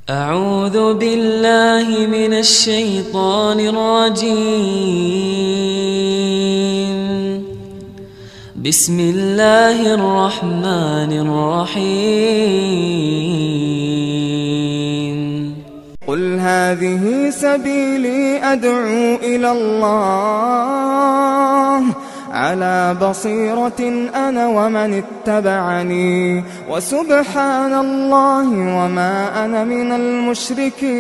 أعوذ بالله من الشيطان الرجيم. بسم الله الرحمن الرحيم. قل هذه سبيلي أدعو إلى الله على بصيرة أنا ومن اتبعني وسبحان الله وما أنا من المشركين.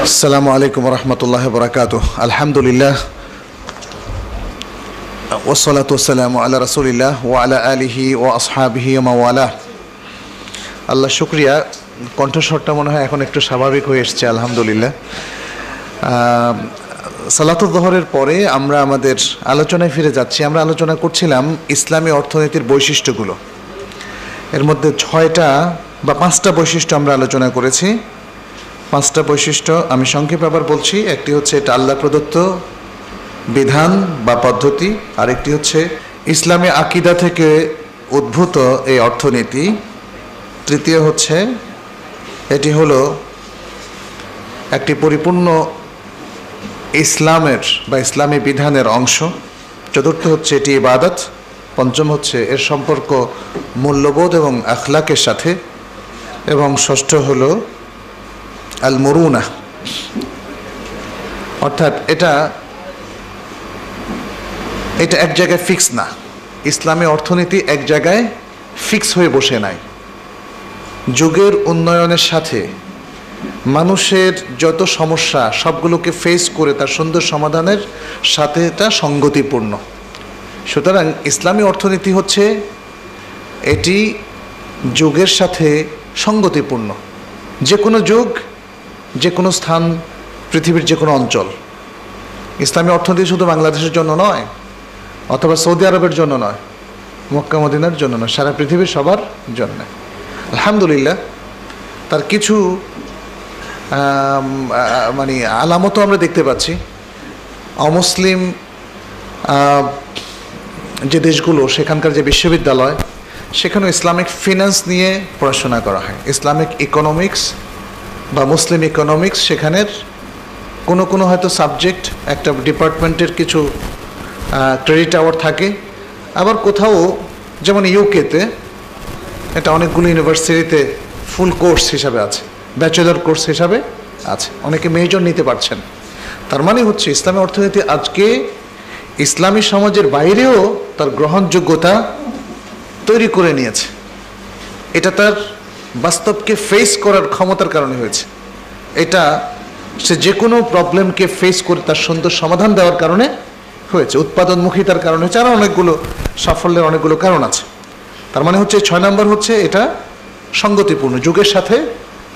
السلام عليكم ورحمة الله وبركاته. الحمد لله والصلاة والسلام على رسول الله وعلى آله وأصحابه ومن والاه. আল্লাহ শুকরিয়া, কণ্ঠস্বরটা মনে হয় এখন একটু স্বাভাবিক হয়ে এসেছে আলহামদুলিল্লাহ। সালাতুল যোহরের পরে আমরা আমাদের আলোচনায় ফিরে যাচ্ছি। আমরা আলোচনা করছিলাম ইসলামী অর্থনীতির বৈশিষ্ট্যগুলো। এর মধ্যে 6টা বা 5টা বৈশিষ্ট্য আমরা আলোচনা করেছি। 5টা বৈশিষ্ট্য আমি সংক্ষেপে আবার বলছি। একটি হচ্ছে এটা আল্লাহ প্রদত্ত বিধান বা পদ্ধতি, আরেকটি হচ্ছে ইসলামী আকীদা থেকে উদ্ভূত এই অর্থনীতি, তৃতীয় হচ্ছে এটি হলো একটি পরিপূর্ণ ইসলামের বা ইসলামী বিধানের অংশ, চতুর্থ হচ্ছে এটি ইবাদত, পঞ্চম হচ্ছে এর সম্পর্ক মূল্যবোধ এবং আখলাকের সাথে, এবং ষষ্ঠ হলো আল মুরুনা, অর্থাৎ এটা এক জায়গায় ফিক্স না। ইসলামী অর্থনীতি এক জায়গায় ফিক্স হয়ে বসে নাই। যুগের উন্নয়নের সাথে মানুষের যত সমস্যা সবগুলোকে ফেস করে তার সুন্দর সমাধানের সাথে এটা সঙ্গতিপূর্ণ। সুতরাং ইসলামী অর্থনীতি হচ্ছে এটি যুগের সাথে সঙ্গতিপূর্ণ। যে কোনো যুগ, যে কোনো স্থান, পৃথিবীর যে কোনো অঞ্চল। ইসলামী অর্থনীতি শুধু বাংলাদেশের জন্য নয়, অথবা সৌদি আরবের জন্য নয়, মক্কা মদিনার জন্য নয়, সারা পৃথিবীর সবার জন্য। আলহামদুলিল্লাহ তার কিছু মানে আলামতও আমরা দেখতে পাচ্ছি। অমুসলিম যে দেশগুলো, সেখানকার যে বিশ্ববিদ্যালয়, সেখানেও ইসলামিক ফিন্যান্স নিয়ে পড়াশোনা করা হয়। ইসলামিক ইকোনমিক্স বা মুসলিম ইকোনমিক্স, সেখানের কোনো হয়তো সাবজেক্ট একটা ডিপার্টমেন্টের কিছু ক্রেডিট আওয়ার থাকে। আবার কোথাও যেমন ইউকেতে এটা অনেকগুলো ইউনিভার্সিটিতে ফুল কোর্স হিসাবে আছে, ব্যাচেলর কোর্স হিসাবে আছে, অনেকে মেজর নিতে পারছেন। তার মানে হচ্ছে ইসলামী অর্থনীতি আজকে ইসলামী সমাজের বাইরেও তার গ্রহণযোগ্যতা তৈরি করে নিয়েছে। এটা তার বাস্তবকে ফেস করার ক্ষমতার কারণে হয়েছে। এটা সে যে কোনো প্রবলেমকে ফেস করে তার সুন্দর সমাধান দেওয়ার কারণে হয়েছে, উৎপাদনমুখিতার কারণে হয়েছে, আরও অনেকগুলো সাফল্যের অনেকগুলো কারণ আছে। তার মানে হচ্ছে 6 নম্বর হচ্ছে এটা সঙ্গতিপূর্ণ, যুগের সাথে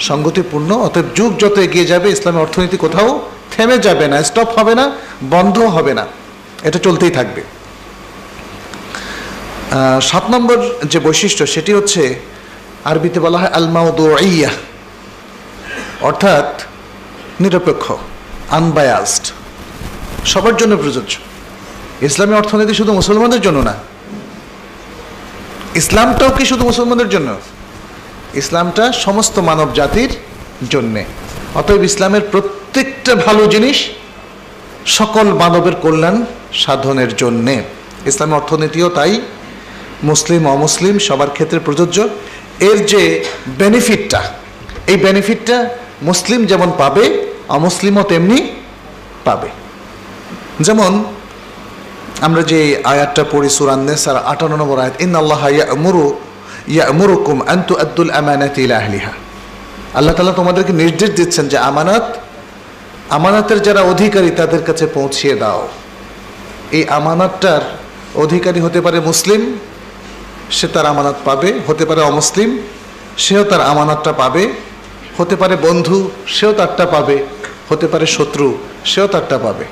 সঙ্গতিপূর্ণ। অতএব যুগ যত এগিয়ে যাবে ইসলামী অর্থনীতি কোথাও থেমে যাবে না, স্টপ হবে না, বন্ধ হবে না, এটা চলতেই থাকবে। 7 নম্বর যে বৈশিষ্ট্য সেটি হচ্ছে আরবিতে বলা হয় আল মাওদুইয়্যাহ, অর্থাৎ নিরপেক্ষ, আনবায়াসড, সবার জন্য প্রযোজ্য। ইসলামী অর্থনীতি শুধু মুসলমানদের জন্য না, ইসলামটাও কি শুধু মুসলমানদের জন্য? ইসলামটা সমস্ত মানব জাতির জন্যে। অতএব ইসলামের প্রত্যেকটা ভালো জিনিস সকল মানবের কল্যাণ সাধনের জন্যে। ইসলামী অর্থনীতিও তাই মুসলিম অমুসলিম সবার ক্ষেত্রে প্রযোজ্য। এর যে বেনিফিটটা, এই বেনিফিটটা মুসলিম যেমন পাবে, অমুসলিমও তেমনি পাবে। যেমন আমরা যে আয়াতটা পড়ি সূরা আন-নিসার 58 নম্বর আয়াত, ইন্নাল্লাহা ইয়া'মুরুকুম আন তু'আদ্দুল আমানাতি ইলা আহলিহা। আল্লাহ তাআলা তোমাদেরকে নির্দেশ দিচ্ছেন যে আমানতের যারা অধিকারী তাদের কাছে পৌঁছিয়ে দাও। এই আমানতটার অধিকারী হতে পারে মুসলিম, সে তার আমানত পাবে, হতে পারে অমুসলিম, সেও তার আমানতটা পাবে, হতে পারে বন্ধু, সেও তারটা পাবে, হতে পারে শত্রু, সেও তারটা পাবে।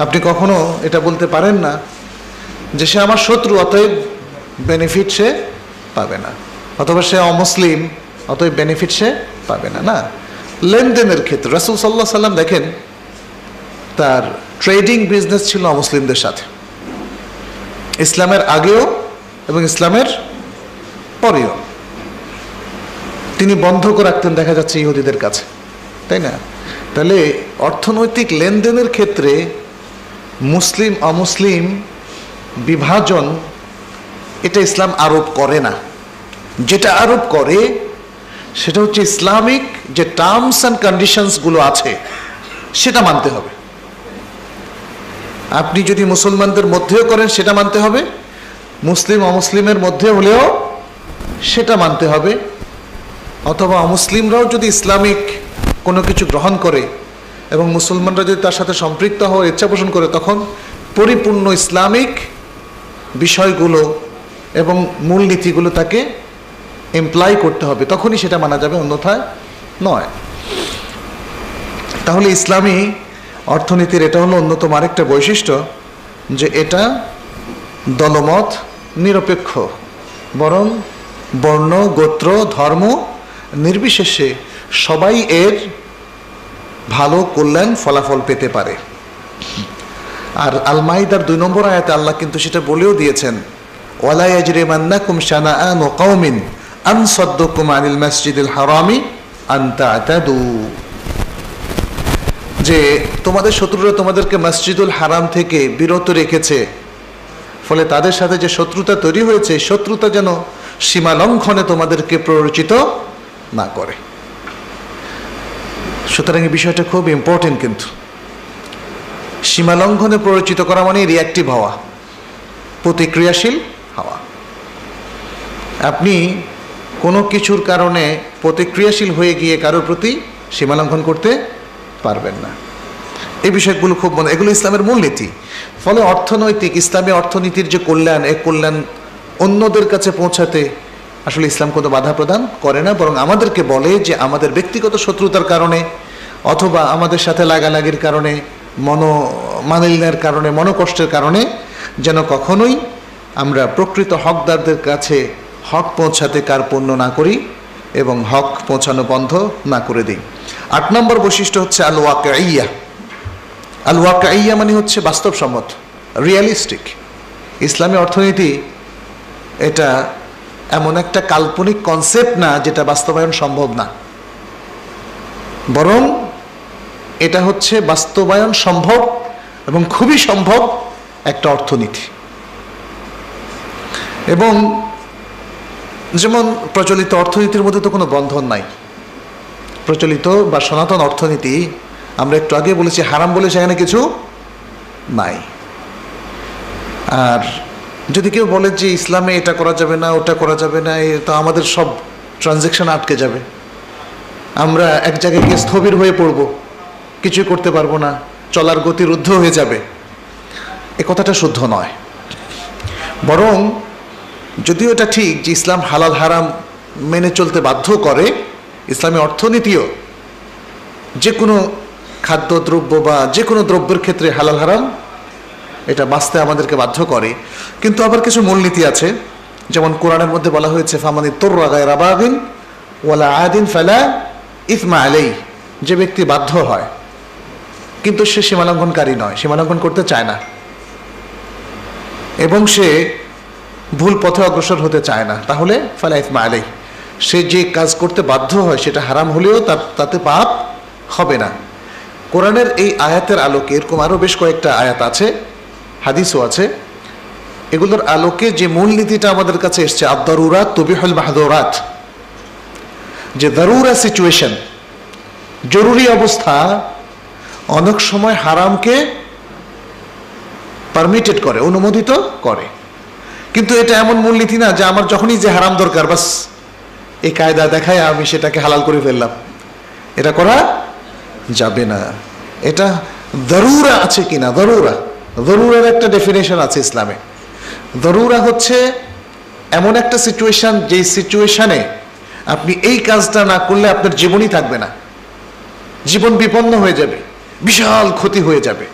আপনি কখনো এটা বলতে পারেন না যে সে আমার শত্রু অতএব বেনিফিট সে পাবে না, অথবা সে অমুসলিম অতএব বেনিফিট সে পাবে না। না, লেনদেনের ক্ষেত্রে রাসূল সাল্লাল্লাহু আলাইহি সাল্লাম দেখেন তার ট্রেডিং বিজনেস ছিল অমুসলিমদের সাথে, ইসলামের আগেও এবং ইসলামের পরেও। তিনি বন্ধ করে রাখতেন দেখা যাচ্ছে ইহুদিদের কাছে, তাই না? তাহলে অর্থনৈতিক লেনদেনের ক্ষেত্রে মুসলিম অমুসলিম বিভাজন এটা ইসলাম আরোপ করে না। যেটা আরোপ করে সেটা হচ্ছে ইসলামিক যে টার্মস অ্যান্ড কন্ডিশনসগুলো আছে সেটা মানতে হবে। আপনি যদি মুসলমানদের মধ্যেও করেন সেটা মানতে হবে, মুসলিম অমুসলিমের মধ্যে হলেও সেটা মানতে হবে, অথবা অমুসলিমরাও যদি ইসলামিক কোনো কিছু গ্রহণ করে এবং মুসলমানরা যদি তার সাথে সম্পৃক্ত হওয়ার ইচ্ছা পোষণ করে, তখন পরিপূর্ণ ইসলামিক বিষয়গুলো এবং মূলনীতিগুলো তাকে এমপ্লয় করতে হবে, তখনই সেটা মানা যাবে, অন্যথায় নয়। তাহলে ইসলামী অর্থনীতির এটা হলো অন্যতম আরেকটা বৈশিষ্ট্য যে এটা দলমত নিরপেক্ষ, বরং বর্ণ গোত্র ধর্ম নির্বিশেষে সবাই এর ভালো কল্যাণ ফলাফল পেতে পারে। আর আল মাইদার 2 নম্বর আয়াতে আল্লাহ কিন্তু সেটা বলেও দিয়েছেন, ওয়ালা ইয়াজরিমান্নাকুম শানাআনু কওমিন আন সাদ্দুকুম আনিল মাসজিদিল হারামি আন তা'তাদু, যে তোমাদের শত্রুরা তোমাদেরকে মসজিদুল হারাম থেকে বিরত রেখেছে, ফলে তাদের সাথে যে শত্রুতা তৈরি হয়েছে শত্রুতা যেন সীমা লঙ্ঘনে তোমাদেরকে প্ররোচিত না করে। সুতরাং এই বিষয়টা খুব ইম্পর্টেন্ট। কিন্তু সীমা লঙ্ঘনে প্ররোচিত করা মানে রিঅ্যাক্টিভ হওয়া, প্রতিক্রিয়াশীল হওয়া। আপনি কোনো কিছুর কারণে প্রতিক্রিয়াশীল হয়ে গিয়ে কারোর প্রতি সীমা লঙ্ঘন করতে পারবেন না। এই বিষয়গুলো খুব মনে, এগুলো ইসলামের মূলনীতি। ফলে অর্থনৈতিক ইসলামী অর্থনীতির যে কল্যাণ, এই কল্যাণ অন্যদের কাছে পৌঁছাতে আসলে ইসলাম কোনো বাধা প্রদান করে না, বরং আমাদেরকে বলে যে আমাদের ব্যক্তিগত শত্রুতার কারণে অথবা আমাদের সাথে লাগালাগির কারণে, মনোমালিন্যের কারণে, মনোকষ্টের কারণে যেন কখনোই আমরা প্রকৃত হকদারদের কাছে হক পৌঁছাতে কার্পণ্য না করি এবং হক পৌঁছানো বন্ধ না করে দিই। 8 নম্বর বৈশিষ্ট্য হচ্ছে আল ওয়াকিয়া। আল ওয়াকিয়া মানে হচ্ছে বাস্তবসম্মত, রিয়েলিস্টিক। ইসলামী অর্থনীতি এটা এমন একটা কাল্পনিক কনসেপ্ট না যেটা বাস্তবায়ন সম্ভব না, বরং এটা হচ্ছে বাস্তবায়ন সম্ভব এবং খুবই সম্ভব একটা অর্থনীতি। এবং যেমন প্রচলিত অর্থনীতির মধ্যে তো কোনো বন্ধন নাই। প্রচলিত বা সনাতন অর্থনীতি আমরা একটু আগে বলেছি হারাম বলে সেখানে কিছু নাই। আর যদি কেউ বলে যে ইসলামে এটা করা যাবে না, ওটা করা যাবে না, তো আমাদের সব ট্রানজ্যাকশন আটকে যাবে, আমরা এক জায়গায় গিয়ে স্থবির হয়ে পড়ব, কিছুই করতে পারবো না, চলার গতি রুদ্ধ হয়ে যাবে, এ কথাটা শুদ্ধ নয়। বরং যদিও এটা ঠিক যে ইসলাম হালাল হারাম মেনে চলতে বাধ্য করে, ইসলামী অর্থনীতিও যে কোনো খাদ্যদ্রব্য বা যে কোনো দ্রব্যের ক্ষেত্রে হালাল হারাম এটা বাঁচতে আমাদেরকে বাধ্য করে, কিন্তু আবার কিছু মূলনীতি আছে। যেমন কোরআনের মধ্যে বলা হয়েছে ফামানি তুররা গায়রা বাগিন ওয়ালা আদিন ফালা ইসমা আলাইহি, যে ব্যক্তি বাধ্য হয় কিন্তু সে সীমালঙ্ঘনকারী নয়, সীমালঙ্ঘন করতে চায় না এবং সে ভুল পথে অগ্রসর হতে চায় না, তাহলে ফালা ইসমা আলাইহি, সে যে কাজ করতে বাধ্য হয় সেটা হারাম হলেও তাতে পাপ হবে না। কোরআনের এই আয়াতের আলোকে এরকম আরও বেশ কয়েকটা আয়াত আছে, হাদিসও আছে, এগুলোর আলোকে যে মূলনীতিটা আমাদের কাছে এসছে আদ-দারুরাত তুবিহুল মাহদুরাত, যে দারুরা সিচুয়েশন, জরুরি অবস্থা অনেক সময় হারামকে পারমিটেড করে, অনুমোদিত করে। কিন্তু এটা এমন মূলনীতি না যে আমার যখনই যে হারাম দরকার বাস এই কায়দা দেখায় আমি সেটাকে হালাল করে ফেললাম, এটা করা যাবে না। এটা দরুরা আছে কিনা, দরুরার একটা ডেফিনেশন আছে ইসলামে। দরুরা হচ্ছে এমন একটা সিচুয়েশন যে সিচুয়েশনে আপনি এই কাজটা না করলে আপনার জীবনই থাকবে না, জীবন বিপন্ন হয়ে যাবে, বিশাল ক্ষতি হয়ে যাবে,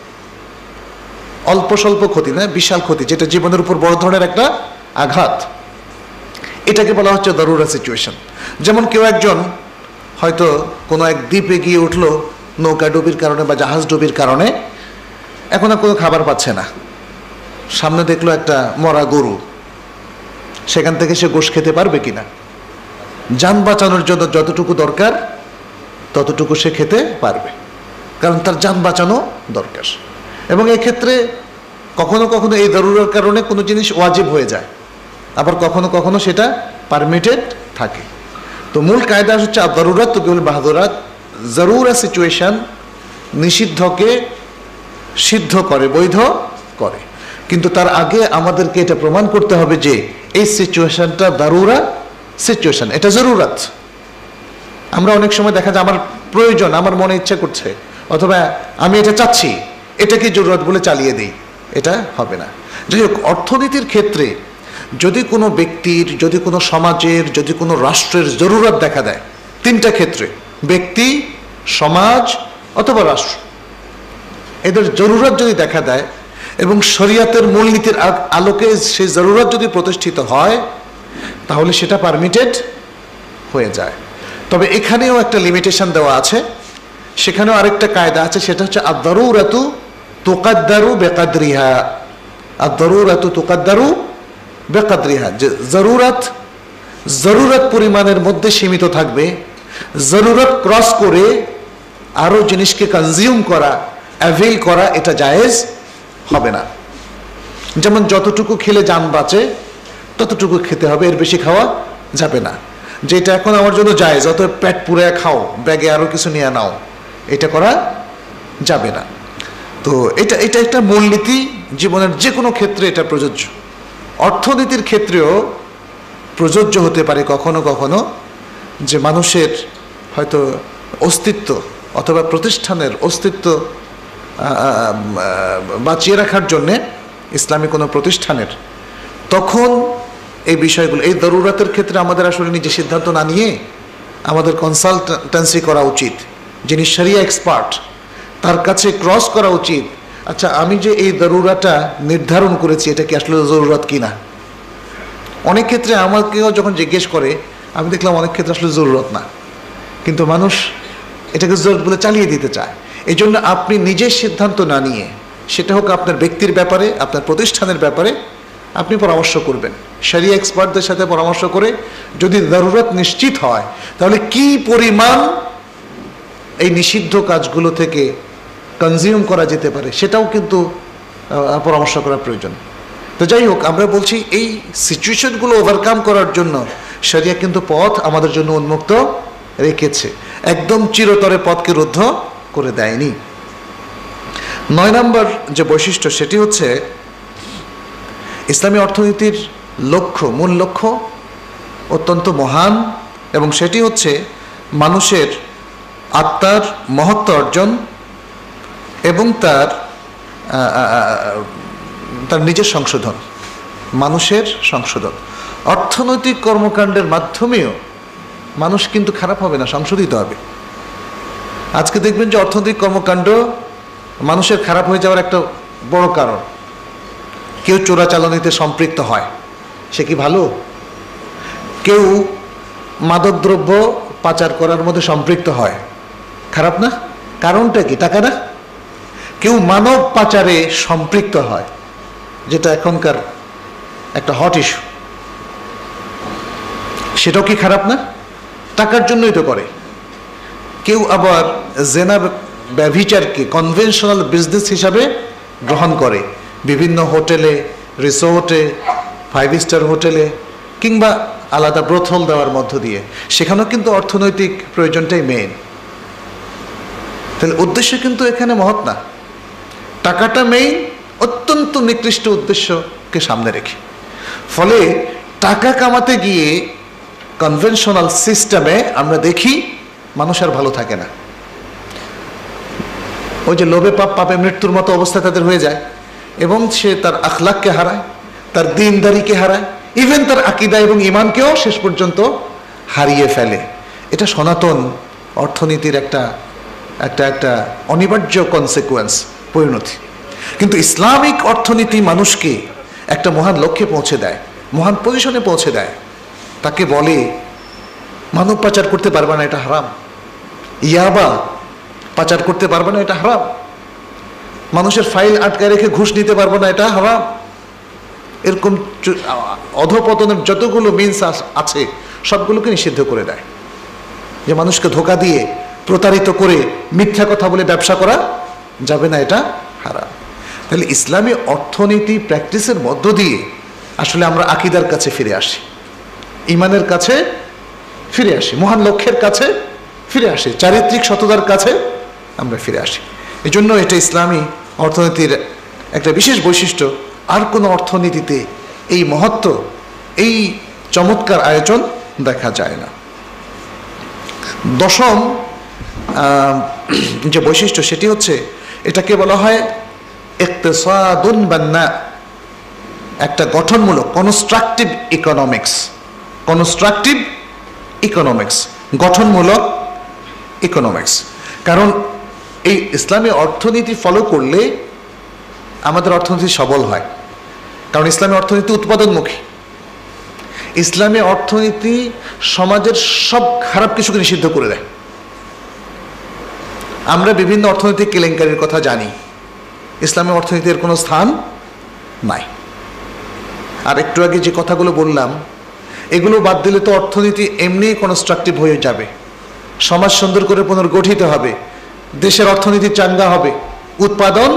অল্প স্বল্প ক্ষতি না, বিশাল ক্ষতি, যেটা জীবনের উপর বড় ধরনের একটা আঘাত, এটাকে বলা হচ্ছে দরুরা সিচুয়েশন। যেমন কেউ একজন হয়তো কোনো এক দ্বীপে গিয়ে উঠলো নৌকা ডুবির কারণে বা জাহাজ ডুবির কারণে, এখন আর কোনো খাবার পাচ্ছে না। সামনে দেখলো একটা মরা গরু, সেখান থেকে সে গোশ খেতে পারবে কিনা? যান বাঁচানোর জন্য যতটুকু দরকার ততটুকু সে খেতে পারবে, কারণ তার যান বাঁচানো দরকার। এবং এক্ষেত্রে কখনো কখনো এই জরুরার কারণে কোনো জিনিস ওয়াজিব হয়ে যায়, আবার কখনো কখনো সেটা পারমিটেড থাকে। তো মূল কায়দা হচ্ছে জরুরাত তো কেবল বাহাদুরাত, জরুরা সিচুয়েশন নিষিদ্ধকে সিদ্ধ করে, বৈধ করে। কিন্তু তার আগে আমাদেরকে এটা প্রমাণ করতে হবে যে এই সিচুয়েশনটা দারুরা সিচুয়েশন, এটা জরুরাত। আমরা অনেক সময় দেখা যায় আমার প্রয়োজন, আমার মনে ইচ্ছা করছে, অথবা আমি এটা চাচ্ছি, এটাকে জরুরত বলে চালিয়ে দিই, এটা হবে না। যাই হোক, অর্থনীতির ক্ষেত্রে যদি কোনো ব্যক্তির, যদি কোনো সমাজের, যদি কোনো রাষ্ট্রের জরুরত দেখা দেয়, তিনটা ক্ষেত্রে, ব্যক্তি, সমাজ অথবা রাষ্ট্র, এদের জরুরত যদি দেখা দেয় এবং শরিয়াতের মূলনীতির আলোকে সেই জরুরত যদি প্রতিষ্ঠিত হয়, তাহলে সেটা পারমিটেড হয়ে যায়। তবে এখানেও একটা লিমিটেশন দেওয়া আছে, সেখানেও আরেকটা কায়দা আছে, সেটা হচ্ছে আদ-দারুরাতু তুকাদ্দারু বিকাদরিহা। আদ-দারুরাতু তুকাদ্দারু বিকাদরিহা, যে জরুরত পরিমাণের মধ্যে সীমিত থাকবে, জরুরত ক্রস করে আরো জিনিসকে কনজিউম করা, অ্যাভেল করা, এটা জায়েজ হবে না। যেমন যতটুকু খেলে যান বাঁচে ততটুকু খেতে হবে, এর বেশি খাওয়া যাবে না। যেটা এখন আমার জন্য জায়েজ, অত পেট পুরে খাও, ব্যাগে আরো কিছু নিয়ে নাও, এটা করা যাবে না। তো এটা একটা মূলনীতি, জীবনের যে কোনো ক্ষেত্রে এটা প্রযোজ্য। অর্থনীতির ক্ষেত্রেও প্রযোজ্য হতে পারে কখনো কখনো, যে মানুষের হয়তো অস্তিত্ব অথবা প্রতিষ্ঠানের অস্তিত্ব বাঁচিয়ে রাখার জন্যে, ইসলামী কোনো প্রতিষ্ঠানের, তখন এই বিষয়গুলো, এই জরুরতের ক্ষেত্রে আমাদের আসলে নিজে সিদ্ধান্ত না নিয়ে আমাদের কনসালটেন্সি করা উচিত। যিনি শরিয়া এক্সপার্ট, তার কাছে ক্রস করা উচিত, আচ্ছা আমি যে এই জরুরাটা নির্ধারণ করেছি, এটা কি আসলে জরুরত কিনা। অনেক ক্ষেত্রে আমাকেও যখন জিজ্ঞেস করে, আমি দেখলাম অনেক ক্ষেত্রে আসলে জরুরত না, কিন্তু মানুষ এটাকে জরুরত বলে চালিয়ে দিতে চায়। এই জন্য আপনি নিজের সিদ্ধান্ত না নিয়ে, সেটা হোক আপনার ব্যক্তির ব্যাপারে, আপনার প্রতিষ্ঠানের ব্যাপারে, আপনি পরামর্শ করবেন শরিয়া এক্সপার্টদের সাথে পরামর্শ করে। যদি জরুরত নিশ্চিত হয়, তাহলে কি পরিমাণ এই নিষিদ্ধ কাজগুলো থেকে কনজিউম করা যেতে পারে, সেটাও কিন্তু পরামর্শ করা প্রয়োজন। তো যাই হোক, আমরা বলছি এই সিচুয়েশনগুলো ওভারকাম করার জন্য শরিয়া কিন্তু পথ আমাদের জন্য উন্মুক্ত রেখেছে, একদম চিরতরে পথকে রুদ্ধ করে দেয়নি। 9 নম্বর যে বৈশিষ্ট্য, সেটি হচ্ছে ইসলামী অর্থনীতির লক্ষ্য, মূল লক্ষ্য অত্যন্ত মহান, এবং সেটি হচ্ছে মানুষের আত্মার মহত্ব অর্জন এবং তার নিজের সংশোধন, মানুষের সংশোধন। অর্থনৈতিক কর্মকাণ্ডের মাধ্যমেও মানুষ কিন্তু খারাপ হবে না, সংশোধিত হবে। আজকে দেখবেন যে অর্থনৈতিক কর্মকাণ্ড মানুষের খারাপ হয়ে যাওয়ার একটা বড় কারণ, কেউ চোরাচালানিতে সম্পৃক্ত হয়, সে কি ভালো? কেউ মাদকদ্রব্য পাচার করার মধ্যে সম্পৃক্ত হয়, খারাপ না? কারণটা কি? টাকা না? কেউ মানব পাচারে সম্পৃক্ত হয়, যেটা এখনকার একটা হট ইস্যু, সেটাও কি খারাপ না? টাকার জন্যই তো করে। কেউ আবার জেনা ব্যভিচারকে কনভেনশনাল বিজনেস হিসাবে গ্রহণ করে, বিভিন্ন হোটেলে, রিসোর্টে, 5 স্টার হোটেলে, কিংবা আলাদা ব্রথল দেওয়ার মধ্য দিয়ে, সেখানেও কিন্তু অর্থনৈতিক প্রয়োজনটাই মেইন। তাহলে উদ্দেশ্য কিন্তু এখানে মহৎ না, টাকাটা মেইন, অত্যন্ত নিকৃষ্ট উদ্দেশ্যকে সামনে রেখে। ফলে টাকা কামাতে গিয়ে কনভেনশনাল সিস্টেমে আমরা দেখি মানুষ আর ভালো থাকে না। ওই যে লোভে পাপ, পাপে মৃত্যুর মতো অবস্থা তাদের হয়ে যায়, এবং সে তার আখলাককে হারায়, তার দিনদারিকে হারায়, ইভেন তার আকীদা এবং ঈমানকেও শেষ পর্যন্ত হারিয়ে ফেলে। এটা সনাতন অর্থনীতির একটা অনিবার্য কনসিকুয়েন্স, পরিণতি। কিন্তু ইসলামিক অর্থনীতি মানুষকে একটা মহান লক্ষ্যে পৌঁছে দেয়, মহান পজিশনে পৌঁছে দেয়। তাকে বলে মানব পাচার করতে পারবে না, এটা হারাম। ইয়াবা পাচার করতে পারবে না, এটা হারাম। মানুষের ফাইল আটকায় রেখে ঘুষ নিতে পারবে না, এটা হারাম। এরকম অধপতনের যতগুলো মিনস আছে সবগুলোকে নিষিদ্ধ করে দেয়। যে মানুষকে ধোঁকা দিয়ে প্রতারিত করে মিথ্যা কথা বলে ব্যবসা করা যাবে না, এটা হারাম। তাহলে ইসলামী অর্থনীতি প্র্যাকটিসের মধ্য দিয়ে আসলে আমরা আকীদার কাছে ফিরে আসি, ঈমানের কাছে ফিরে আসি, মহান লক্ষ্যের কাছে ফিরে আসি, চারিত্রিক সততার কাছে আমরা ফিরে আসি। এই জন্য এটা ইসলামী অর্থনীতির একটা বিশেষ বৈশিষ্ট্য। আর কোনো অর্থনীতিতে এই মহত্ব, এই চমৎকার আয়োজন দেখা যায় না। দশম যে বৈশিষ্ট্য সেটি হচ্ছে, এটাকে বলা হয় ইকতিসাদুন বান্না, একটা গঠনমূলক কনস্ট্রাকটিভ ইকোনমিক্স। কনস্ট্রাকটিভ ইকোনমিক্স, গঠনমূলক ইকোনমিক্স। কারণ এই ইসলামী অর্থনীতি ফলো করলে আমাদের অর্থনীতি সবল হয়। কারণ ইসলামী অর্থনীতি উৎপাদনমুখী। ইসলামী অর্থনীতি সমাজের সব খারাপ কিছুকে নিষিদ্ধ করে দেয়। আমরা বিভিন্ন অর্থনৈতিক কেলেঙ্কারির কথা জানি, ইসলামী অর্থনীতির কোনো স্থান নাই। আর একটু আগে যে কথাগুলো বললাম, এগুলো বাদ দিলে তো অর্থনীতি এমনি কনস্ট্রাকটিভ হয়ে যাবে, সমাজ সুন্দর করে পুনর্গঠিত হবে, দেশের অর্থনীতি চাঙ্গা হবে, উৎপাদন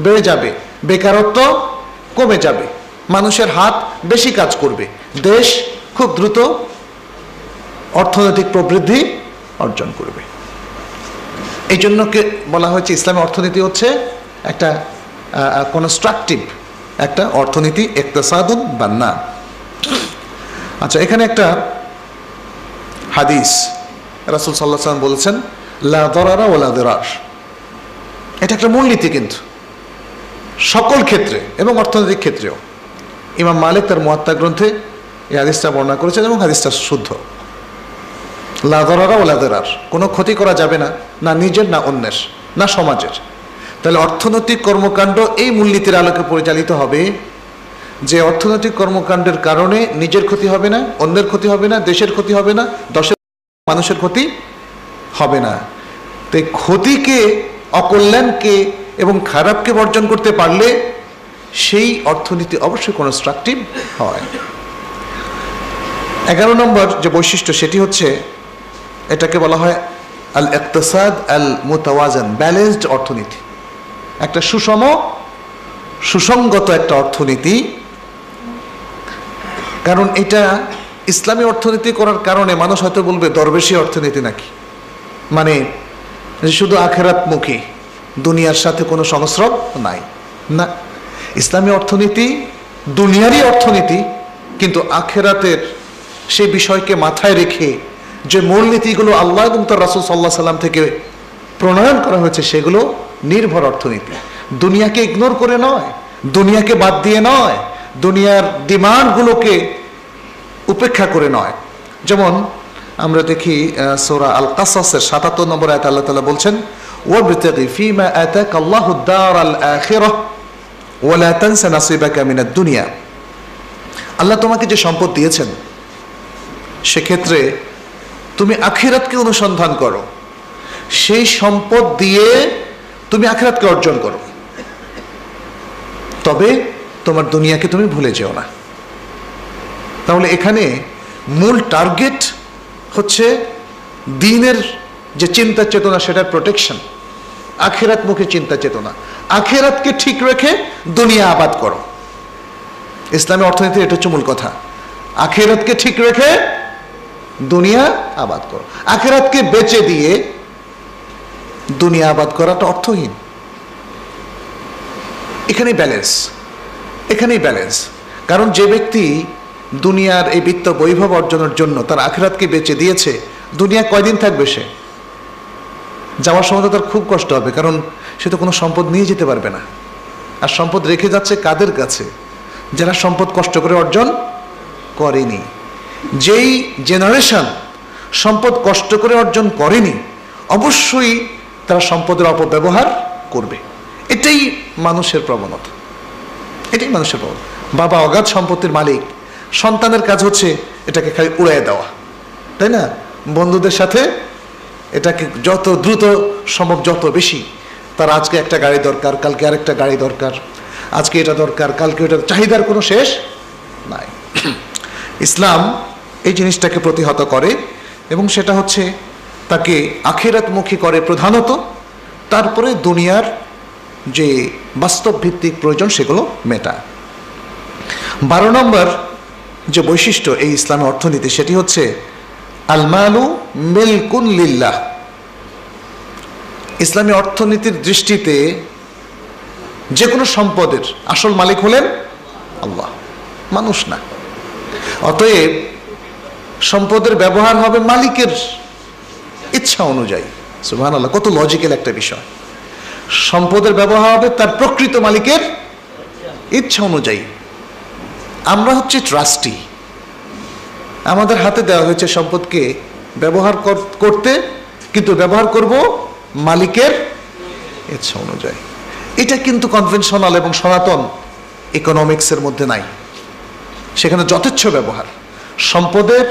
বেড়ে যাবে, বেকারত্ব কমে যাবে, মানুষের হাত বেশি কাজ করবে, দেশ খুব দ্রুত অর্থনৈতিক প্রবৃদ্ধি অর্জন করবে। এই জন্য বলা হয়েছে ইসলামী অর্থনীতি হচ্ছে একটা কনস্ট্রাকটিভ একটা অর্থনীতি, ইকতিসাদুন বান্না। আচ্ছা, এখানে একটা হাদিস রাসূল সাল্লাল্লাহু আলাইহি ওয়াসাল্লাম বলেছেন, লা দারারা ওয়ালা দিরার। এটা একটা মূলনীতি কিন্তু সকল ক্ষেত্রে এবং অর্থনৈতিক ক্ষেত্রেও। ইমাম মালিক তার মুয়াত্তা গ্রন্থে এই হাদিসটা বর্ণনা করেছেন এবং হাদিসটা শুদ্ধ। লা দারারা ওয়ালা দিরার, কোনো ক্ষতি করা যাবে না, না নিজের, না অন্যের, না সমাজের। তাহলে অর্থনৈতিক কর্মকাণ্ড এই মূলনীতির আলোকে পরিচালিত হবে যে অর্থনৈতিক কর্মকাণ্ডের কারণে নিজের ক্ষতি হবে না, অন্যের ক্ষতি হবে না, দেশের ক্ষতি হবে না, দশের মানুষের ক্ষতি হবে না। তাই ক্ষতিকে, অকল্যাণকে এবং খারাপকে বর্জন করতে পারলে সেই অর্থনীতি অবশ্যই কনস্ট্রাকটিভ হয়। 11 নম্বর যে বৈশিষ্ট্য সেটি হচ্ছে, এটাকে বলা হয় আল ইকতিসাদ আল মুতাওয়াজান, ব্যালেন্সড অর্থনীতি। একটা সুষম, সুসংগত একটা অর্থনীতি। কারণ এটা ইসলামী অর্থনীতি করার কারণে মানুষ হয়তো বলবে দরবেশী অর্থনীতি নাকি, মানে শুধু আখেরাতমুখী, দুনিয়ার সাথে কোনো সংস্রব নাই। না, ইসলামী অর্থনীতি দুনিয়ারই অর্থনীতি, কিন্তু আখেরাতের সেই বিষয়কে মাথায় রেখে যে মূলনীতিগুলো আল্লাহ এবং তার রাসূল সাল্লাল্লাহু আলাইহি সাল্লাম থেকে প্রণয়ন করা হয়েছে সেগুলো নির্ভর অর্থনীতি। দুনিয়াকে ইগনোর করে নয়, দুনিয়াকে বাদ দিয়ে নয়, দুনিয়ার ডিমান্ডগুলোকে উপেক্ষা করে নয়। যেমন আমরা দেখি সূরা আল কাসাসের ৭৭ নম্বর আয়াতে আল্লাহ তাআলা বলছেন, ওয়াবতাগি ফীমা আতাকাল্লাহু দারাল আখিরাহ ওয়া লা তানসা নাসিবাকা মিনাদ দুনিয়া। আল্লাহ তোমাকে যে সম্পদ দিয়েছেন সেক্ষেত্রে তুমি আখিরাতকে অনুসন্ধান করো, সেই সম্পদ দিয়ে তুমি আখিরাতকে অর্জন করো, তবে তোমার দুনিয়াকে তুমি ভুলে যেও না। তাহলে এখানে মূল টার্গেট হচ্ছে দ্বীনের যে চিন্তা চেতনা, সেটার প্রোটেকশন, আখিরাতমুখী চিন্তা চেতনা। আখিরাতকে ঠিক রেখে দুনিয়া আবাদ করো। ইসলামী অর্থনীতির এটা হচ্ছে মূল কথা, আখিরাতকে ঠিক রেখে দুনিয়া আবাদ করো। আখিরাতকে বেচে দিয়ে দুনিয়া আবাদ করাটা অর্থহীন। এখানেই ব্যালেন্স, এখানেই ব্যালেন্স। কারণ যে ব্যক্তি দুনিয়ার এই বিত্ত বৈভব অর্জনের জন্য তার আখিরাতকে বেচে দিয়েছে, দুনিয়া কয়দিন থাকবে? সে যাওয়ার সময় তো তার খুব কষ্ট হবে, কারণ সে তো কোনো সম্পদ নিয়ে যেতে পারবে না। আর সম্পদ রেখে যাচ্ছে কাদের কাছে? যারা সম্পদ কষ্ট করে অর্জন করেনি। যেই জেনারেশন সম্পদ কষ্ট করে অর্জন করেনি, অবশ্যই তারা সম্পদের অপব্যবহার করবে। এটাই মানুষের প্রবণতা, এটাই মানুষের প্রবণতা। বাবা অগাধ সম্পত্তির মালিক, সন্তানের কাজ হচ্ছে এটাকে খালি উড়াইয়ে দেওয়া, তাই না? বন্ধুদের সাথে এটাকে যত দ্রুত সম্ভব, যত বেশি। তার আজকে একটা গাড়ি দরকার, কালকে আরেকটা গাড়ি দরকার, আজকে এটা দরকার, কালকে এটা, চাহিদার কোনো শেষ নাই। ইসলাম এই জিনিসটাকে প্রতিহত করে এবং সেটা হচ্ছে তাকে আখিরাতমুখী করে প্রধানত, তারপরে দুনিয়ার যে বাস্তব ভিত্তিক প্রয়োজন সেগুলো মেটায়। 12 নম্বর যে বৈশিষ্ট্য এই ইসলামী অর্থনীতি, সেটি হচ্ছে আল মালু মিলকুন লিল্লাহ। ইসলামী অর্থনীতির দৃষ্টিতে যে কোনো সম্পদের আসল মালিক হলেন আল্লাহ, মানুষ না। অতএব সম্পদের ব্যবহার হবে মালিকের ইচ্ছা অনুযায়ী। সুবহানাল্লাহ, কত লজিক্যাল একটা বিষয়। সম্পদের ব্যবহার হবে তার প্রকৃত মালিকের ইচ্ছা অনুযায়ী। আমরা হচ্ছে ট্রাস্টি, আমাদের হাতে দেওয়া হয়েছে সম্পদকে ব্যবহার করতে, কিন্তু ব্যবহার করব মালিকের ইচ্ছা অনুযায়ী। এটা কিন্তু কনভেনশনাল এবং সনাতন ইকোনমিক্সের মধ্যে নাই। সেখানে যথেচ্ছ ব্যবহার, সম্পদের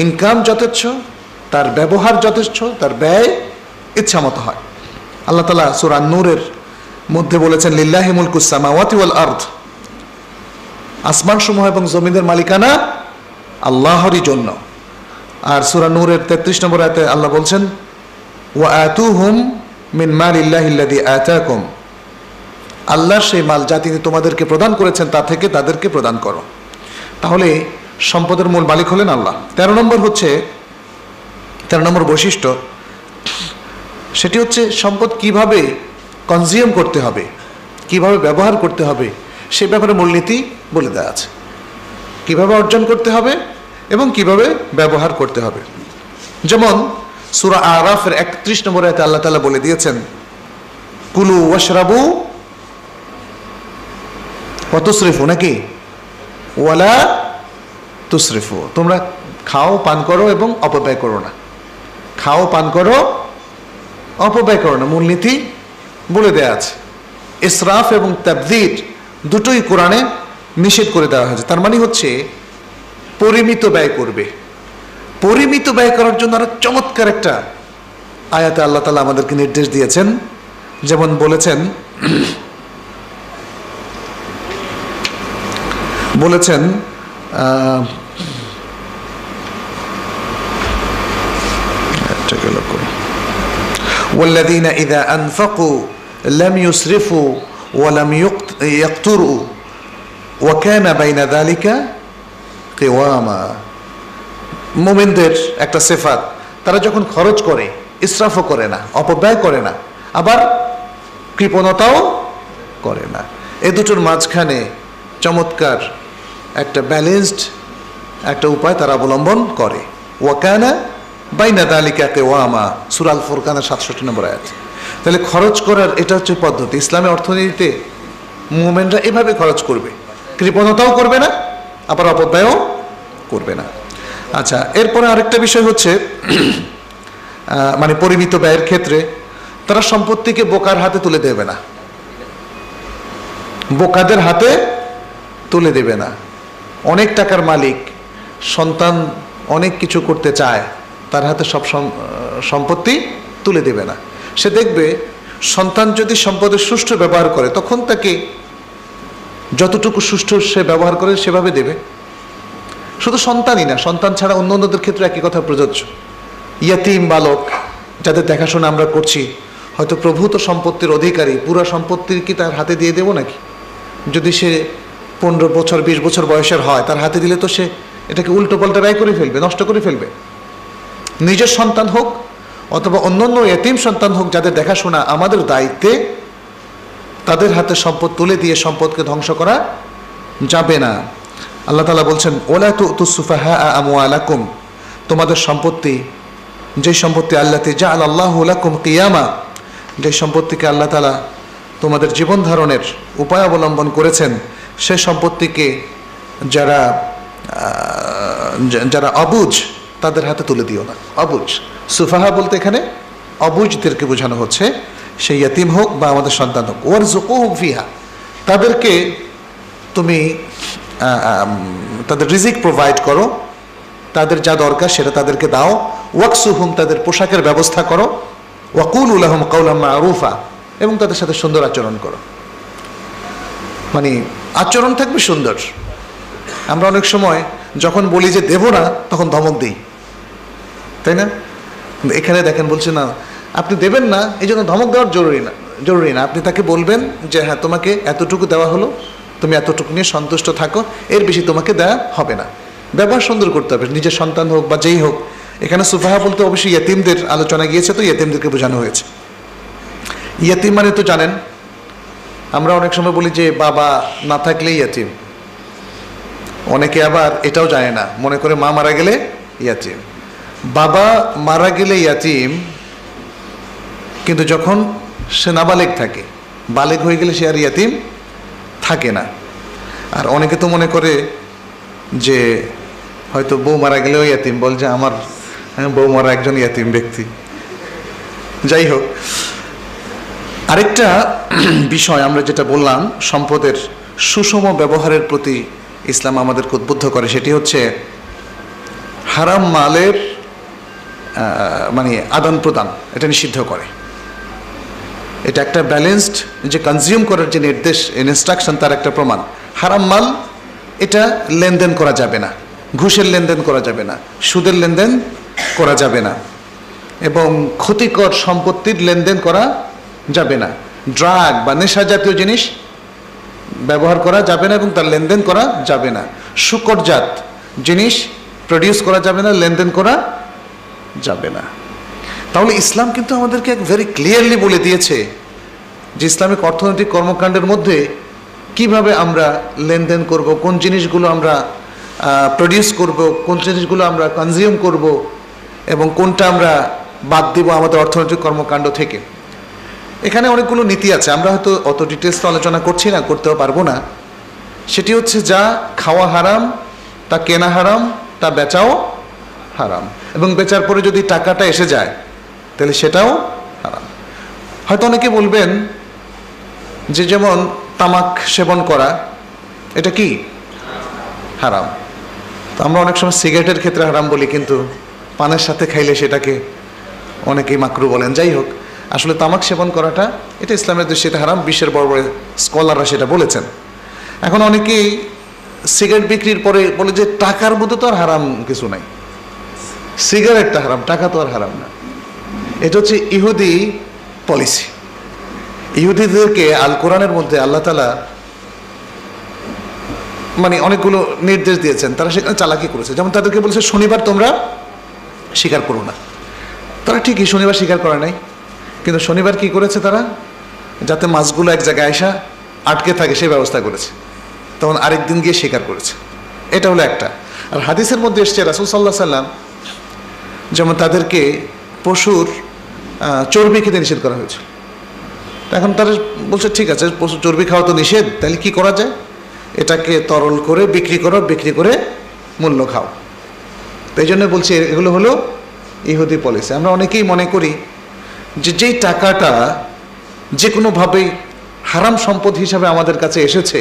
ইনকাম যথেচ্ছ, তার ব্যবহার যথেচ্ছ, তার ব্যয় ইচ্ছা মতো হয়। আল্লাহ তাআলা সূরা নূরের মধ্যে বলেছেন লিল্লাহি মুলকুস সামাওয়াতি ওয়াল আরদ, আসমান সমূহ এবং জমিনের মালিকানা আল্লাহরই জন্য। আর সূরা নূরের 33 নম্বর আয়াতে আল্লাহ বলছেন ওয়া আতুহুম মিন মালিল্লাহিল্লাযী আতাকুম, আল্লাহর সেই মাল যা তিনি তোমাদেরকে প্রদান করেছেন তা থেকে তাদেরকে প্রদান করো। তাহলে সম্পদের মূল মালিক হলেন আল্লাহ। 13 নম্বর বৈশিষ্ট্য, সেটি হচ্ছে সম্পদ কিভাবে কনজিউম করতে হবে, কিভাবে ব্যবহার করতে হবে, সে ব্যাপারে মূলনীতি বলে দেওয়া আছে। কিভাবে অর্জন করতে হবে এবং কিভাবে ব্যবহার করতে হবে। যেমন সূরা আরাফের 31 নম্বর আয়াতে আল্লাহ তাআলা বলে দিয়েছেন কুলু ওয়াশরাবু ওয়া তুসরিফু, নাকি ওয়ালা তুসরিফু, তোমরা খাও পান করো এবং অপব্যয় করো না। খাও পান করো, অপব্যয় করো না, মূলনীতি বলে দেয়া আছে। ইসরাফ এবং তাবযীর দুটোই কোরআনে নিষেধ করে দেওয়া হয়েছে। তার মানে হচ্ছে পরিমিত ব্যয় করবে। পরিমিত ব্যয় করার জন্য আরো চমৎকার একটা আয়াতে আল্লাহ তাআলা আমাদেরকে নির্দেশ দিয়েছেন। যেমন বলেছেন والذين إذا أنفقوا لم يسرفوا ولم يقتروا وكان بين ذلك قواما। মুমিনদের একটা সিফাত, তারা যখন খরচ করে ইসরাফও করে না, অপব্যয় করে না, আবার কৃপণতাও করে না। এই দুটোর মাঝখানে চমৎকার একটা ব্যালেন্সড একটা উপায় তারা অবলম্বন করে। ওয়াকানা বাইনা যালিকা কিওয়ামা, সূরা আল ফুরকানের 67 নম্বর আয়াত। তাহলে খরচ করার এটা হচ্ছে পদ্ধতি। ইসলামী অর্থনীতিতে মুমিনরা এভাবে খরচ করবে, কৃপণতাও করবে না, আবার অপব্যয়ও করবে না। আচ্ছা, এরপরে আরেকটা বিষয় হচ্ছে মানে পরিমিত ব্যয়ের ক্ষেত্রে তারা সম্পত্তিকে বোকার হাতে তুলে দেবে না, বোকাদের হাতে তুলে দেবে না। অনেক টাকার মালিক সন্তান অনেক কিছু করতে চায়, তার হাতে সব সম্পত্তি তুলে দেবে না। সে দেখবে সন্তান যদি সম্পদের সুষ্ঠু ব্যবহার করে তখন তাকে যতটুকু সুষ্ঠু সে ব্যবহার করে সেভাবে দেবে। শুধু সন্তানই না, সন্তান ছাড়া অন্যদের ক্ষেত্রে একই কথা প্রযোজ্য। ইয়াতিম বালক যাদের দেখাশোনা আমরা করছি, হয়তো প্রভূত সম্পত্তির অধিকারী, পুরো সম্পত্তির কি তার হাতে দিয়ে দেবো নাকি? যদি সে 15 বছর 20 বছর বয়সের হয়, তার হাতে দিলে তো সে এটাকে উল্টো পাল্টা ব্যয় করে ফেলবে, নষ্ট করে ফেলবে। নিজের সন্তান হোক অথবা অন্যান্য এতিম সন্তান হোক, যাদের দেখাশোনা আমাদের দায়িত্বে, তাদের হাতে সম্পদ তুলে দিয়ে সম্পদকে ধ্বংস করা যাবে না। আল্লাহ তাআলা বলছেন ওয়ালা তুতুস সুফাহা আমওয়ালাকুম, তোমাদের সম্পত্তি, যে সম্পত্তি আল্লাতি জাআলাল্লাহু লাকুম কিয়ামা, যে সম্পত্তিকে আল্লাহ তাআলা তোমাদের জীবন ধারণের উপায় অবলম্বন করেছেন, সে সম্পত্তিকে যারা যারা অবুঝ তাদের হাতে তুলে দিও না। অবুঝ, সুফাহা বলতে এখানে অবুঝদেরকে বোঝানো হচ্ছে, সেই ইয়াতিম হোক বা আমাদের সন্তান হোক। ওয়ারযুকুহুম ফিহা, তাদেরকে তুমি তাদের রিজিক প্রোভাইড করো, তাদের যা দরকার সেটা তাদেরকে দাও। ওয়াকসুহুম, তাদের পোশাকের ব্যবস্থা করো। ওয়াকুলু লাহুম কাওলাম মারুফা, এবং তাদের সাথে সুন্দর আচরণ করো। মানে আচরণ থাকবে সুন্দর। আমরা অনেক সময় যখন বলি যে দেব না, তখন ধমক দিই, তাই না? এখানে দেখেন বলছে না, আপনি দেবেন না, এই জন্য ধমক দেওয়ার জরুরি না। আপনি তাকে বলবেন যে হ্যাঁ, তোমাকে এতটুকু দেওয়া হলো, তুমি এতটুকু নিয়ে সন্তুষ্ট থাকো, এর বেশি তোমাকে দেওয়া হবে না। ব্যবহার সুন্দর করতে হবে, নিজের সন্তান হোক বা যেই হোক। এখানে সুফাহা বলতে অবশ্যই ইয়েতিমদের আলোচনা গিয়েছে, তো ইয়েতিমদেরকে বোঝানো হয়েছে। ইয়েতিম মানে তো জানেন, আমরা অনেক সময় বলি যে বাবা না থাকলেই ইয়েতিম। অনেকে আবার এটাও জানে না, মনে করে মা মারা গেলে ইয়াতিম। বাবা মারা গেলে ইয়াতিম, কিন্তু যখন সে নাবালেগ থাকে, বালেগ হয়ে গেলে সে আর ইয়াতিম থাকে না। আর অনেকে তো মনে করে যে হয়তো বউ মারা গেলেও ইয়াতিম, বল যে আমার বউ মারা একজন ইয়াতিম ব্যক্তি। যাই হোক, আরেকটা বিষয় আমরা যেটা বললাম, সম্পদের সুষম ব্যবহারের প্রতি ইসলাম আমাদেরকে উদ্বুদ্ধ করে, সেটি হচ্ছে হারাম মালের মানে আদান প্রদান, এটা নিষিদ্ধ করে। এটা একটা ব্যালেন্সড যে কনজিউম করার যে নির্দেশ, ইনস্ট্রাকশন, তার একটা প্রমাণ। হারাম মাল এটা লেনদেন করা যাবে না, ঘুষের লেনদেন করা যাবে না, সুদের লেনদেন করা যাবে না, এবং ক্ষতিকর সম্পত্তির লেনদেন করা যাবে না। ড্রাগ বা নেশা জাতীয় জিনিস ব্যবহার করা যাবে না এবং তার লেনদেন করা যাবে না। শুকরজাত জিনিস প্রডিউস করা যাবে না, লেনদেন করা যাবে না। তাহলে ইসলাম কিন্তু আমাদেরকে এক ভেরি ক্লিয়ারলি বলে দিয়েছে যে ইসলামিক অর্থনৈতিক কর্মকাণ্ডের মধ্যে কিভাবে আমরা লেনদেন করব, কোন জিনিসগুলো আমরা প্রডিউস করব, কোন জিনিসগুলো আমরা কনজিউম করব, এবং কোনটা আমরা বাদ দিব আমাদের অর্থনৈতিক কর্মকাণ্ড থেকে। এখানে অনেকগুলো নীতি আছে, আমরা হয়তো অত ডিটেলস তো আলোচনা করছি না, করতেও পারবো না। সেটি হচ্ছে যা খাওয়া হারাম, তা কেনা হারাম, তা বেচাও হারাম, এবং বেচার পরে যদি টাকাটা এসে যায় তাহলে সেটাও হারাম। হয়তো অনেকে বলবেন যে যেমন তামাক সেবন করা, এটা কি হারাম। তো আমরা অনেক সময় সিগারেটের ক্ষেত্রে হারাম বলি, কিন্তু পানের সাথে খাইলে সেটাকে অনেকেই মাকরু বলেন। যাই হোক, আসলে তামাক সেবন করাটা এটা ইসলামের দৃষ্টিতে হারাম, বিশ্বের বড় বড় স্কলাররা সেটা বলেছেন। এখন অনেকেই সিগারেট বিক্রির পরে বলে যে টাকার মধ্যে তো আর হারাম কিছু নাই, সিগারেটটা হারাম, টাকা তো আর হারাম না। এটা হচ্ছে ইহুদি পলিসি। ইহুদিদেরকে আল কোরআনের মধ্যে আল্লাহ তাআলা মানে অনেকগুলো নির্দেশ দিয়েছেন, তারা সেখানে চালাকি করেছে। যেমন তাদেরকে বলেছে শনিবার তোমরা স্বীকার করো না। তারা ঠিকই শনিবার স্বীকার করে নাই, কিন্তু শনিবার কি করেছে তারা, যাতে মাছগুলো এক জায়গায় আসা আটকে থাকে সেই ব্যবস্থা করেছে, তখন আরেকদিন গিয়ে স্বীকার করেছে। এটা হলো একটা। আর হাদিসের মধ্যে এসছে রাসূল সাল্লাল্লাহু আলাইহি সাল্লাম যেমন তাদেরকে পশুর চর্বি খেতে নিষেধ করা হয়েছে। এখন তারা বলছে ঠিক আছে, পশুর চর্বি খাওয়া তো নিষেধ, তাহলে কি করা যায়, এটাকে তরল করে বিক্রি করো, বিক্রি করে মূল্য খাও। তাই জন্য বলছি এগুলো হলো ইহুদি পলিসি। আমরা অনেকেই মনে করি যে যেই টাকাটা যে কোনোভাবেই হারাম সম্পদ হিসাবে আমাদের কাছে এসেছে,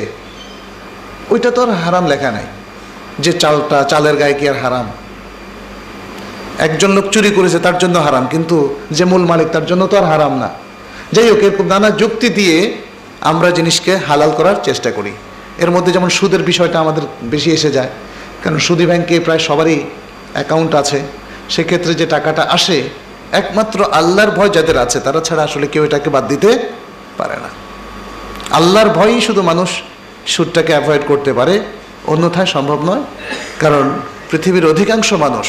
ওইটা তো আর হারাম লেখা নাই। যে চালটা, চালের গায়ে কি আর হারাম? একজন লোক চুরি করেছে তার জন্য হারাম, কিন্তু যে মূল মালিক তার জন্য তো আর হারাম না। যাই হোক, এরকম নানা যুক্তি দিয়ে আমরা জিনিসকে হালাল করার চেষ্টা করি। এর মধ্যে যেমন সুদের বিষয়টা আমাদের বেশি এসে যায়, কারণ সুদী ব্যাংকে প্রায় সবারই অ্যাকাউন্ট আছে। সেক্ষেত্রে যে টাকাটা আসে, একমাত্র আল্লাহর ভয় যাদের আছে তারা ছাড়া আসলে কেউ এটাকে বাদ দিতে পারে না। আল্লাহর ভয়ই শুধু মানুষ সুদটাকে অ্যাভয়েড করতে পারে, অন্যথায় সম্ভব নয়। কারণ পৃথিবীর অধিকাংশ মানুষ,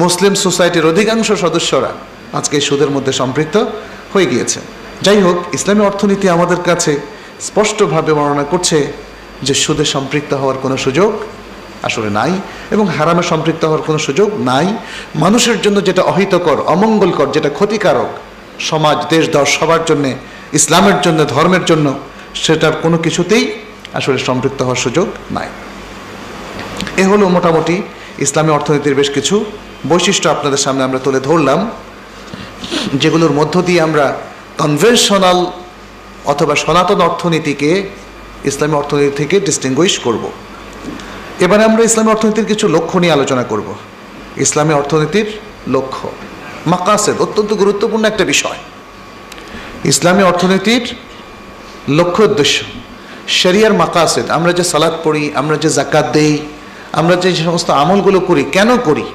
মুসলিম সোসাইটির অধিকাংশ সদস্যরা আজকে সুদের মধ্যে সম্পৃক্ত হয়ে গিয়েছে। যাই হোক, ইসলামী অর্থনীতি আমাদের কাছে স্পষ্টভাবে বর্ণনা করছে যে সুদে সম্পৃক্ত হওয়ার কোনো সুযোগ আসলে নাই, এবং হারামে সম্পৃক্ত হওয়ার কোনো সুযোগ নাই। মানুষের জন্য যেটা অহিতকর, অমঙ্গলকর, যেটা ক্ষতিকারক সমাজ, দেশ, দশ সবার জন্যে, ইসলামের জন্য, ধর্মের জন্য, সেটার কোনো কিছুতেই আসলে সম্পৃক্ত হওয়ার সুযোগ নাই। এ হলো মোটামুটি ইসলামী অর্থনীতির বেশ কিছু বৈশিষ্ট্য আপনাদের সামনে আমরা তুলে ধরলাম, যেগুলোর মধ্য দিয়ে আমরা কনভেনশনাল অথবা সনাতন অর্থনীতিকে ইসলামী অর্থনীতি থেকে ডিস্টিংগুইশ করব। এবারে আমরা ইসলামী অর্থনীতির কিছু লক্ষ্য নিয়ে আলোচনা করব। ইসলামী অর্থনীতির লক্ষ্য। মাকাসেদ অত্যন্ত গুরুত্বপূর্ণ একটা বিষয়। ইসলামী অর্থনীতির লক্ষ্য উদ্দেশ্য, শরিয়ার মাকাসেদ, আমরা যে সালাত পড়ি, আমরা যে যাকাত দেই, আমরা যে সমস্ত আমলগুলো করি, কেন করি,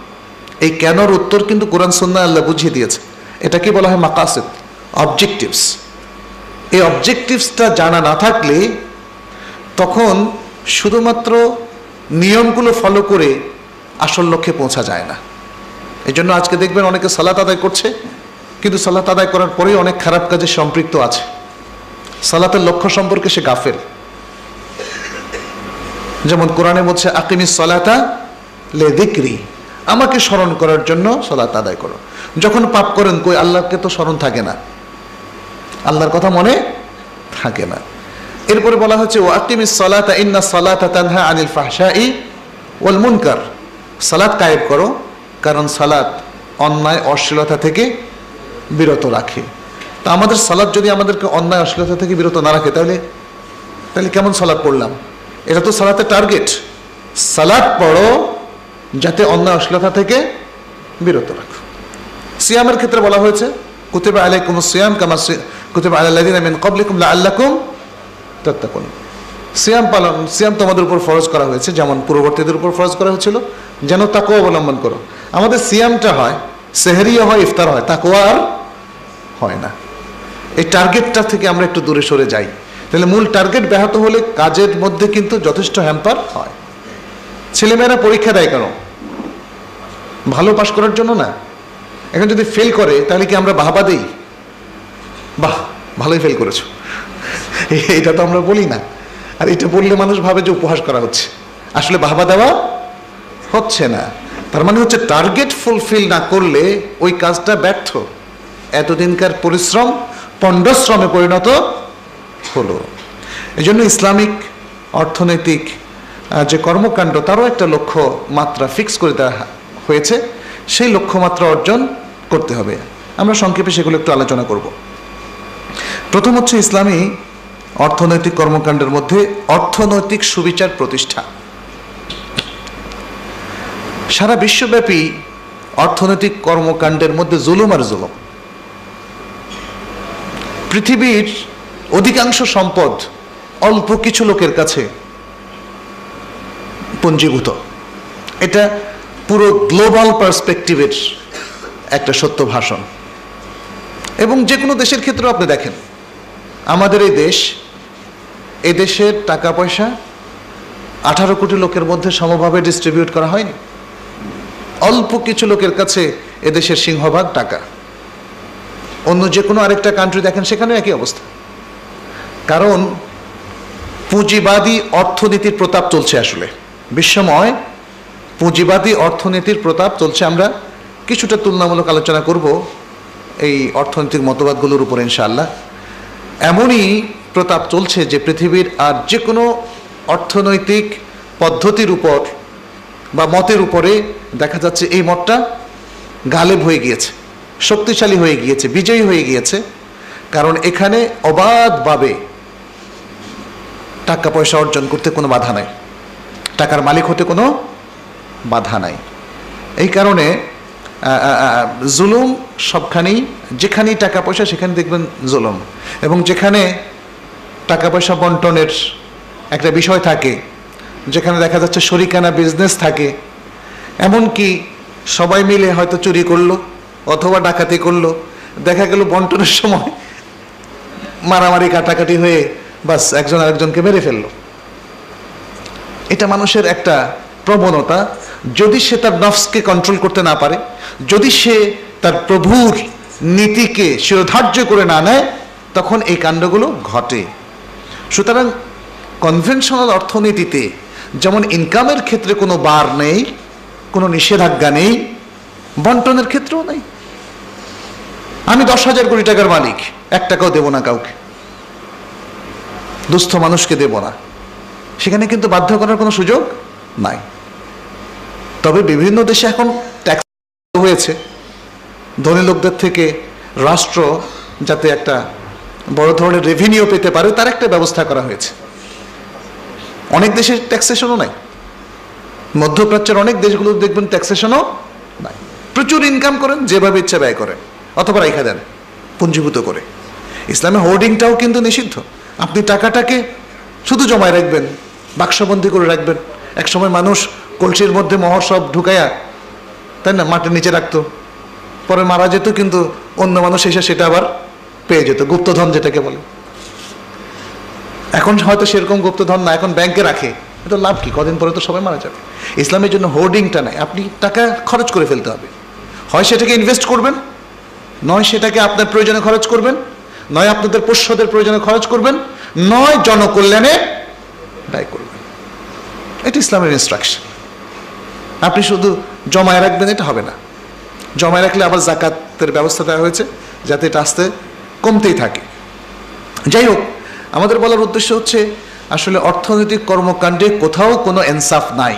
এই কেনর উত্তর কিন্তু কোরআন সুন্নাহ আল্লাহ বুঝিয়ে দিয়েছে। এটাকে বলা হয় মাকাসেদ, অবজেক্টিভস। এই অবজেক্টিভসটা জানা না থাকলে তখন শুধুমাত্র নিয়মগুলো ফলো করে আসল লক্ষ্যে পৌঁছা যায় না। এই জন্য আজকে দেখবেন অনেকে সালাত আদায় করছে, কিন্তু সালাত আদায় করার পরেই অনেক খারাপ কাজে সম্পৃক্ত আছে। সালাতের লক্ষ্য সম্পর্কে সে গাফেল। যেমন কোরআনে বলছে আকিমিস সালাতা লিযিকরি, আমাকে স্মরণ করার জন্য সালাত আদায় করো। যখন পাপ করেন কই আল্লাহকে তো স্মরণ থাকে না, আল্লাহর কথা মনে থাকে না। এরপরে বলা হচ্ছে ওয়া আকিমিস সালাতা ইন্নাস সালাতা তানহা আনিল ফাহশাই ওয়াল মুনকার, সালাত কায়েম করো, কারণ সালাত অন্যায় অশ্লীলতা থেকে বিরত রাখে। তা আমাদের সালাত যদি আমাদেরকে অন্যায় অশ্লীলতা থেকে বিরত না রাখে, তাহলে কেমন সালাত পড়লাম? এটা তো সালাতের টার্গেট। সালাত পড়ো যাতে অন্যায় অশ্লীলতা থেকে বিরত রাখো। সিয়ামের ক্ষেত্রে বলা হয়েছে কুতিবা আলাইকুমুস সিয়াম কামা কুতিবা আলাল লাযিনা মিন ক্বাবলিকুম লাআল্লাকুম তাত্তাকুন। সিয়াম তোমাদের উপর ফরজ করা হয়েছে, যেমন পূর্ববর্তীদের উপর ফরজ করা হয়েছিল, যেন তাকওয়া অবলম্বন করো। আমাদের সিয়ামটা হয় সেহরিও হয়, ইফতার হয়, তাকওয়া আর হয় না। এই টার্গেটটা থেকে আমরা একটু দূরে সরে যাই, তাহলে মূল টার্গেট ব্যাহত হলে কাজের মধ্যে কিন্তু যথেষ্ট হ্যাম্পার হয়। ছেলেমেয়েরা পরীক্ষা দেয় কেন? ভালো পাশ করার জন্য না। এখন যদি ফেল করে তাহলে কি আমরা বাহবা দেই, বাহ ভালোই ফেল করেছো, এটা তো আমরা বলি না। আর এটা বললে মানুষ ভাবে যে উপহাস করা হচ্ছে, আসলে বাহবা দেওয়া হচ্ছে না। তার মানে হচ্ছে টার্গেট ফুলফিল না করলে ওই কাজটা ব্যর্থ, এতদিনকার পরিশ্রম পণ্ডশ্রমে পরিণত হলো। এই জন্য ইসলামিক অর্থনৈতিক যে কর্মকাণ্ড তারও একটা লক্ষ্য মাত্রা ফিক্স করে দেওয়া হয়েছে, সেই লক্ষ্যমাত্রা অর্জন করতে হবে। আমরা সংক্ষেপে সেগুলো একটু আলোচনা করব। প্রথম হচ্ছে ইসলামী অর্থনৈতিক কর্মকাণ্ডের মধ্যে অর্থনৈতিক সুবিচার প্রতিষ্ঠা। সারা বিশ্বব্যাপী অর্থনৈতিক কর্মকাণ্ডের মধ্যে জুলুম আর জুলুম। পৃথিবীর অধিকাংশ সম্পদ অল্প কিছু লোকের কাছে পুঞ্জীভূত। এটা পুরো গ্লোবাল পার্সপেক্টিভের একটা সত্য ভাষণ। এবং যে কোনো দেশের ক্ষেত্রেও আপনি দেখেন, আমাদের এই দেশের টাকা পয়সা 18 কোটি লোকের মধ্যে সমভাবে ডিস্ট্রিবিউট করা হয়নি। অল্প কিছু লোকের কাছে এদেশের সিংহভাগ টাকা। অন্য যে কোনো আরেকটা কান্ট্রি দেখেন, সেখানে একই অবস্থা। কারণ পুঁজিবাদী অর্থনীতির প্রতাপ চলছে। আসলে বিশ্বময় পুঁজিবাদী অর্থনীতির প্রতাপ চলছে। আমরা কিছুটা তুলনামূলক আলোচনা করব এই অর্থনৈতিক মতবাদগুলোর উপর ইনশাআল্লাহ। এমনই প্রতাপ চলছে যে পৃথিবীর আর যে কোনো অর্থনৈতিক পদ্ধতির উপর বা মতের উপরে দেখা যাচ্ছে এই মতটা গালেব হয়ে গিয়েছে, শক্তিশালী হয়ে গিয়েছে, বিজয়ী হয়ে গিয়েছে। কারণ এখানে অবাধভাবে টাকা পয়সা অর্জন করতে কোনো বাধা নাই, টাকার মালিক হতে কোনো বাধা নাই। এই কারণে জুলুম সবখানেই, যেখানেই টাকা পয়সা সেখানে দেখবেন জুলুম। এবং যেখানে টাকা পয়সা বন্টনের একটা বিষয় থাকে, যেখানে দেখা যাচ্ছে শরিকানা বিজনেস থাকে, এমনকি সবাই মিলে হয়তো চুরি করলো অথবা ডাকাতি করলো, দেখা গেল বন্টনের সময় মারামারি কাটাকাটি হয়ে বাস একজন আরেকজনকে মেরে ফেললো। এটা মানুষের একটা প্রবণতা। যদি সে তার নফসকে কন্ট্রোল করতে না পারে, যদি সে তার প্রভুর নীতিকে শিরোধার্য করে না নেয়, তখন এই কাণ্ডগুলো ঘটে। সুতরাং কনভেনশনাল অর্থনীতিতে যেমন ইনকামের ক্ষেত্রে কোনো বার নেই, কোনো নিষেধাজ্ঞা নেই, বন্টনের ক্ষেত্রেও নেই। আমি 10,000 কোটি টাকার মালিক, 1 টাকাও দেব না কাউকে, দুস্থ মানুষকে দেব না, সেখানে কিন্তু বাধ্য করার কোনো সুযোগ নাই। তবে বিভিন্ন দেশে এখন ট্যাক্স হয়েছে, ধনী লোকদের থেকে রাষ্ট্র যাতে একটা বড় ধরনের রেভিনিউ পেতে পারে তার একটা ব্যবস্থা করা হয়েছে। অনেক দেশে ট্যাক্সেশনও নাই, মধ্যপ্রাচ্যের অনেক দেশগুলো দেখবেন ট্যাক্সেশনও প্রচুর ইনকাম করেন, যেভাবে ইচ্ছা ব্যয় করেন, অথবা রেখে দেন পুঞ্জীভূত করে। ইসলামে হোর্ডিংটাও কিন্তু নিষিদ্ধ। আপনি টাকাটাকে শুধু জমায় রাখবেন, বাক্সবন্দি করে রাখবেন। একসময় মানুষ কলসির মধ্যে মোহর সব ঢুকাইয়া, তাই না, মাটির নিচে রাখতো, পরে মারা যেত, কিন্তু অন্য মানুষ এসে সেটা আবার পেয়ে যেত, গুপ্তধন যেটাকে বলে। এখন হয়তো সেরকম গুপ্তধন না, এখন ব্যাংকে রাখে, এটা লাভ কি, কদিন পরে তো সবাই মারা যাবে। ইসলামের জন্য হোর্ডিংটা নাই, আপনি টাকা খরচ করে ফেলতে হবে। হয় সেটাকে ইনভেস্ট করবেন, নয় সেটাকে আপনার প্রয়োজনে খরচ করবেন, নয় আপনাদের পোষ্যদের প্রয়োজনে খরচ করবেন, নয় জনকল্যাণে ব্যয় করবেন। এটা ইসলামের ইনস্ট্রাকশন। আপনি শুধু জমায় রাখবেন, এটা হবে না। জমায় রাখলে আবার জাকাতের ব্যবস্থা দেওয়া হয়েছে, যাতে এটা আস্তে কমতেই থাকে। যাই হোক, আমাদের বলার উদ্দেশ্য হচ্ছে আসলে অর্থনৈতিক কর্মকাণ্ডে কোথাও কোনো ইনসাফ নাই,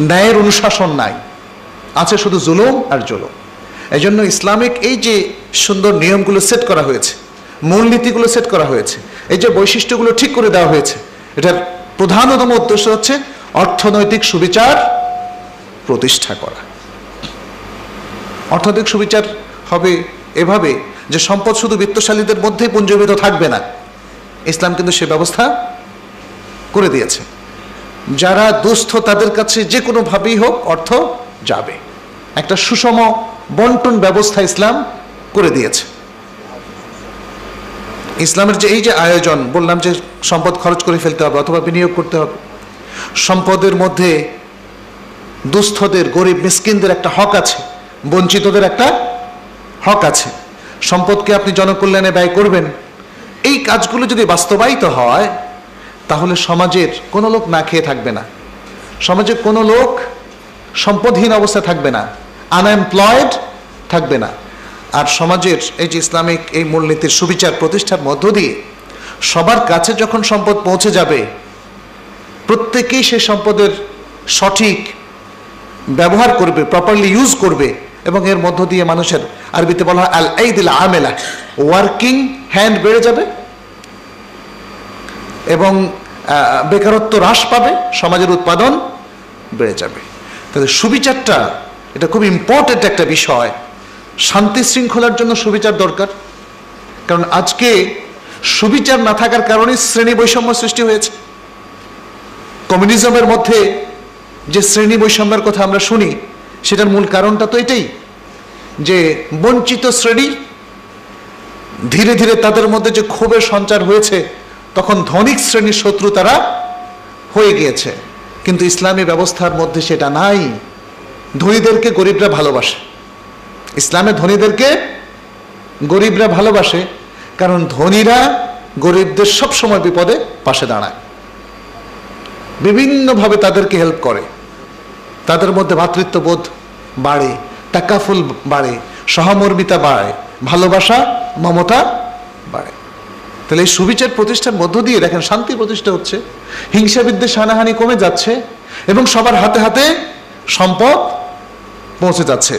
ন্যায়ের অনুশাসন নাই, আছে শুধু জুলুম আর জুলুম। এই জন্য ইসলামিক এই যে সুন্দর নিয়মগুলো সেট করা হয়েছে, মূলনীতিগুলো সেট করা হয়েছে, এই যে বৈশিষ্ট্যগুলো ঠিক করে দেওয়া হয়েছে, এটার প্রধানতম উদ্দেশ্য হচ্ছে অর্থনৈতিক সুবিচার প্রতিষ্ঠা করা। অর্থনৈতিক সুবিচার হবে এভাবে যে সম্পদ শুধু বিত্তশালীদের মধ্যেই পুঞ্জীভূত থাকবে না। ইসলাম কিন্তু সে ব্যবস্থা করে দিয়েছে, যারা দুস্থ তাদের কাছে যে কোনোভাবেই হোক অর্থ যাবে। একটা সুষম বন্টন ব্যবস্থা ইসলাম করে দিয়েছে। ইসলামের যে এই যে আয়োজন বললাম, যে সম্পদ খরচ করে ফেলতে হবে অথবা বিনিয়োগ করতে হবে, সম্পদের মধ্যে দুস্থদের, গরিব মিসকিনদের একটা হক আছে, বঞ্চিতদের একটা হক আছে। সম্পদকে আপনি জনকল্যাণে ব্যয় করবেন, এই কাজগুলো যদি বাস্তবায়িত হয় তাহলে সমাজের কোনো লোক না খেয়ে থাকবে না, সমাজের কোনো লোক সম্পদহীন অবস্থায় থাকবে না, আনএমপ্লয়েড থাকবে না। আর সমাজের এই যে ইসলামিক এই মূলনীতির সুবিচার প্রতিষ্ঠার মধ্য দিয়ে সবার কাছে যখন সম্পদ পৌঁছে যাবে, প্রত্যেকেই সেই সম্পদের সঠিক ব্যবহার করবে, প্রপারলি ইউজ করবে, এবং এর মধ্য দিয়ে মানুষের, আরবিতে বলা হয় আল আইদিল আমেলা, ওয়ার্কিং হ্যান্ড বেড়ে যাবে এবং বেকারত্ব হ্রাস পাবে, সমাজের উৎপাদন বেড়ে যাবে। তাহলে সুবিচারটা এটা খুব ইম্পর্টেন্ট একটা বিষয়। শান্তি শৃঙ্খলার জন্য সুবিচার দরকার, কারণ আজকে সুবিচার না থাকার কারণে শ্রেণী বৈষম্য সৃষ্টি হয়েছে। কমিউনিজমের মধ্যে যে শ্রেণী বৈষম্যের কথা আমরা শুনি, সেটার মূল কারণটা তো এটাই যে বঞ্চিত শ্রেণী ধীরে ধীরে তাদের মধ্যে যে ক্ষোভের সঞ্চার হয়েছে, তখন ধনিক শ্রেণীর শত্রু তারা হয়ে গিয়েছে। কিন্তু ইসলামী ব্যবস্থার মধ্যে সেটা নাই। ধনীদেরকে গরিবরা ভালোবাসে, ইসলামে ধনীদেরকে গরিবরা ভালোবাসে, কারণ ধনীরা গরিবদের সবসময় বিপদে পাশে দাঁড়ায়, বিভিন্নভাবে তাদেরকে হেল্প করে, তাদের মধ্যে ভ্রাতৃত্ববোধ বাড়ে, তাকাফুল বাড়ে, সহমর্মিতা বাড়ে, ভালোবাসা মমতা বাড়ে। তাহলে এই সুবিচার প্রতিষ্ঠার মধ্য দিয়ে দেখেন শান্তি প্রতিষ্ঠা হচ্ছে, হিংসা বিদ্বেষ হানাহানি কমে যাচ্ছে, এবং সবার হাতে হাতে সম্পদ পৌঁছে যাচ্ছে।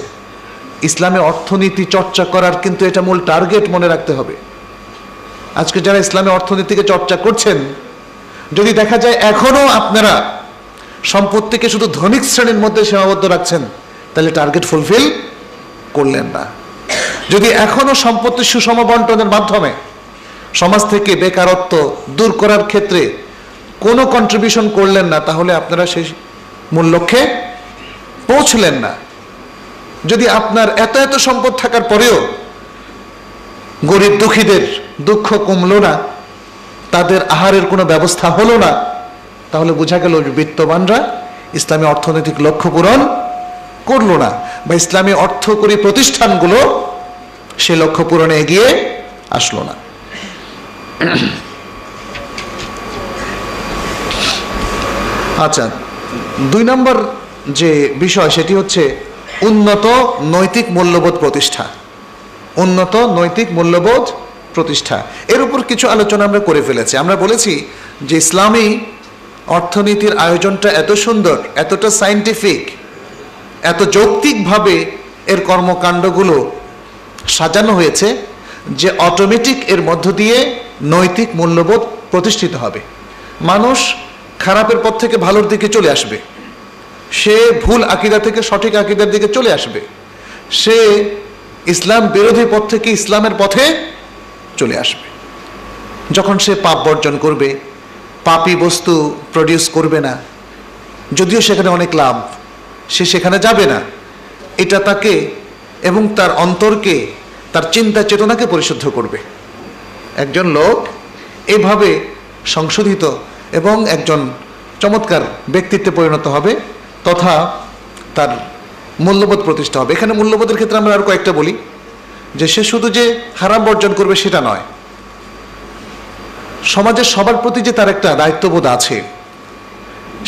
ইসলামে অর্থনীতি চর্চা করার কিন্তু এটা মূল টার্গেট মনে রাখতে হবে। আজকে যারা ইসলামে অর্থনীতিকে চর্চা করছেন, যদি দেখা যায় এখনো আপনারা সম্পত্তিকে শুধু ধনিক শ্রেণীর মধ্যে সীমাবদ্ধ রাখছেন, তাহলে টার্গেট ফুলফিল করলেন না। যদি এখনো সম্পত্তির সুষম বন্টনের মাধ্যমে সমাজ থেকে বেকারত্ব দূর করার ক্ষেত্রে কোনো কন্ট্রিবিউশন করলেন না, তাহলে আপনারা সেই মূল লক্ষ্যে পৌঁছলেন না। যদি আপনার এত এত সম্পদ থাকার পরেও গরিব দুঃখীদের দুঃখ কমলো না, তাদের আহারের কোনো ব্যবস্থা হলো না, তাহলে বোঝা গেল বিত্তবানরা ইসলামী অর্থনৈতিক লক্ষ্য পূরণ করলো না, বা ইসলামী অর্থকরী প্রতিষ্ঠানগুলো সে লক্ষ্য পূরণে এগিয়ে আসলো না। আচ্ছা, 2 নম্বর যে বিষয় সেটি হচ্ছে উন্নত নৈতিক মূল্যবোধ প্রতিষ্ঠা। উন্নত নৈতিক মূল্যবোধ প্রতিষ্ঠা, এর উপর কিছু আলোচনা আমরা করে ফেলেছি। আমরা বলেছি যে ইসলামী অর্থনীতির আয়োজনটা এত সুন্দর, এতটা সায়েন্টিফিক, এত যৌক্তিকভাবে এর কর্মকাণ্ডগুলো সাজানো হয়েছে যে অটোমেটিক এর মধ্য দিয়ে নৈতিক মূল্যবোধ প্রতিষ্ঠিত হবে। মানুষ খারাপের পথ থেকে ভালোর দিকে চলে আসবে, সে ভুল আকীদা থেকে সঠিক আকীদার দিকে চলে আসবে, সে ইসলাম বিরোধী পথ থেকে ইসলামের পথে চলে আসবে। যখন সে পাপ বর্জন করবে, পাপী বস্তু প্রডিউস করবে না, যদিও সেখানে অনেক লাভ, সে সেখানে যাবে না। এটা তাকে এবং তার অন্তরকে, তার চিন্তা চেতনাকে পরিশুদ্ধ করবে। একজন লোক এভাবে সংশোধিত এবং একজন চমৎকার ব্যক্তিত্বে পরিণত হবে, তথা তার মূল্যবোধ প্রতিষ্ঠা হবে। এখানে মূল্যবোধের ক্ষেত্রে আমরা আর কয়েকটা বলি, যে সে শুধু যে হারাম বর্জন করবে সেটা নয়, সমাজের সবার প্রতি যে তার একটা দায়িত্ববোধ আছে,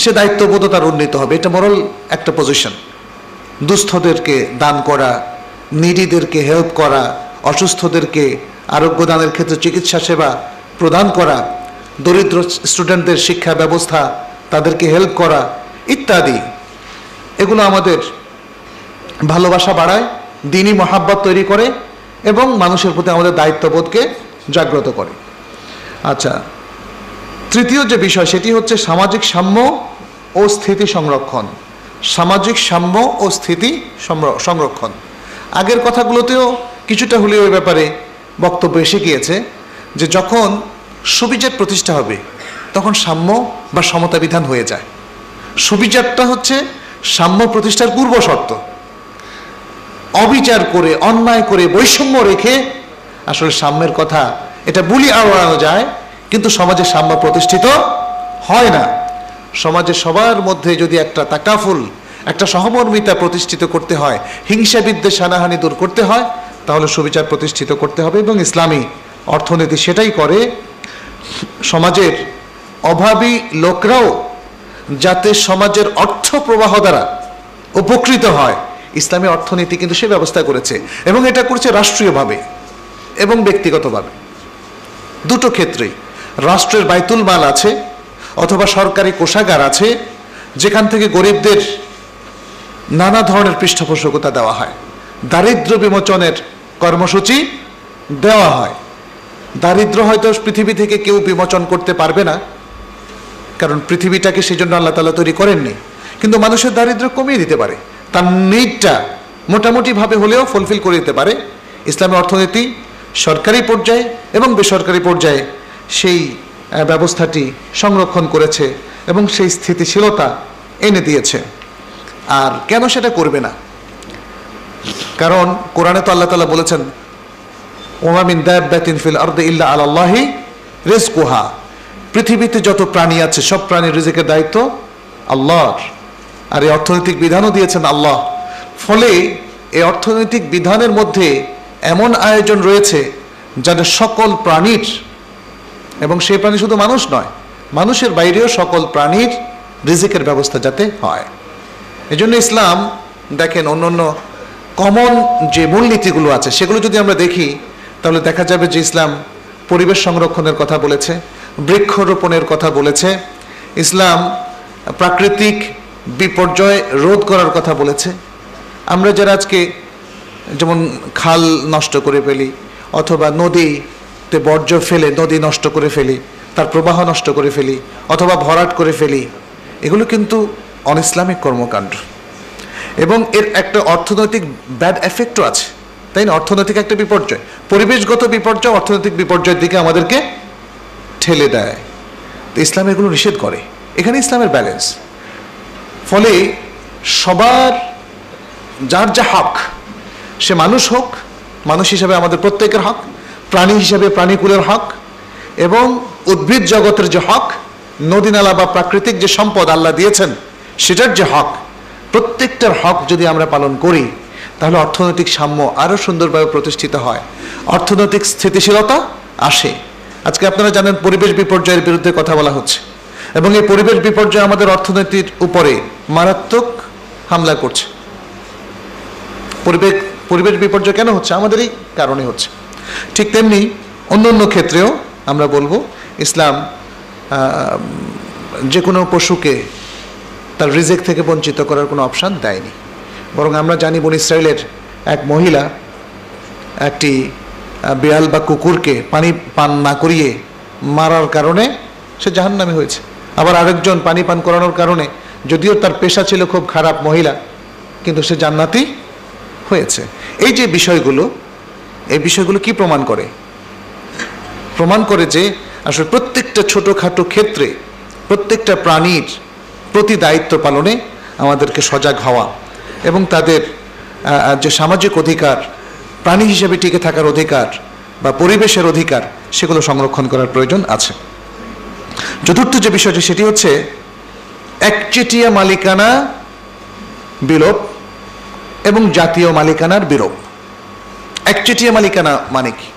সে দায়িত্ববোধও তার উন্নীত হবে। এটা মোরাল একটা পজিশন। দুস্থদেরকে দান করা, নিডিদেরকে হেল্প করা, অসুস্থদেরকে আরোগ্য দানের ক্ষেত্রে চিকিৎসা সেবা প্রদান করা, দরিদ্র স্টুডেন্টদের শিক্ষা ব্যবস্থা, তাদেরকে হেল্প করা ইত্যাদি, এগুলো আমাদের ভালোবাসা বাড়ায়, দ্বীনি মহাব্বত তৈরি করে এবং মানুষের প্রতি আমাদের দায়িত্ববোধকে জাগ্রত করে। আচ্ছা, তৃতীয় যে বিষয় সেটি হচ্ছে সামাজিক সাম্য ও স্থিতি সংরক্ষণ। সামাজিক সাম্য ও স্থিতি সংরক্ষণ। আগের কথাগুলোতেও কিছুটা হলেও এই ব্যাপারে বক্তব্য এসে গিয়েছে, যে যখন সুবিচার প্রতিষ্ঠা হবে তখন সাম্য বা সমতা বিধান হয়ে যায়। সুবিচারটা হচ্ছে সাম্য প্রতিষ্ঠার পূর্ব শর্ত। অবিচার করে, অন্যায় করে, বৈষম্য রেখে আসলে সাম্যের কথা এটা বুলি আওড়ানো যায়, কিন্তু সমাজে সাম্য প্রতিষ্ঠিত হয় না। সমাজে সবার মধ্যে যদি একটা তাকাফুল, একটা সহমর্মিতা প্রতিষ্ঠিত করতে হয়, হিংসা বিদ্বেষ হানাহানি দূর করতে হয়, তাহলে সুবিচার প্রতিষ্ঠিত করতে হবে। এবং ইসলামী অর্থনীতি সেটাই করে। সমাজের অভাবী লোকরাও যাতে সমাজের অর্থ প্রবাহ দ্বারা উপকৃত হয়, ইসলামী অর্থনীতি কিন্তু সে ব্যবস্থা করেছে, এবং এটা করছে রাষ্ট্রীয়ভাবে এবং ব্যক্তিগতভাবে, দুটো ক্ষেত্রেই। রাষ্ট্রের বাইতুল মাল আছে অথবা সরকারি কোষাগার আছে, যেখান থেকে গরিবদের নানা ধরনের পৃষ্ঠপোষকতা দেওয়া হয়, দারিদ্র বিমোচনের কর্মসূচি দেওয়া হয়। দারিদ্র হয়তো পৃথিবী থেকে কেউ বিমোচন করতে পারবে না, কারণ পৃথিবীটাকে সেই জন্য আল্লাহ তাআলা তৈরি করেননি, কিন্তু মানুষের দারিদ্র কমিয়ে দিতে পারে, তার নিডটা মোটামুটিভাবে হলেও ফুলফিল করে দিতে পারে। ইসলামী অর্থনীতি সরকারি পর্যায়ে এবং বেসরকারি পর্যায়ে সেই ব্যবস্থাটি সংরক্ষণ করেছে এবং সেই স্থিতিশীলতা এনে দিয়েছে। আর কেন সেটা করবে না? কারণ কোরআনে তো আল্লাহ তাআলা বলেছেন, ওমা মিন দাব্বাতিন ফিল আরদি ইল্লা আলাল্লাহি রিজকুহা, পৃথিবীতে যত প্রাণী আছে সব প্রাণীর রিজিকের দায়িত্ব আল্লাহর। আর এই অর্থনৈতিক বিধানও দিয়েছেন আল্লাহ। ফলে এই অর্থনৈতিক বিধানের মধ্যে এমন আয়োজন রয়েছে যাতে সকল প্রাণীর, এবং সেই প্রাণী শুধু মানুষ নয়, মানুষের বাইরেও সকল প্রাণীর রিজিকের ব্যবস্থা যাতে হয়। এজন্য ইসলাম দেখেন অন্যান্য কমন যে মূলনীতিগুলো আছে সেগুলো যদি আমরা দেখি, তাহলে দেখা যাবে যে ইসলাম পরিবেশ সংরক্ষণের কথা বলেছে, বৃক্ষরোপণের কথা বলেছে, ইসলাম প্রাকৃতিক বিপর্যয় রোধ করার কথা বলেছে। আমরা যারা আজকে যেমন খাল নষ্ট করে ফেলি অথবা নদীতে বর্জ্য ফেলে নদী নষ্ট করে ফেলি, তার প্রবাহ নষ্ট করে ফেলি অথবা ভরাট করে ফেলি, এগুলো কিন্তু অন ইসলামিক কর্মকাণ্ড, এবং এর একটা অর্থনৈতিক ব্যাড এফেক্টও আছে, তাই না? অর্থনৈতিক একটা বিপর্যয়, পরিবেশগত বিপর্যয় অর্থনৈতিক বিপর্যয়ের দিকে আমাদেরকে ঠেলে দেয়। তো ইসলাম এগুলো নিষেধ করে। এখানে ইসলামের ব্যালেন্স। ফলে সবার যার যা হক, সে মানুষ হোক, মানুষ হিসাবে আমাদের প্রত্যেকের হক, প্রাণী হিসাবে প্রাণীকুলের হক, এবং উদ্ভিদ জগতের যে হক, নদী নালা বা প্রাকৃতিক যে সম্পদ আল্লাহ দিয়েছেন সেটার যে হক, প্রত্যেকটার হক যদি আমরা পালন করি, তাহলে অর্থনৈতিক সাম্য আরও সুন্দরভাবে প্রতিষ্ঠিত হয়, অর্থনৈতিক স্থিতিশীলতা আসে। আজকে আপনারা জানেন পরিবেশ বিপর্যয়ের বিরুদ্ধে কথা বলা হচ্ছে, এবং এই পরিবেশ বিপর্যয় আমাদের অর্থনীতির উপরে মারাত্মক হামলা করছে। পরিবেশ বিপর্যয় কেন হচ্ছে? আমাদের এই কারণে হচ্ছে। ঠিক তেমনি অন্য অন্য ক্ষেত্রেও আমরা বলবো ইসলাম যে কোনো পশুকে তার রিজিক থেকে বঞ্চিত করার কোনো অপশান দেয়নি। বরং আমরা জানি বনী ইসরায়েলের এক মহিলা একটি বিড়াল বা কুকুরকে পানি পান না করিয়ে মারার কারণে সে জাহান্নামী হয়েছে। আবার আরেকজন পানি পান করানোর কারণে যদিও তার পেশা ছিল খুব খারাপ, মহিলা, কিন্তু সে জান্নাতি হয়েছে। এই যে বিষয়গুলো, এই বিষয়গুলো কি প্রমাণ করে? প্রমাণ করে যে আসলে প্রত্যেকটা ছোটোখাটো ক্ষেত্রে প্রত্যেকটা প্রাণীর প্রতি দায়িত্ব পালনে আমাদেরকে সজাগ হওয়া এবং তাদের যে সামাজিক অধিকার, প্রাণী হিসেবে টিকে থাকার অধিকার বা পরিবেশের অধিকার, সেগুলো সংরক্ষণ করার প্রয়োজন আছে। চতুর্থ যে বিষয়টি সেটি হচ্ছে একচেটিয়া মালিকানা বিলোপ এবং জাতীয় মালিকানার বিলোপ। একচেটিয়া মালিকানা মানে কি?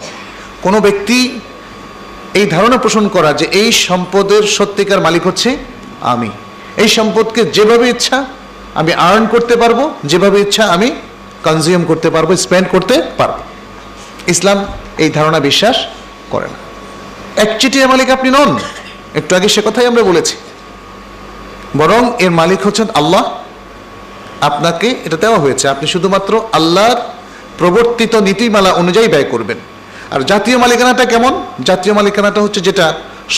কোনো ব্যক্তি এই ধারণা পোষণ করা যে এই সম্পদের সত্যিকার মালিক হচ্ছে আমি, এই সম্পদকে যেভাবে ইচ্ছা আমি আর্ন করতে পারবো, যেভাবে ইচ্ছা আমি কনজিউম করতে পারবো, স্পেন্ড করতে পারবো। ইসলাম এই ধারণা বিশ্বাস করে না। একচেটিয়া মালিক আপনি নন, একটু আগে সে কথাই আমরা বলেছি, বরং এর মালিক হচ্ছেন আল্লাহ। আপনাকে এটা দেওয়া হয়েছে, আপনি শুধুমাত্র আল্লাহর প্রবর্তিত নীতিমালা অনুযায়ী ব্যয় করবেন। আর জাতীয় মালিকানাটা কেমন? জাতীয় মালিকানাটা হচ্ছে যেটা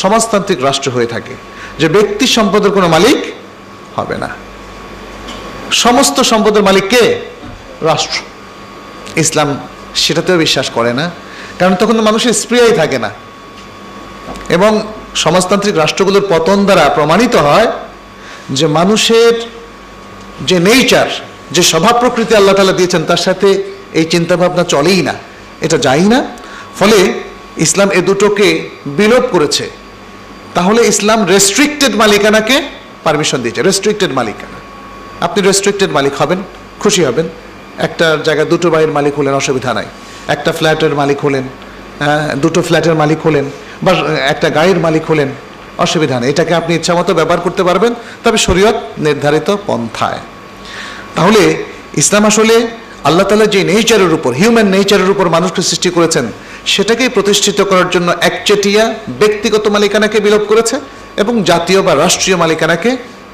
সমাজতান্ত্রিক রাষ্ট্র হয়ে থাকে, যে ব্যক্তি সম্পদের কোনো মালিক হবে না, সমস্ত সম্পদের মালিক কে? রাষ্ট্র। ইসলাম সেটাতেও বিশ্বাস করে না, কারণ তখন মানুষের স্প্রিয়াই থাকে না। এবং সমাজতান্ত্রিক রাষ্ট্রগুলোর পতন দ্বারা প্রমাণিত হয় যে মানুষের যে নেচার, যে স্বভাব প্রকৃতি আল্লাহ তাআলা দিয়েছেন, তার সাথে এই চিন্তাভাবনা চলেই না, এটা যায়ই না। ফলে ইসলাম এ দুটোকে বিলোপ করেছে। তাহলে ইসলাম রেস্ট্রিক্টেড মালিকানাকে পারমিশন দিয়েছে। রেস্ট্রিক্টেড মালিকানা, আপনি রেস্ট্রিক্টেড মালিক হবেন, খুশি হবেন। একটা জায়গায় দুটো বাড়ির মালিক হলেন, অসুবিধা নাই। একটা ফ্ল্যাটের মালিক হলেন, দুটো ফ্ল্যাটের মালিক হলেন, বা একটা গাড়ির মালিক হলেন, অসুবিধা নেই। এটাকে আপনি ইচ্ছামতো ব্যবহার করতে পারবেন, তবে শরীয়ত নির্ধারিত পন্থায়। তাহলে ইসলাম আসলে আল্লাহ তাআলা যে নেচারের উপর, হিউম্যান নেচারের উপর মানুষকে সৃষ্টি করেছেন, সেটাকেই প্রতিষ্ঠিত করার জন্য একচেটিয়া ব্যক্তিগত মালিকানাকে বিলোপ করেছে এবং জাতীয় বা রাষ্ট্রীয় মালিকানাকে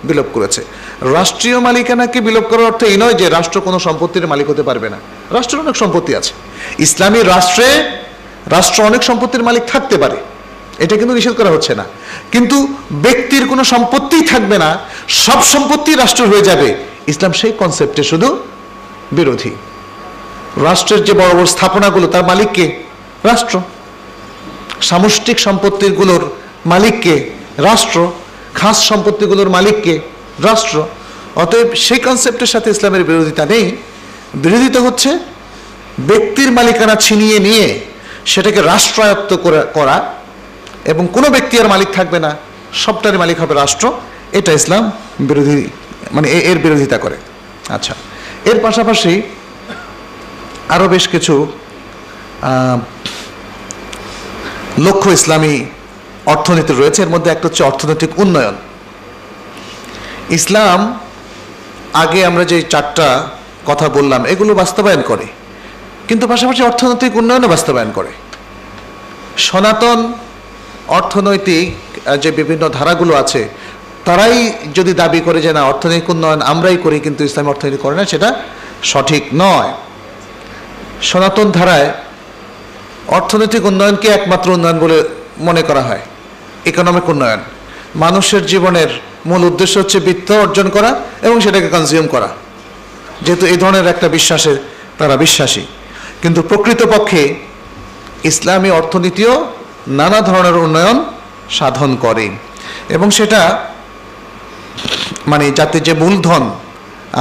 বিলোপ করেছে। রাষ্ট্রীয় মালিকানাকে বিলোপ করার অর্থ এই নয় যে রাষ্ট্র কোনো সম্পত্তির মালিক হতে পারবে না। রাষ্ট্রের অনেক সম্পত্তি আছে। ইসলামী রাষ্ট্রে রাষ্ট্র অনেক সম্পত্তির মালিক থাকতে পারে, এটা কিন্তু নিষেধ করা হচ্ছে না। কিন্তু ব্যক্তির কোনো সম্পত্তিই থাকবে না, সব সম্পত্তি রাষ্ট্র হয়ে যাবে, ইসলাম সেই কনসেপ্টে শুধু বিরোধী। রাষ্ট্রের যে বড় বড় স্থাপনাগুলো, তার মালিককে? রাষ্ট্র। সামষ্টিক সম্পত্তিগুলোর মালিককে? রাষ্ট্র। খাস সম্পত্তিগুলোর মালিককে? রাষ্ট্র। অতএব সেই কনসেপ্টের সাথে ইসলামের বিরোধিতা নেই। বিরোধিতা হচ্ছে ব্যক্তির মালিকানা ছিনিয়ে নিয়ে সেটাকে রাষ্ট্রায়ত্ত করা এবং কোনো ব্যক্তি আর মালিক থাকবে না, সবটারই মালিক হবে রাষ্ট্র। এটা ইসলাম বিরোধী, মানে এর বিরোধিতা করে। আচ্ছা, এর পাশাপাশি আরও বেশ কিছু লক্ষ্য ইসলামী অর্থনীতি রয়েছে। এর মধ্যে একটা হচ্ছে অর্থনৈতিক উন্নয়ন। ইসলাম আগে আমরা যে চারটা কথা বললাম এগুলো বাস্তবায়ন করে, কিন্তু পাশাপাশি অর্থনৈতিক উন্নয়নও বাস্তবায়ন করে। সনাতন অর্থনৈতিক যে বিভিন্ন ধারাগুলো আছে, তারাই যদি দাবি করে যে না অর্থনৈতিক উন্নয়ন আমরাই করি, কিন্তু ইসলামী অর্থনীতি করে না, সেটা সঠিক নয়। সনাতন ধারায় অর্থনৈতিক উন্নয়নকে একমাত্র উন্নয়ন বলে মনে করা হয়। ইকোনমিক উন্নয়ন, মানুষের জীবনের মূল উদ্দেশ্য হচ্ছে বিত্ত অর্জন করা এবং সেটাকে কনজিউম করা, যেহেতু এই ধরনের একটা বিশ্বাসে তারা বিশ্বাসী। কিন্তু প্রকৃতপক্ষে ইসলামী অর্থনীতিও নানা ধরনের উন্নয়ন সাধন করে এবং সেটা মানে যাতে যে মূলধন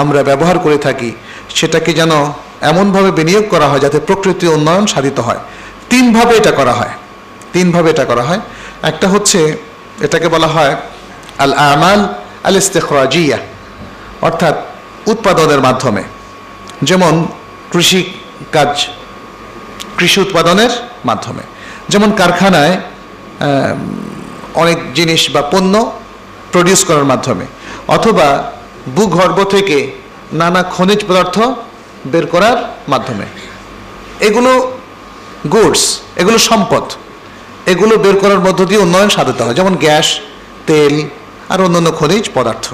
আমরা ব্যবহার করে থাকি সেটাকে যেন এমনভাবে বিনিয়োগ করা হয় যাতে প্রকৃতি উন্নয়ন সাধিত হয়। তিনভাবে এটা করা হয়। একটা হচ্ছে, এটাকে বলা হয় আল আমাল আল ইস্তিখরাজিয়া, অর্থাৎ উৎপাদনের মাধ্যমে। যেমন কৃষি কাজ, কৃষি উৎপাদনের মাধ্যমে, যেমন কারখানায় অনেক জিনিস বা পণ্য প্রডিউস করার মাধ্যমে, অথবা ভূগর্ভ থেকে নানা খনিজ পদার্থ বের করার মাধ্যমে। এগুলো গুডস, এগুলো সম্পদ, এগুলো বের করার মধ্য দিয়ে উন্নয়ন সাধিত হয়, যেমন গ্যাস, তেল আর অন্যান্য খনিজ পদার্থ।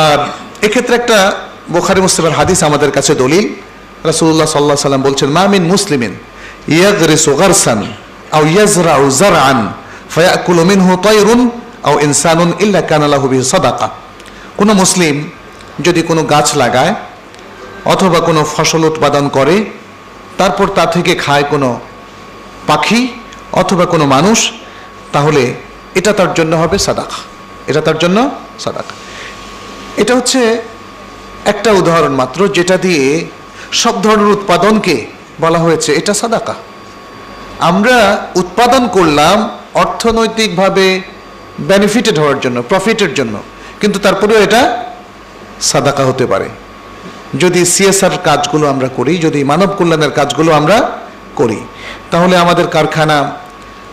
আর এক্ষেত্রে একটা বুখারী মুসলিমের হাদিস আমাদের কাছে দলিল। রাসূলুল্লাহ সাল্লাল্লাহু আলাইহি ওয়াসাল্লাম বলছেন, মা মিন মুসলিমিন ইয়াগরিসু গারসান আও ইয়াজরাউ জারআন ফায়াকুলু মিনহু তায়রুন আও ইনসানুন ইল্লা কানা লাহু বিহি সাদাকা। কোনো মুসলিম যদি কোনো গাছ লাগায় অথবা কোনো ফসল উৎপাদন করে, তারপর তা থেকে খায় কোনো পাখি অথবা কোনো মানুষ, তাহলে এটা তার জন্য হবে সাদাকা, এটা তার জন্য সাদাকা। এটা হচ্ছে একটা উদাহরণ মাত্র, যেটা দিয়ে সব ধরনের উৎপাদনকে বলা হয়েছে এটা সাদাকা। আমরা উৎপাদন করলাম অর্থনৈতিকভাবে বেনিফিটেড হওয়ার জন্য, প্রফিটের জন্য, কিন্তু তারপরেও এটা সাদাকা হতে পারে। যদি সিএসআর কাজগুলো আমরা করি, যদি মানব কল্যাণের কাজগুলো আমরা করি, তাহলে আমাদের কারখানা,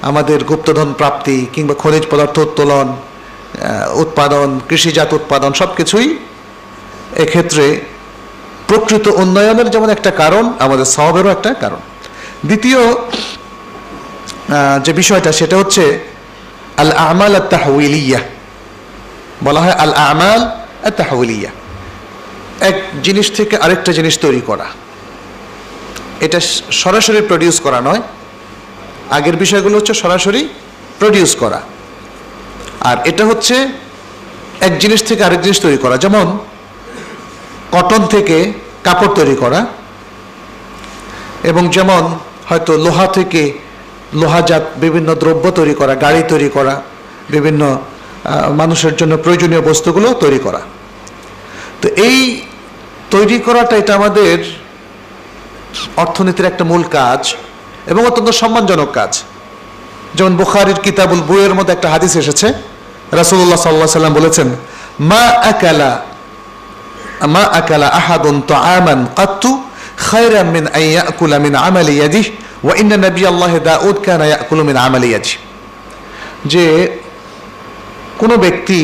আমাদের গুপ্তধন প্রাপ্তি কিংবা খনিজ পদার্থ উত্তোলন, উৎপাদন, কৃষিজাত উৎপাদন সব কিছুই এক্ষেত্রে প্রকৃত উন্নয়নের যেমন একটা কারণ, আমাদের সওয়াবেরও একটা কারণ। দ্বিতীয় যে বিষয়টা সেটা হচ্ছে আল আমাল আত তাহউইলিয়া, বলা হয় আল আমাল আত তাহউইলিয়া, এক জিনিস থেকে আরেকটা জিনিস তৈরি করা। এটা সরাসরি প্রডিউস করা নয়, আগের বিষয়গুলো হচ্ছে সরাসরি প্রডিউস করা, আর এটা হচ্ছে এক জিনিস থেকে আরেক জিনিস তৈরি করা। যেমন কটন থেকে কাপড় তৈরি করা, এবং যেমন হয়তো লোহা থেকে লোহাজাত বিভিন্ন দ্রব্য তৈরি করা, গাড়ি তৈরি করা, বিভিন্ন মানুষের জন্য প্রয়োজনীয় বস্তুগুলো তৈরি করা। তো এই তৈরি করাটা এটা আমাদের অর্থনীতির একটা মূল কাজ এবং অত্যন্ত সম্মানজনক কাজ। যেমন বুখারীর কিতাবুল বুয়ের মধ্যে একটা হাদিস এসেছে, রাসূলুল্লাহ সাল্লাল্লাহু আলাইহি ওয়াসাল্লাম বলেছেন, মা আকালা আহাদুন তাআমান কাত্তু খায়রান মিন আন ইয়াকুলা মিন আমালি ইয়াদিহি ওয়া ইন্না নাবিয়াল্লাহি দাউদ কানা ইয়াকুলু মিন আমালি ইয়াদিহি। যে কোনো ব্যক্তি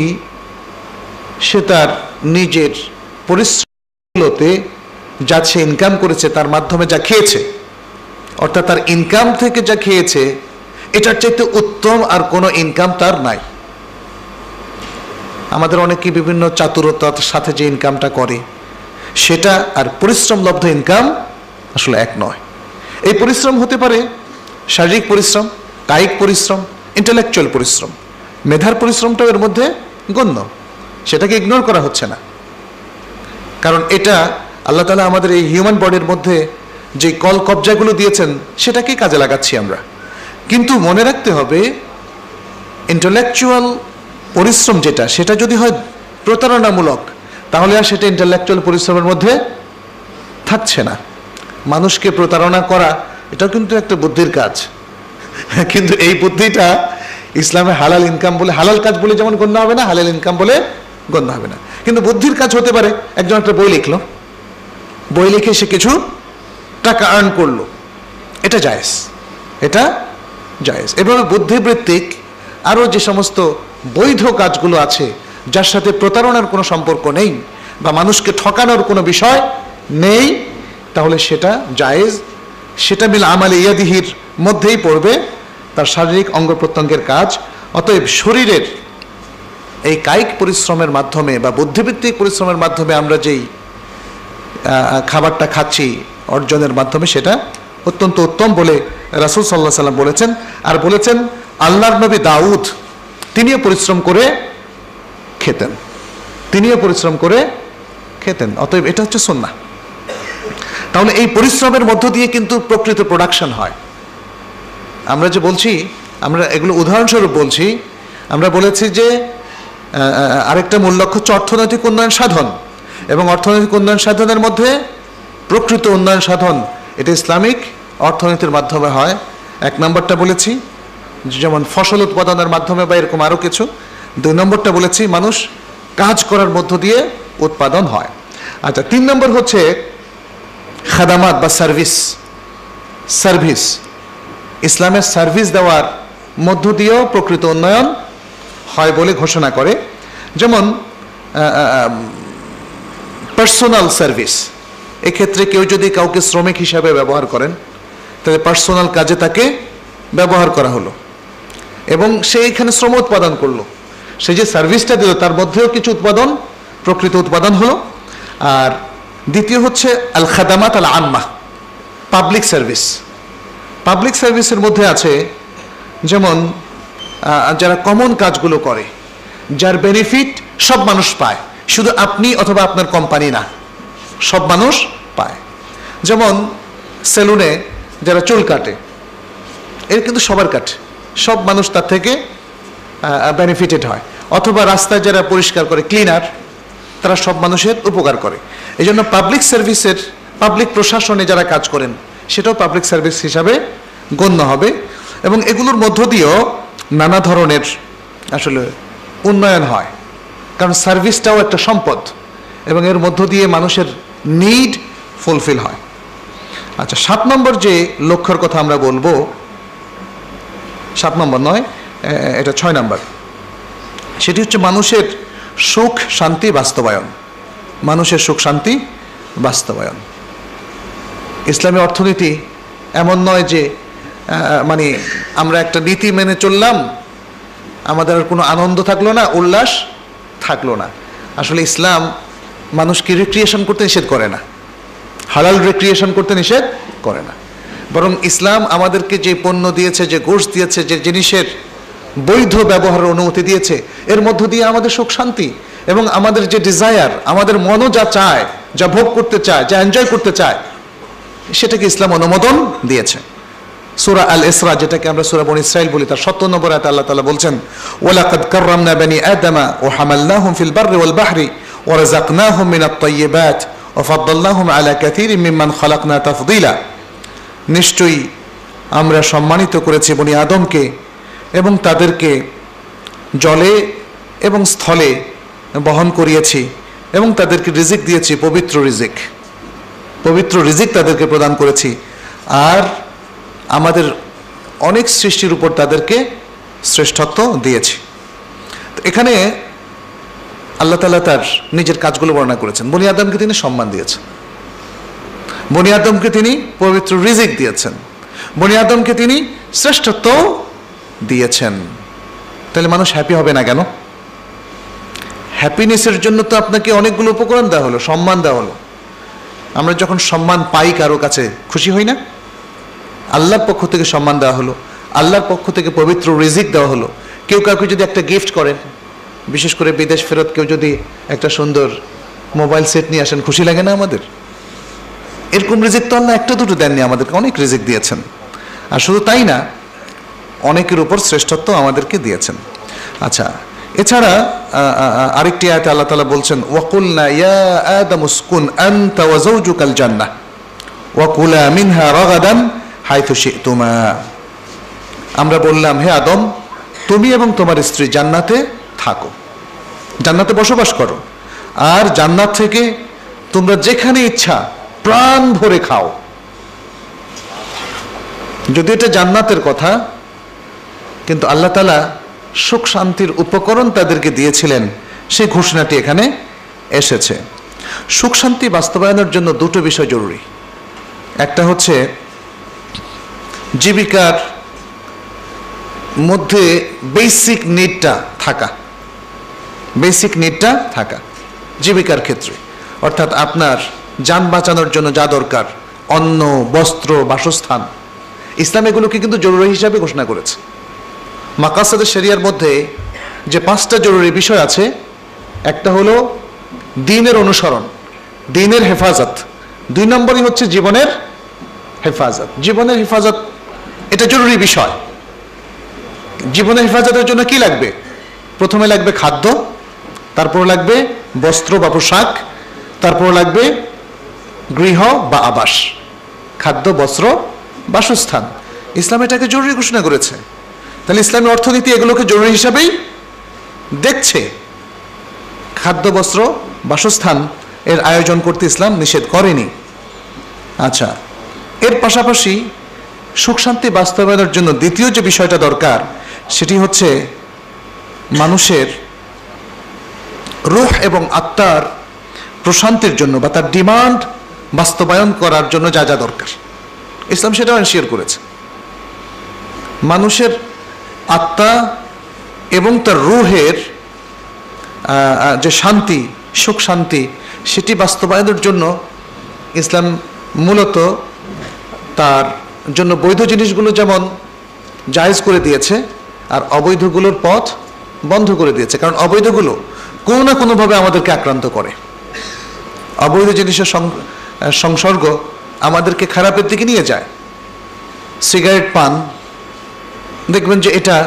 সে তার নিজের পরিশ্রমতে যা সে ইনকাম করেছে, তার মাধ্যমে যা খেয়েছে, অর্থাৎ তার ইনকাম থেকে যা খেয়েছে, এটার চাইতে উত্তম আর কোনো ইনকাম তার নাই। আমাদের অনেকে বিভিন্ন চাতুরতার সাথে যে ইনকামটা করে সেটা আর পরিশ্রমলব্ধ ইনকাম আসলে এক নয়। এই পরিশ্রম হতে পারে শারীরিক পরিশ্রম, কায়িক পরিশ্রম, ইন্টেলেকচুয়াল পরিশ্রম। মেধার পরিশ্রমটাও এর মধ্যে গণ্য, সেটাকে ইগনোর করা হচ্ছে না। কারণ এটা আল্লাহ তাআলা আমাদের এই হিউম্যান বডির মধ্যে যে কল কবজাগুলো দিয়েছেন সেটাকেই কাজে লাগাচ্ছি আমরা। কিন্তু মনে রাখতে হবে, ইন্টেলেকচুয়াল পরিশ্রম যেটা, সেটা যদি হয় প্রতারণামূলক, তাহলে আর সেটা ইন্টেলেকচুয়াল পরিশ্রমের মধ্যে থাকছে না। মানুষকে প্রতারণা করা এটাও কিন্তু একটা বুদ্ধির কাজ, কিন্তু এই বুদ্ধিটা ইসলামে হালাল ইনকাম বলে, হালাল কাজ বলে যেমন গণ্য হবে না, হালাল ইনকাম বলে গণ্য হবে না। কিন্তু বুদ্ধির কাজ হতে পারে, একজন একটা বই লিখলো, বই লিখে সে কিছু টাকা আর্ন করলো, এটা জায়েজ, এটা জায়েজ। এভাবে বুদ্ধিবৃত্তিক আরও যে সমস্ত বৈধ কাজগুলো আছে, যার সাথে প্রতারণার কোনো সম্পর্ক নেই বা মানুষকে ঠকানোর কোনো বিষয় নেই, তাহলে সেটা জায়েজ, সেটা মিল আমালে ইয়াদিহির মধ্যেই পড়বে, তার শারীরিক অঙ্গ প্রত্যঙ্গের কাজ। অতএব শরীরের এই কায়িক পরিশ্রমের মাধ্যমে বা বুদ্ধিবৃত্তিক পরিশ্রমের মাধ্যমে আমরা যেই খাবারটা খাচ্ছি অর্জনের মাধ্যমে, সেটা অত্যন্ত উত্তম বলে রাসূল সাল্লাল্লাহু আলাইহি ওয়াসাল্লাম বলেছেন। আর বলেছেন আল্লাহর নবী দাউদ তিনিও পরিশ্রম করে খেতেন, তিনিও পরিশ্রম করে খেতেন। অতএব এটা হচ্ছে সুন্নাহ। তাহলে এই পরিশ্রমের মধ্য দিয়ে কিন্তু প্রকৃত প্রোডাকশন হয়। আমরা যে বলছি, আমরা এগুলো উদাহরণস্বরূপ বলছি। আমরা বলেছি যে আরেকটা মূল লক্ষ্য হচ্ছে অর্থনৈতিক উন্নয়ন সাধন, এবং অর্থনৈতিক উন্নয়ন সাধনের মধ্যে প্রকৃত উন্নয়ন সাধন এটা ইসলামিক অর্থনীতির মাধ্যমে হয়। এক নম্বরটা বলেছি যেমন ফসল উৎপাদনের মাধ্যমে বা এরকম আরও কিছু। দুই নম্বরটা বলেছি মানুষ কাজ করার মধ্য দিয়ে উৎপাদন হয়। আচ্ছা, তিন নম্বর হচ্ছে খাদামাত বা সার্ভিস। সার্ভিস, ইসলামের সার্ভিস দেওয়ার মধ্য দিয়েও প্রকৃত উন্নয়ন হয় বলে ঘোষণা করে। যেমন পার্সোনাল সার্ভিস, এক্ষেত্রে কেউ যদি কাউকে শ্রমিক হিসাবে ব্যবহার করেন, তাহলে পার্সোনাল কাজে তাকে ব্যবহার করা হলো এবং সে এখানে শ্রম উৎপাদন করলো। সে যে সার্ভিসটা দিল তার মধ্যেও কিছু উৎপাদন, প্রকৃত উৎপাদন হলো। আর দ্বিতীয় হচ্ছে আল খাদামাত আল আম্মা, পাবলিক সার্ভিস। পাবলিক সার্ভিসের মধ্যে আছে যেমন যারা কমন কাজগুলো করে, যার বেনিফিট সব মানুষ পায়, শুধু আপনি অথবা আপনার কোম্পানি না, সব মানুষ পায়। যেমন সেলুনে যারা চুল কাটে, এর কিন্তু সবার কাটে, সব মানুষ তার থেকে বেনিফিটেড হয়। অথবা রাস্তায় যারা পরিষ্কার করে, ক্লিনার, তারা সব মানুষের উপকার করে। এই জন্য পাবলিক সার্ভিসের, পাবলিক প্রশাসনে যারা কাজ করেন সেটাও পাবলিক সার্ভিস হিসাবে গণ্য হবে। এবং এগুলোর মধ্য দিয়েও নানা ধরনের আসলে উন্নয়ন হয়, কারণ সার্ভিসটাও একটা সম্পদ এবং এর মধ্য দিয়ে মানুষের নিড ফুলফিল হয়। আচ্ছা, 7 নম্বর যে লক্ষ্যের কথা আমরা বলবো, 7 নম্বর নয়, এটা 6 নম্বর, সেটি হচ্ছে মানুষের সুখ শান্তি বাস্তবায়ন। মানুষের সুখ শান্তি বাস্তবায়ন। ইসলামী অর্থনীতি এমন নয় যে মানে আমরা একটা নীতি মেনে চললাম, আমাদের আর কোনো আনন্দ থাকলো না, উল্লাস থাকলো না। আসলে ইসলাম মানুষকে রিক্রিয়েশন করতে নিষেধ করে না, হালাল রিক্রিয়েশন করতে নিষেধ করে না, বরং ইসলাম আমাদেরকে যে পণ্য দিয়েছে, যে গোশ দিয়েছে, যে জিনিসের বৈধ ব্যবহারের অনুমতি দিয়েছে, এর মধ্য দিয়ে আমাদের সুখ শান্তি এবং আমাদের যে ডিজায়ার, আমাদের মনও যা চায়, যা ভোগ করতে চায়, যা এনজয় করতে চায়, সেটাকে ইসলাম অনুমোদন দিয়েছে। সূরা আল ইসরা, যেটাকে আমরা সূরা বনী ইসরাঈল বলি, তার ৭০ নম্বর আয়াতে আল্লাহ তাআলা বলছেন, ওয়ালাকাদ কাররামনা বানি আদমা ওয়া হামালনাহুম ফিল বাররি ওয়াল বাহরি ওয়া রাযাকনাহুম মিনাত তাইয়্যিবাত ওয়া ফাদ্দালনাহুম আলা কাসীরিম মিম্মান খালাকনা তাফদীলা। নিশ্চয়ই আমরা সম্মানিত করেছি বনি আদমকে এবং তাদেরকে জলে এবং স্থলে বহন করিয়েছি এবং তাদেরকে রিজিক দিয়েছি, পবিত্র রিজিক, পবিত্র রিজিক তাদেরকে প্রদান করেছি, আর আমাদের অনেক সৃষ্টির উপর তাদেরকে শ্রেষ্ঠত্ব দিয়েছি। এখানে আল্লাহ তাআলা তার নিজের কাজগুলো বর্ণনা করেছেন। বনি আদমকে তিনি সম্মান দিয়েছেন, বনি আদমকে তিনি পবিত্র রিজিক দিয়েছেন, বনি আদমকে তিনি শ্রেষ্ঠত্ব দিয়েছেন। তাহলে মানুষ হ্যাপি হবে না কেন? হ্যাপিনেসের জন্য তো আপনাকে অনেকগুলো উপকরণ দেওয়া হলো, সম্মান দেওয়া হলো। আমরা যখন সম্মান পাই কারো কাছে খুশি হই না? আল্লাহর পক্ষ থেকে সম্মান দেওয়া হলো, আল্লাহর পক্ষ থেকে পবিত্র রিজিক দেওয়া হলো। কেউ কাউকে যদি একটা গিফট করেন, বিশেষ করে বিদেশ ফেরত কেউ যদি একটা সুন্দর মোবাইল সেট নিয়ে আসেন, খুশি লাগে না আমাদের? এরকম রিজিক তো আল্লাহ একটা দুটো দেননি, আমাদেরকে অনেক রিজিক দিয়েছেন। আর শুধু তাই না, অনেকের উপর শ্রেষ্ঠত্ব আমাদেরকে দিয়েছেন। আচ্ছা, এছাড়া আরেকটি আয়াতে আল্লাহ তাআলা বলছেন, ওয়াকুলনা ইয়া আদামু উসকুন আনতা ওয়া যাওজুকাল জান্নাহ ওয়া কুলা মিনহা রাগাদান হাইথু শি'তুমা। আমরা বললাম, হে আদম, তুমি এবং তোমার স্ত্রী জান্নাতে থাকো, জান্নাতে বসবাস করো, আর জান্নাত থেকে তোমরা যেখানে ইচ্ছা প্রাণ ভরে খাও। যদি এটা জান্নাতের কথা, কিন্তু আল্লাহ তাআলা সুখ শান্তির উপকরণ তাদেরকে দিয়েছিলেন, সেই ঘোষণাটি এখানে এসেছে। সুখ শান্তি বাস্তবায়নের জন্য দুটো বিষয় জরুরি। একটা হচ্ছে জীবিকার মধ্যে বেসিক নিডটা থাকা, বেসিক নিডটা থাকা জীবিকার ক্ষেত্রে, অর্থাৎ আপনার যান বাঁচানোর জন্য যা দরকার, অন্ন, বস্ত্র, বাসস্থান, ইসলাম এগুলোকে কিন্তু জরুরি হিসাবে ঘোষণা করেছে। মাকাসাদে শরিয়ার মধ্যে যে 5টা জরুরি বিষয় আছে, একটা হলো দ্বীনের অনুসরণ, দ্বীনের হেফাজত, 2 নম্বরই হচ্ছে জীবনের হেফাজত। জীবনের হেফাজত এটা জরুরি বিষয়। জীবনের হেফাজতের জন্য কি লাগবে? প্রথমে লাগবে খাদ্য, তারপর লাগবে বস্ত্র বা পোশাক, তারপর লাগবে গৃহ বা আবাস। খাদ্য, বস্ত্র, বাসস্থান, ইসলাম এটাকে জরুরি ঘোষণা করেছে। তাহলে ইসলামী অর্থনীতি এগুলোকে জরুরি হিসাবেই দেখছে। খাদ্য, বস্ত্র, বাসস্থান এর আয়োজন করতে ইসলাম নিষেধ করেনি। আচ্ছা, এর পাশাপাশি সুখ শান্তি বাস্তবায়নের জন্য দ্বিতীয় যে বিষয়টা দরকার, সেটি হচ্ছে মানুষের রূহ এবং আত্মার প্রশান্তির জন্য বা তার ডিমান্ড বাস্তবায়ন করার জন্য যা যা দরকার, ইসলাম সেটাও এনশিওর করেছে। মানুষের আত্মা এবং তার রূহের যে শান্তি, সুখ শান্তি, সেটি বাস্তবায়নের জন্য ইসলাম মূলত তার জন্য বৈধ জিনিসগুলো যেমন জায়েজ করে দিয়েছে, আর অবৈধগুলোর পথ বন্ধ করে দিয়েছে। কারণ অবৈধগুলো কোনো না কোনোভাবে আমাদেরকে আক্রান্ত করে। অবৈধ জিনিসের সংসর্গ আমাদেরকে খারাপের দিকে নিয়ে যায়। সিগারেট পান দেখবেন যে এটা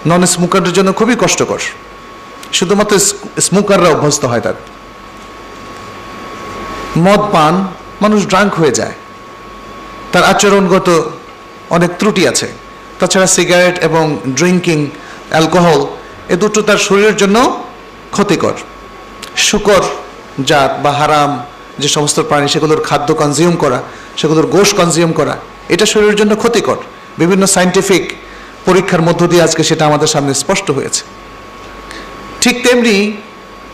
নন স্মোকারদের জন্য খুবই কষ্টকর, শুধুমাত্র স্মোকাররা অভ্যস্ত হয় তার। মদ পান, মানুষ ড্রাঙ্ক হয়ে যায়, তার আচরণগত অনেক ত্রুটি আছে। তাছাড়া সিগারেট এবং ড্রিঙ্কিং অ্যালকোহল এ দুটো তার শরীরের জন্য ক্ষতিকর। শূকর জাত বা হারাম যে সমস্ত প্রাণী সেগুলোর খাদ্য কনজিউম করা, সেগুলোর গোশ কনজিউম করা, এটা শরীরের জন্য ক্ষতিকর। বিভিন্ন সায়েন্টিফিক পরীক্ষার মধ্য দিয়ে আজকে সেটা আমাদের সামনে স্পষ্ট হয়েছে। ঠিক তেমনি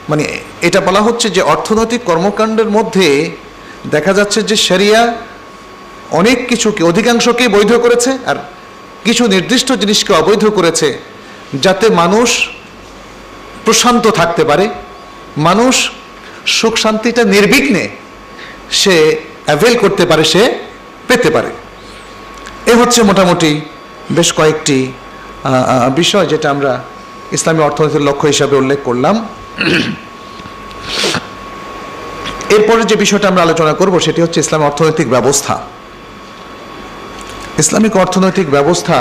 মানে এটা বলা হচ্ছে যে অর্থনৈতিক কর্মকাণ্ডের মধ্যে দেখা যাচ্ছে যে শরিয়া অনেক কিছুকে, অধিকাংশকে বৈধ করেছে আর কিছু নির্দিষ্ট জিনিসকে অবৈধ করেছে, যাতে মানুষ প্রশান্ত থাকতে পারে, মানুষ সুখ শান্তিটা নির্বিঘ্নে সে অ্যাভেল করতে পারে, সে পেতে পারে। এ হচ্ছে মোটামুটি বেশ কয়েকটি বিষয় যেটা আমরা ইসলামী অর্থনীতির লক্ষ্য হিসাবে উল্লেখ করলাম। এরপরে যে বিষয়টা আমরা আলোচনা করব সেটি হচ্ছে ইসলামী অর্থনৈতিক ব্যবস্থা। ইসলামিক অর্থনৈতিক ব্যবস্থা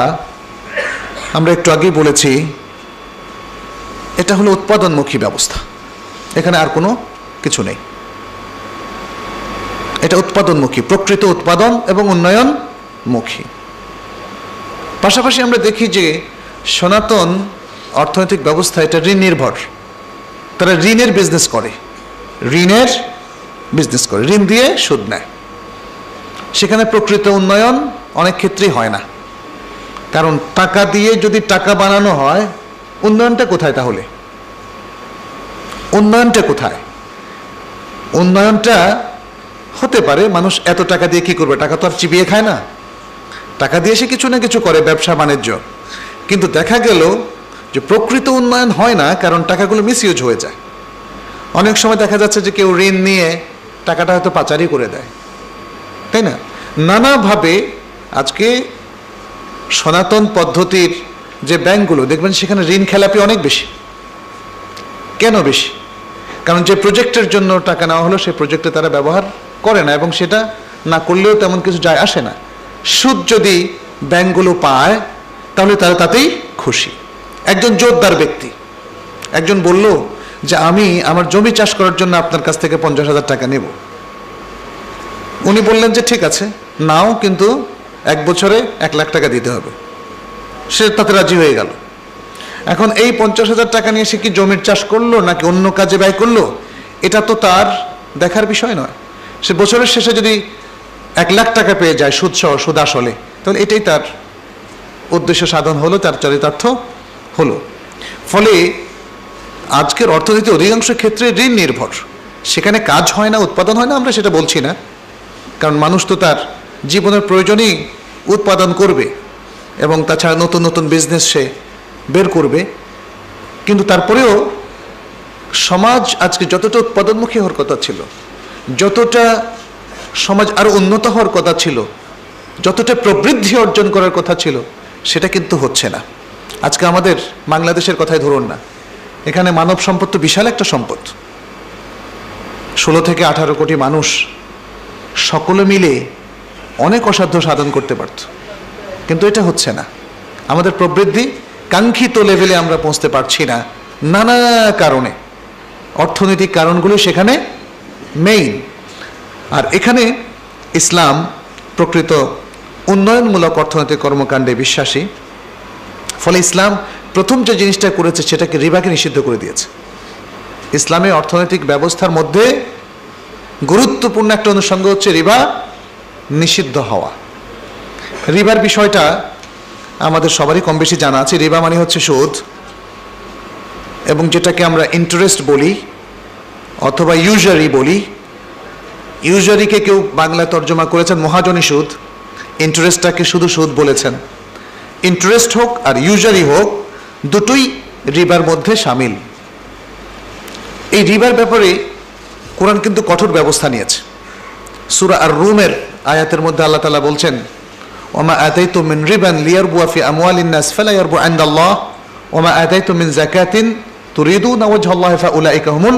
আমরা একটু আগেই বলেছি এটা হলো উৎপাদনমুখী ব্যবস্থা, এখানে আর কোনো কিছু নেই। এটা উৎপাদনমুখী, প্রকৃত উৎপাদন এবং উন্নয়নমুখী। পাশাপাশি আমরা দেখি যে সনাতন অর্থনৈতিক ব্যবস্থা এটা ঋণ নির্ভর। তারা ঋণের বিজনেস করে, ঋণ দিয়ে সুদ নেয়। সেখানে প্রকৃত উন্নয়ন অনেক ক্ষেত্রেই হয় না, কারণ টাকা দিয়ে যদি টাকা বানানো হয়, উন্নয়নটা কোথায়? তাহলে উন্নয়নটা কোথায়? উন্নয়নটা হতে পারে মানুষ এত টাকা দিয়ে কি করবে, টাকা তো আর চিবিয়ে খায় না, টাকা দিয়ে সে কিছু না কিছু করে, ব্যবসা বাণিজ্য। কিন্তু দেখা গেল যে প্রকৃত উন্নয়ন হয় না, কারণ টাকাগুলো মিসইউজ হয়ে যায়। অনেক সময় দেখা যাচ্ছে যে কেউ ঋণ নিয়ে টাকাটা হয়তো পাচারই করে দেয়, তাই না? নানাভাবে আজকে সনাতন পদ্ধতির যে ব্যাংকগুলো দেখবেন সেখানে ঋণ খেলাপি অনেক বেশি। কেন বেশি? কারণ যে প্রজেক্টের জন্য টাকা নেওয়া হলো সেই প্রজেক্টে তারা ব্যবহার করে না, এবং সেটা না করলেও তেমন কিছু যায় আসে না। সুদ যদি ব্যাংকগুলো পায় তাহলে তারা তাতেই খুশি। একজন জোরদার ব্যক্তি, একজন বলল যে আমি আমার জমি চাষ করার জন্য আপনার কাছ থেকে 50,000 টাকা নেব। উনি বললেন যে ঠিক আছে নাও, কিন্তু 1 বছরে 1 লাখ টাকা দিতে হবে। সে তাতে রাজি হয়ে গেল। এখন এই 50,000 টাকা নিয়ে সে কি জমির চাষ করলো নাকি অন্য কাজে ব্যয় করলো, এটা তো তার দেখার বিষয় নয়। সে বছরের শেষে যদি 1 লাখ টাকা পেয়ে যায় সুদ সহ, সুদ আসলে, তাহলে এটাই তার উদ্দেশ্য সাধন হলো, তার চরিতার্থ হলো। ফলে আজকের অর্থনীতি অধিকাংশ ক্ষেত্রে ঋণ নির্ভর। সেখানে কাজ হয় না, উৎপাদন হয় না, আমরা সেটা বলছি না, কারণ মানুষ তো তার জীবনের প্রয়োজনই উৎপাদন করবে এবং তাছাড়া নতুন নতুন বিজনেস সে বের করবে। কিন্তু তারপরেও সমাজ আজকে যতটা উৎপাদনমুখী হওয়ার কথা ছিল, যতটা সমাজ আরও উন্নত হওয়ার কথা ছিল, যতটা প্রবৃদ্ধি অর্জন করার কথা ছিল, সেটা কিন্তু হচ্ছে না। আজকে আমাদের বাংলাদেশের কথাই ধরুন না, এখানে মানব সম্পদ তো বিশাল একটা সম্পদ, 16 থেকে 18 কোটি মানুষ সকলে মিলে অনেক অসাধ্য সাধন করতে পারত, কিন্তু এটা হচ্ছে না। আমাদের প্রবৃদ্ধি কাঙ্ক্ষিত লেভেলে আমরা পৌঁছতে পারছি না নানা কারণে। অর্থনৈতিক কারণগুলো সেখানে মেইন। আর এখানে ইসলাম প্রকৃত উন্নয়নমূলক অর্থনৈতিক কর্মকাণ্ডে বিশ্বাসী। ফলে ইসলাম প্রথম যে জিনিসটা করেছে সেটাকে রিবাকে নিষিদ্ধ করে দিয়েছে। ইসলামী অর্থনৈতিক ব্যবস্থার মধ্যে গুরুত্বপূর্ণ একটা অনুষঙ্গ হচ্ছে রিবা নিষিদ্ধ হওয়া। রিবার বিষয়টা আমাদের সবারই কম বেশি জানা আছে। রিবা মানে হচ্ছে সুদ, এবং যেটাকে আমরা ইন্টারেস্ট বলি অথবা ইউজারি বলি। ইউজারিকে কেউ বাংলা তর্জমা করেছেন মহাজনী সুদ, ইন্টারেস্টটাকে শুধু সুদ বলেছেন। ইন্টারেস্ট হোক আর ইউজারি হোক, দুটোই রিবার মধ্যে সামিল। এই রিবার ব্যাপারে কোরআন কিন্তু কঠোর ব্যবস্থা নিয়েছে। সূরা আর-রুমের আয়াতের মধ্যে আল্লাহ তাআলা বলছেন, ওমা আতাইতুম মিন রিবান লিয়ারবুয়া ফি আমওয়ালিন নাস ফালা ইয়ারবু ইনদাল্লাহ ওমা আতাইতুম মিন যাকাতিন তুরিদুনা ওয়াজহাল্লাহি ফাউলাইকা হুমুল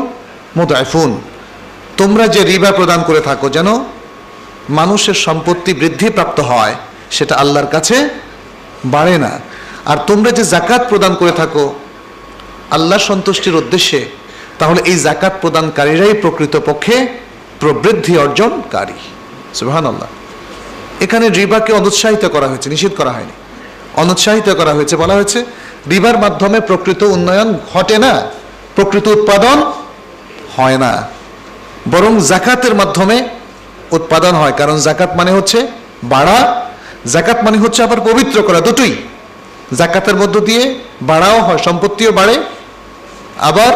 মুদঈফুন। তোমরা যে রিবা প্রদান করে থাকো যেন মানুষের সম্পত্তি বৃদ্ধি প্রাপ্ত হয়, সেটা আল্লাহর কাছে বাড়ে না। আর তোমরা যে যাকাত প্রদান করে থাকো আল্লাহর সন্তুষ্টির উদ্দেশ্যে, তাহলে এই যাকাত প্রদানকারীরাই প্রকৃতপক্ষে প্রবৃদ্ধি অর্জনকারী। সুবহানাল্লাহ। এখানে রিবাকে অনুৎসাহিত করা হয়েছে, নিষেধ করা হয়নি, অনুৎসাহিত করা হয়েছে। বলা হয়েছে রিবার মাধ্যমে প্রকৃত উন্নয়ন ঘটে না, প্রকৃত উৎপাদন হয় না, বরং যাকাতের মাধ্যমে উৎপাদন হয়। কারণ যাকাত মানে হচ্ছে বাড়া, যাকাত মানে হচ্ছে আবার পবিত্র করা, দুটোই। যাকাতের মধ্য দিয়ে বাড়াও হয়, সম্পত্তিও বাড়ে, আবার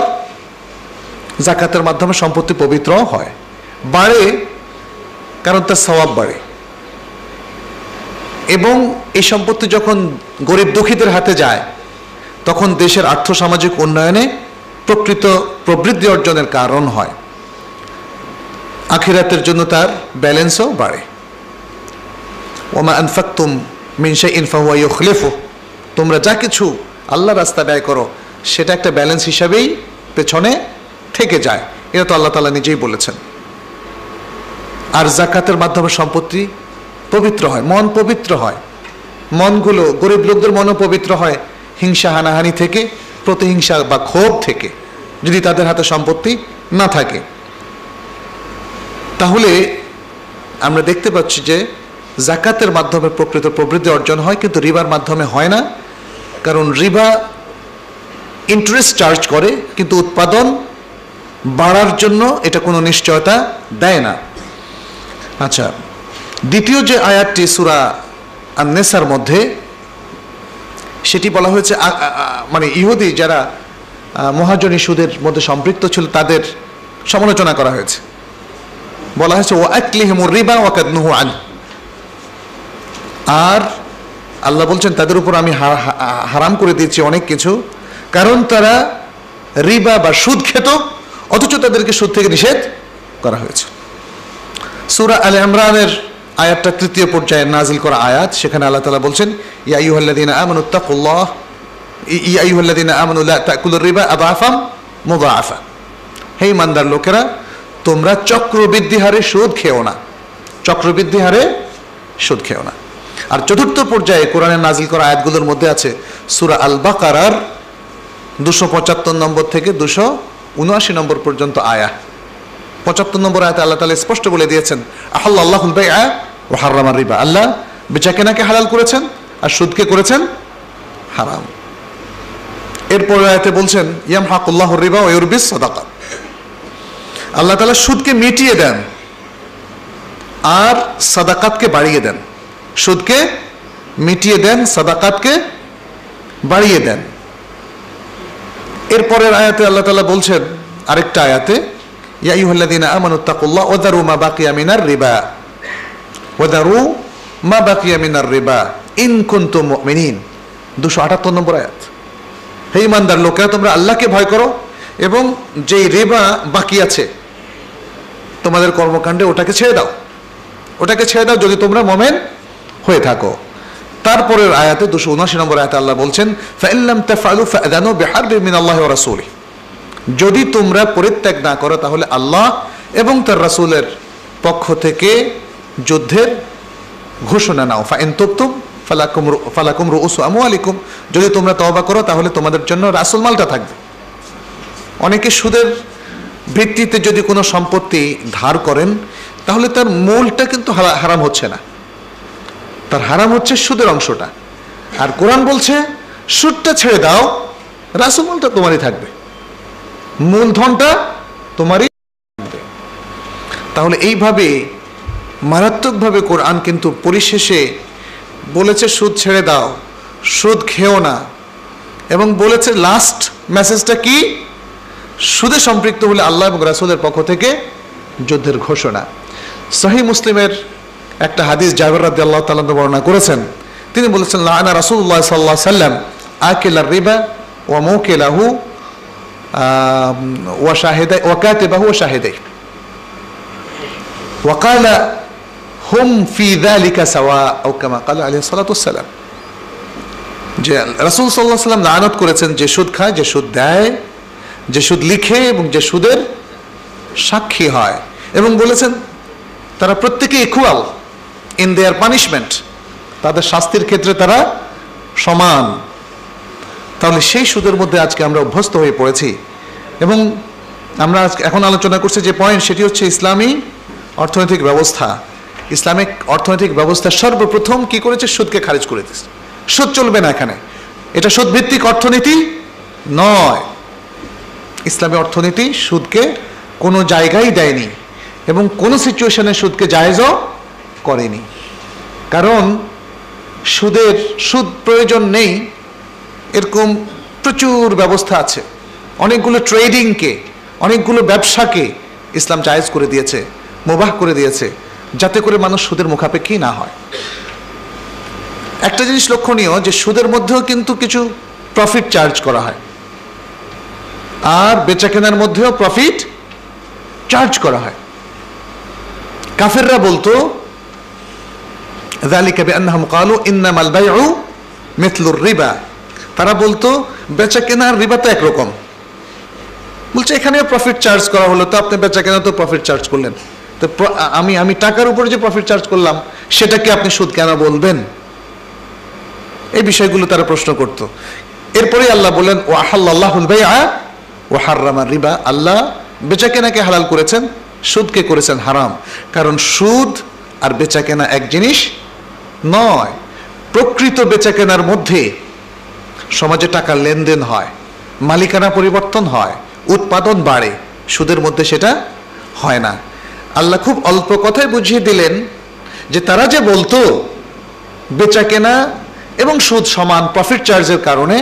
যাকাতের মাধ্যমে সম্পত্তি পবিত্রও হয়। বাড়ে কারণ তার সওয়াব বাড়ে, এবং এই সম্পত্তি যখন গরিব দুঃখীদের হাতে যায় তখন দেশের আর্থসামাজিক উন্নয়নে প্রকৃত প্রবৃদ্ধি অর্জনের কারণ হয়, আখিরাতের জন্য তার ব্যালেন্সও বাড়ে। ওমা আনফাকতুম মিন শাইইন ফাহুয়া ইউখলিফুহু, তোমরা যা কিছু আল্লাহর রাস্তায় ব্যয় করো সেটা একটা ব্যালেন্স হিসাবেই পেছনে থেকে যায়, এটা তো আল্লাহ তাআলা নিজেই বলেছেন। আর যাকাতের মাধ্যমে সম্পত্তি পবিত্র হয়, মন পবিত্র হয়, মনগুলো গরিব লোকদের মনও পবিত্র হয় হিংসা হানাহানি থেকে, প্রতিহিংসা বা ক্ষোভ থেকে, যদি তাদের হাতে সম্পত্তি না থাকে। তাহলে আমরা দেখতে পাচ্ছি যে যাকাতের মাধ্যমে প্রকৃত প্রবৃদ্ধি অর্জন হয়, কিন্তু রিবার মাধ্যমে হয় না। কারণ রিবা ইন্টারেস্ট চার্জ করে, কিন্তু উৎপাদন বাড়ার জন্য এটা কোনো নিশ্চয়তা দেয় না। আচ্ছা, দ্বিতীয় যে আয়াতটি সূরা আন-নিসার মধ্যে, সেটি বলা হয়েছে মানে ইহুদি যারা মহাজনী সুদের মধ্যে সম্পৃক্ত ছিল তাদের সমালোচনা করা হয়েছে। বলা হয়েছে ওয়া আকলিহিমুর রিবা ওয়া কাদ নুহু আন, আর আল্লাহ বলছেন তাদের উপর আমি হারাম করে দিয়েছি অনেক কিছু, কারণ তারা রিবা বা সুদ খেত, অথচ তাদেরকে সুদ থেকে নিষেধ করা হয়েছে। সূরা আলে ইমরানের আয়াতটা তৃতীয় পর্যায়ে নাজিল করা আয়াত, সেখানে আল্লাহ তাআলা বলছেন ইয়া আইয়ুহাল্লাযীনা আমানু তাকুল্লাহ ইয়া আইয়ুহাল্লাযীনা আমানু লা তাকুলুর রিবা আদাফাম মুদাআফা, হে ইমানদার লোকেরা তোমরা চক্রবৃদ্ধি হারে সুদ খেও না, চক্রবৃদ্ধি হারে সুদ খেও না। আর চতুর্থ পর্যায়ে কোরআনের নাজিল করা আয়াতগুলোর মধ্যে আছে সূরা আল বাকারার 275 নম্বর থেকে 279 নম্বর পর্যন্ত আয়াত। 75 নম্বর আয়াতে আল্লাহ তাআলা স্পষ্ট বলে দিয়েছেন আহাল্লাহুল বাইআ ওয়া হারামার রিবা, আল্লাহ বেচাকেনাকে হালাল করেছেন আর সুদকে করেছেন হারাম। এরপর আয়াতে বলছেন ইয়ামহাকুল্লাহুর রিবা ওয়া ইউরবিস সাদাকাত, আল্লাহ তাআলা সুদকে মিটিয়ে দেন আর সাদাকাতকে বাড়িয়ে দেন, সুদকে মিটিয়ে দেন, সাদাকাতকে বাড়িয়ে দেন। এরপরের আয়াতে আল্লাহ তাআলা বলছেন আরেকটা আয়াতে ইয়া আইয়ুহাল্লাযীনা আমানু তাকুল্লাহ ওয়া যারু মা বাকিয়া মিনার রিবা ওয়া যারু মা বাকিয়া মিনার রিবা ইন কুনতুম মুমিনিন, 278 নম্বর আয়াত। হে ঈমানদার লোকেরা তোমরা আল্লাহকে ভয় করো এবং যেই রিবা বাকি আছে তোমাদের কর্মকাণ্ডে ওটাকে ছেড়ে দাও, ওটাকে ছেড়ে দাও যদি তোমরা মুমিন হয়ে থাকো। তারপরের আয়াতে 279 নম্বর আয়াতে আল্লাহ বলছেন ফাইল্লাম তাফআলু ফাআযানু বিহারবিন মিনাল্লাহি ওয়া রাসূলিহি, যদি তোমরা পরিত্যাগ না করো তাহলে আল্লাহ এবং তার রাসূলের পক্ষ থেকে যুদ্ধের ঘোষণা নাও। ফাইন তুবতুম ফালাকুম রুউসু আমওয়ালিকুম, যদি তোমরা তওবা করো তাহলে তোমাদের জন্য রাসূল মালটা থাকবে। অনেকে সুদের ভিত্তিতে যদি কোনো সম্পত্তি ধার করেন তাহলে তার মূলটা কিন্তু হারাম হচ্ছে না, তার হারাম হচ্ছে সুদের অংশটা। আর কোরআন বলছে সুদটা ছেড়ে দাও, রাসূল মালটা তোমারই থাকবে, মূলধনটা তোমারই থাকবে। তাহলে এইভাবে মারাত্মকভাবে কোরআন কিন্তু পরিশেষে বলেছে সুদ ছেড়ে দাও, সুদ খেও না, এবং বলেছে লাস্ট মেসেজটা কি, সুদে সম্পৃক্ত হলে আল্লাহ এবং রাসূলের পক্ষ থেকে যুদ্ধের ঘোষণা। সহিহ মুসলিমের একটা হাদিস জাবের রাদিয়াল্লাহু তাআলা বর্ণনা করেছেন, তিনি বলেছেন লাআনা রাসূলুল্লাহ সাল্লাল্লাহু আলাইহি ওয়াসাল্লাম আকিলার রিবা ওয়া মুকিলাহু ওয়া শাহিদাই ওয়া কাতিবাহু ওয়া শাহিদাই ওয়া ক্বালা হুম ফি যালিকা সাওয়া আও কামা ক্বালা আলাইহিস সালাতু ওয়াস সালাম, যে রাসূল সাল্লাল্লাহু আলাইহি ওয়াসাল্লাম লানত করেছেন যে সুদ খায়, যে সুদ দেয়, যে সুদ লিখে এবং যে সুদের সাক্ষী হয়, এবং বলেছেন তারা প্রত্যেকে ইকুয়াল ইন দেয়ার পানিশমেন্ট, তাদের শাস্তির ক্ষেত্রে তারা সমান। তাহলে সেই সুদের মধ্যে আজকে আমরা অভ্যস্ত হয়ে পড়েছি। এবং আমরা এখন আলোচনা করছি যে পয়েন্ট, সেটি হচ্ছে ইসলামী অর্থনৈতিক ব্যবস্থা। ইসলামিক অর্থনৈতিক ব্যবস্থা সর্বপ্রথম কি করেছে? সুদকে খারিজ করে দিয়েছে। সুদ চলবে না এখানে, এটা সুদভিত্তিক অর্থনীতি নয়। ইসলামী অর্থনীতি সুদকে কোনো জায়গায় দেয়নি এবং কোনো সিচুয়েশনে সুদকে জায়েজও করেনি। কারণ সুদ প্রয়োজন নেই এরকম প্রচুর ব্যবস্থা আছে। অনেকগুলো ট্রেডিংকে, অনেকগুলো ব্যবসাকে ইসলাম জায়েজ করে দিয়েছে, মুবাহ করে দিয়েছে, যাতে করে মানুষ সুদের মুখাপেক্ষী না হয়। একটা জিনিস লক্ষণীয় যে সুদের মধ্যেও কিন্তু কিছু প্রফিট চার্জ করা হয়, আর বেচা কেনার মধ্যেও প্রফিট চার্জ করা হয়। কাফেররা বলতো যালিকা বিআন্নাহুম ক্বালু ইন্নামাল বাইউ মিথলুর রিবা, তারা বলতো বেচা কেনার রিবা তো একরকম। বলছে এখানেও প্রফিট চার্জ করা হলো, তো আপনি বেচা কেনা তো প্রফিট চার্জ করলেন, তো আমি টাকার উপরে যে প্রফিট চার্জ করলাম সেটাকে আপনি সুদ কেন বলবেন? এই বিষয়গুলো তারা প্রশ্ন করত। এরপরে আল্লাহ বলেন ওয়াহাল্লাল্লাহুল বাইআ ওয়া হাররামা রিবা, আল্লাহ বেচা কেনাকে হালাল করেছেন, সুদকে করেছেন হারাম। কারণ সুদ আর বেচা কেনা এক জিনিস নয়। প্রকৃত বেচা কেনার মধ্যে সমাজে টাকার লেনদেন হয়, মালিকানা পরিবর্তন হয়, উৎপাদন বাড়ে। সুদের মধ্যে সেটা হয় না। আল্লাহ খুব অল্প কথায় বুঝিয়ে দিলেন যে তারা যে বলতো বেচা কেনা এবং সুদ সমান প্রফিট চার্জের কারণে,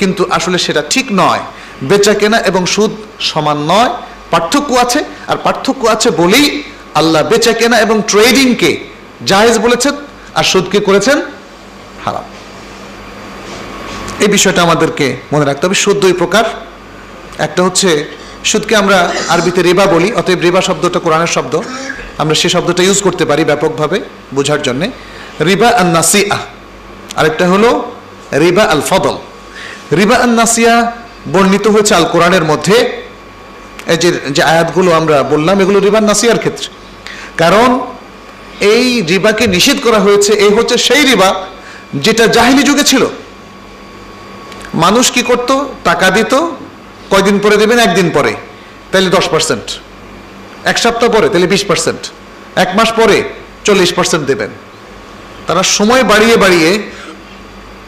কিন্তু আসলে সেটা ঠিক নয়। বেচা কেনা এবং সুদ সমান নয়, পার্থক্য আছে। আর পার্থক্য আছে বলেই আল্লাহ বেচা কেনা এবং ট্রেডিংকে জায়েজ বলেছেন আর সুদকে করেছেন হারাম। এই বিষয়টা আমাদেরকে মনে রাখতে হবে। সুদ দুই প্রকার। একটা হচ্ছে সুদকে আমরা আরবিতে রিবা বলি, অতএব রিবা শব্দটা কোরআনের শব্দ, আমরা সে শব্দটা ইউজ করতে পারি ব্যাপকভাবে বোঝার জন্যে। রিবা আন নাসিআ, আরেকটা হলো রিবা আল ফদল। রিবা আন নাসিআ বর্ণিত হয়েছে আল কোরআনের মধ্যে। এই যে আয়াতগুলো আমরা বললাম এগুলো রিবা নাসিয়ার ক্ষেত্রে, কারণ এই রিবাকে নিষেধ করা হয়েছে। এই হচ্ছে সেই রিবা যেটা জাহিলি যুগে ছিল। মানুষ কি করত? টাকা দিত, কয়দিন পরে দেবেন? একদিন পরে, তাহলে 10%, এক সপ্তাহ পরে তাহলে 20%, এক মাস পরে 40% দেবেন। তারা সময় বাড়িয়ে বাড়িয়ে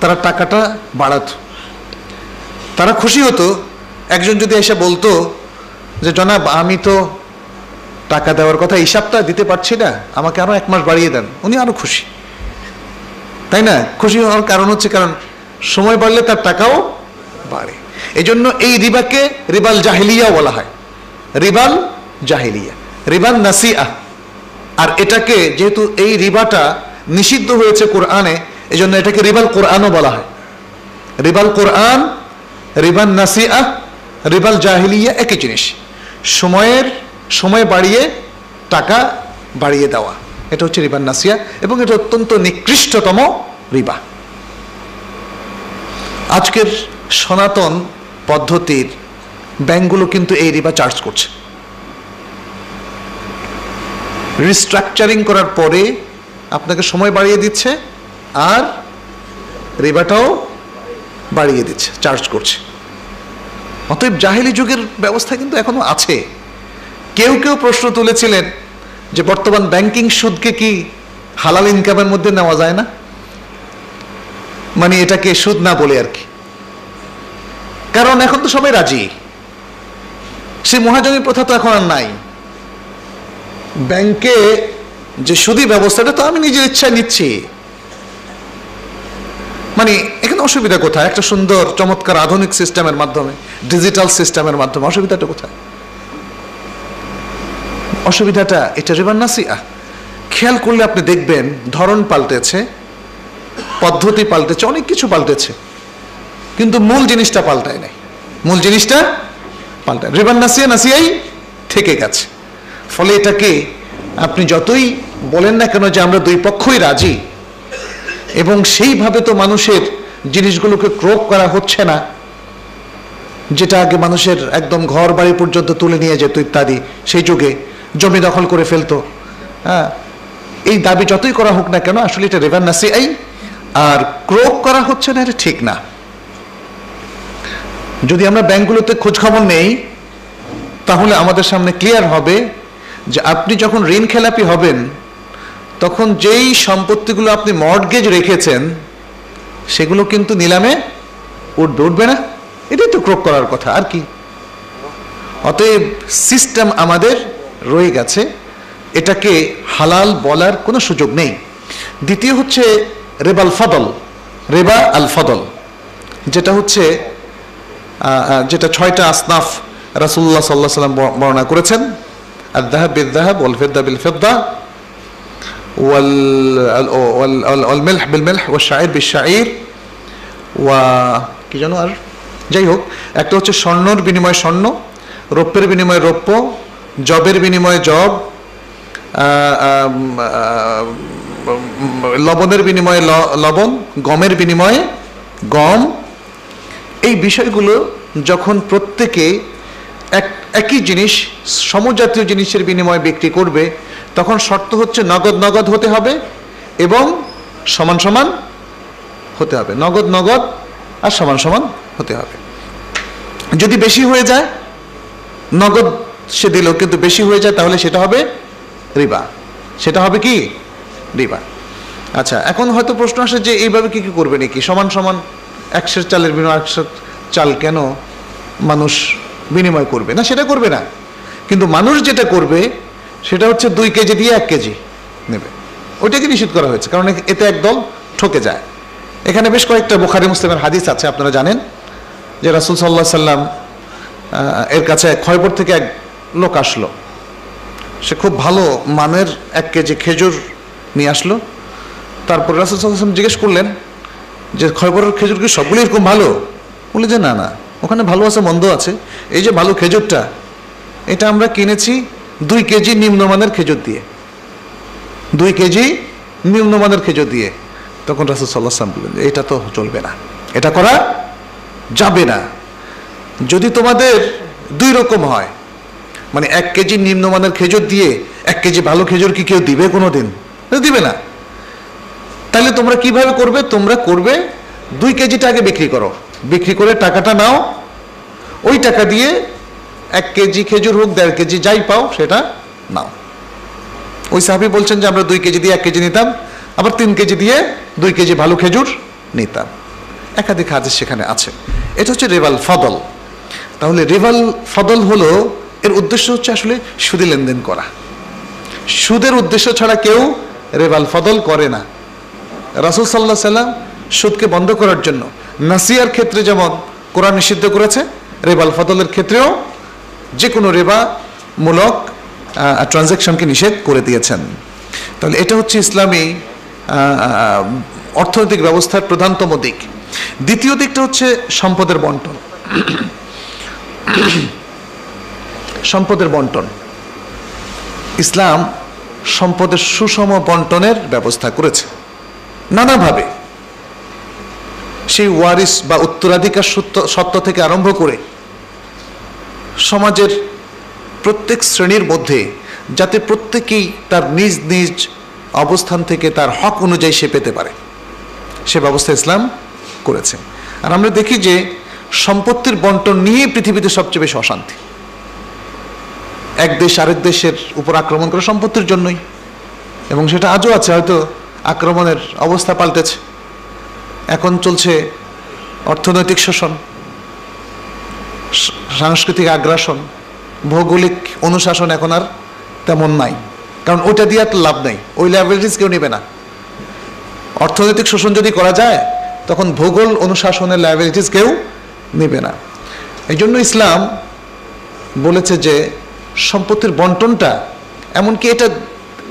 তারা টাকাটা বাড়াত। তারা খুশি হতো। একজন যদি এসে বলতো যে জনাব আমি তো টাকা দেওয়ার কথা এই সপ্তাহে দিতে পারছি না, আমাকে আরো এক মাস বাড়িয়ে দেন, উনি আরো খুশি, তাই না? খুশি হওয়ার কারণ হচ্ছে কারণ সময় বাড়লে তার টাকাও বাড়ে। এই জন্য এই রিবাকে রিবাল জাহিলিয়া বলা হয়, রিবাল জাহিলিয়া, রিবাল নাসিআ। আর এটাকে যেহেতু এই রিবাটা নিষিদ্ধ হয়েছে কোরআনে, এই জন্য এটাকে রিবাল কোরআনও বলা হয়। রিবাল কোরআন, রিবাল নাসিআ, রিবাল জাহিলিয়া একই জিনিস। সময় বাড়িয়ে টাকা বাড়িয়ে দেওয়া, এটা হচ্ছে রিবাল নাসিআ, এবং এটা অত্যন্ত নিকৃষ্টতম রিবা। আজকের সনাতন পদ্ধতির ব্যাংকগুলো কিন্তু এই রিবা চার্জ করছে। রিস্ট্রাকচারিং করার পরে আপনাকে সময় বাড়িয়ে দিচ্ছে আর রিবাটাও বাড়িয়ে দিচ্ছে, চার্জ করছে। অতএব জাহেলি যুগের ব্যবস্থা কিন্তু এখনো আছে। কেউ কেউ প্রশ্ন তুলেছিলেন যে বর্তমান ব্যাংকিং সুদকে কি হালাল ইনকামের মধ্যে নেওয়া যায় না, মানে এটাকে সুদ না বলে আর কি। কারণ এখন তো সবাই রাজি, সে মহাজনী প্রথা তো এখন আর নাই। ব্যাংকে যে সুদী ব্যবস্থাটা তো আমি নিজের ইচ্ছায় নিচ্ছি, মানে এখানে অসুবিধা কোথায়? একটা সুন্দর চমৎকার আধুনিক সিস্টেমের মাধ্যমে, ডিজিটাল সিস্টেমের মাধ্যমে অসুবিধাটা কোথায়? অসুবিধাটা এটা রিবা নাসিআ। খেয়াল করলে আপনি দেখবেন ধরন পাল্টেছে, পদ্ধতি পাল্টেছে, অনেক কিছু পাল্টেছে, কিন্তু মূল জিনিসটা পাল্টায় নাই। মূল জিনিসটা পাল্টায়, রিবা নাসিআ নাসিআই থেকে গেছে। ফলে এটাকে আপনি যতই বলেন না কেন যে আমরা দুই পক্ষই রাজি, এবং সেইভাবে তো মানুষের জিনিসগুলোকে ক্রয় করা হচ্ছে না, যেটা আগে মানুষের একদম ঘর বাড়ি পর্যন্ত তুলে নিয়ে যেত ইত্যাদি, সেই যুগে জমি দখল করে ফেলতো। হ্যাঁ, এই দাবি যতই করা হোক না কেন, আসলে এটা রিবা নাসিআই, আর ক্রোক করা হচ্ছে না, এটা ঠিক না। যদি আমরা ব্যাংকগুলোতে খোঁজ খবর নেই, তাহলে আমাদের সামনে ক্লিয়ার হবে যে আপনি যখন ঋণ খেলাপি হবেন, তখন যেই সম্পত্তিগুলো আপনি মর্টগেজ রেখেছেন সেগুলো কিন্তু নিলামে উঠবে না। এটাই তো ক্রোক করার কথা, আর কি। অতএব সিস্টেম আমাদের রয়ে গেছে, এটাকে হালাল বলার কোনো সুযোগ নেই। দ্বিতীয় হচ্ছে রেবাল ফদল, রেবা আল ফদল, যেটা হচ্ছে যেটা 6টা আসনাফ রাসূলুল্লাহ সাল্লাল্লাহু আলাইহি ওয়াসাল্লাম বর্ণনা করেছেন। আয-যাহাব বিল-যাহাব ওয়াল ফিদ্দা বিল-ফিদ্দা ওয়াল মিলহ বিল-মিলহ ওয়াশ শাঈর বিশ-শাঈর ওয়া কি জানো আর, যাই হোক, একটা হচ্ছে স্বর্ণর বিনিময়ে স্বর্ণ, রৌপ্যের বিনিময়ে রৌপ্য, জবের বিনিময়ে জব, লবণের বিনিময়ে লবণ, গমের বিনিময়ে গম। এই বিষয়গুলো যখন প্রত্যেকে একই জিনিস, সমজাতীয় জিনিসের বিনিময়ে বিক্রি করবে, তখন শর্ত হচ্ছে নগদ নগদ হতে হবে এবং সমান সমান হতে হবে। নগদ নগদ আর সমান সমান হতে হবে। যদি বেশি হয়ে যায়, নগদ সে দিল কিন্তু বেশি হয়ে যায়, তাহলে সেটা হবে রিবা। সেটা হবে কি? রিবা। আচ্ছা, এখন হয়তো প্রশ্ন আসে যে এইভাবে কি কি করবে নাকি? সমান সমান 100 চালের বিনিময়ে 100 চাল কেন মানুষ বিনিময় করবে না? সেটা করবে না, কিন্তু মানুষ যেটা করবে সেটা হচ্ছে 2 কেজি দিয়ে 1 কেজি নেবে। ওইটাকে নিষেধ করা হয়েছে, কারণ এতে একদল ঠকে যায়। এখানে বেশ কয়েকটা বুখারী মুসলিমের হাদিস আছে, আপনারা জানেন যে রাসূল সাল্লাল্লাহু আলাইহি সাল্লাম এর কাছে খয়বর থেকে এক লোক আসলো। সে খুব ভালো মানের 1 কেজি খেজুর নিয়ে আসলো। তারপর রাসূল সাল্লাল্লাহু আলাইহি সাল্লাম জিজ্ঞেস করলেন যে খয়বরের খেজুর কি সবগুলো এরকম ভালো? বলে যে না না, ওখানে ভালো আছে মন্দ আছে। এই যে ভালো খেজুরটা, এটা আমরা কিনেছি 2 কেজি নিম্নমানের খেজুর দিয়ে, 2 কেজি নিম্নমানের খেজুর দিয়ে। তখন রাসূল সাল্লাল্লাহু আলাইহি সাল্লাম বললেন এটা তো চলবে না, এটা করা যাবে না। যদি তোমাদের 2 রকম হয়, মানে 1 কেজি নিম্নমানের খেজুর দিয়ে 1 কেজি ভালো খেজুর কি কেউ দিবে কোনোদিন? দিবে না। তাহলে তোমরা কিভাবে করবে? তোমরা করবে 2 কেজিটা আগে বিক্রি করো, বিক্রি করে টাকাটা নাও, ওই টাকা দিয়ে 1 কেজি খেজুর হোক 1.5 কেজি যাই পাও সেটা নাও। ওই সাহাবী বলছেন যে আমরা 2 কেজি দিয়ে 1 কেজি নিতাম, আবার 3 কেজি দিয়ে 2 কেজি ভালো খেজুর নিতাম। একাধিক হাদিস সেখানে আছে। এটা হচ্ছে রেবাল ফদল। তাহলে রেবাল ফদল হলো, এর উদ্দেশ্য হচ্ছে আসলে সুদে লেনদেন করা। সুদের উদ্দেশ্য ছাড়া কেউ রেবাল ফদল করে না। রাসূল সাল্লাল্লাহু আলাইহি সাল্লাম সুদকে বন্ধ করার জন্য নাসিয়ার ক্ষেত্রে যেমন কোরআন নিষিদ্ধ করেছে, রেবাল ফদলের ক্ষেত্রেও যে কোনো রেবামূলক ট্রানজ্যাকশনকে নিষেধ করে দিয়েছেন। তাহলে এটা হচ্ছে ইসলামী অর্থনৈতিক ব্যবস্থার প্রধানতম দিক। দ্বিতীয় দিকটা হচ্ছে সম্পদের বন্টন। সম্পদের বন্টন, ইসলাম সম্পদের সুষম বন্টনের ব্যবস্থা করেছে নানাভাবে। সেই ওয়ারিস বা উত্তরাধিকার সত্ত্ব থেকে আরম্ভ করে সমাজের প্রত্যেক শ্রেণীর মধ্যে যাতে প্রত্যেকেই তার নিজ নিজ অবস্থান থেকে তার হক অনুযায়ী সে পেতে পারে, সে ব্যবস্থা ইসলাম করেছে। আর আমরা দেখি যে সম্পত্তির বন্টন নিয়ে পৃথিবীতে সবচেয়ে বেশি অশান্তি। এক দেশ আরেক দেশের উপর আক্রমণ করে সম্পত্তির জন্যই, এবং সেটা আজও আছে, হয়তো আক্রমণের অবস্থা পাল্টেছে। এখন চলছে অর্থনৈতিক শোষণ, সাংস্কৃতিক আগ্রাসন, ভৌগোলিক অনুশাসন এখন আর তেমন নাই, কারণ ওইটা দিয়ে আর লাভ নেই, ওই লাইবিলিটিস কেউ নেবে না। অর্থনৈতিক শোষণ যদি করা যায় তখন ভূগোল অনুশাসনের লাইবিলিটিস কেউ নেবে না। এই জন্য ইসলাম বলেছে যে সম্পত্তির বন্টনটা, এমনকি এটা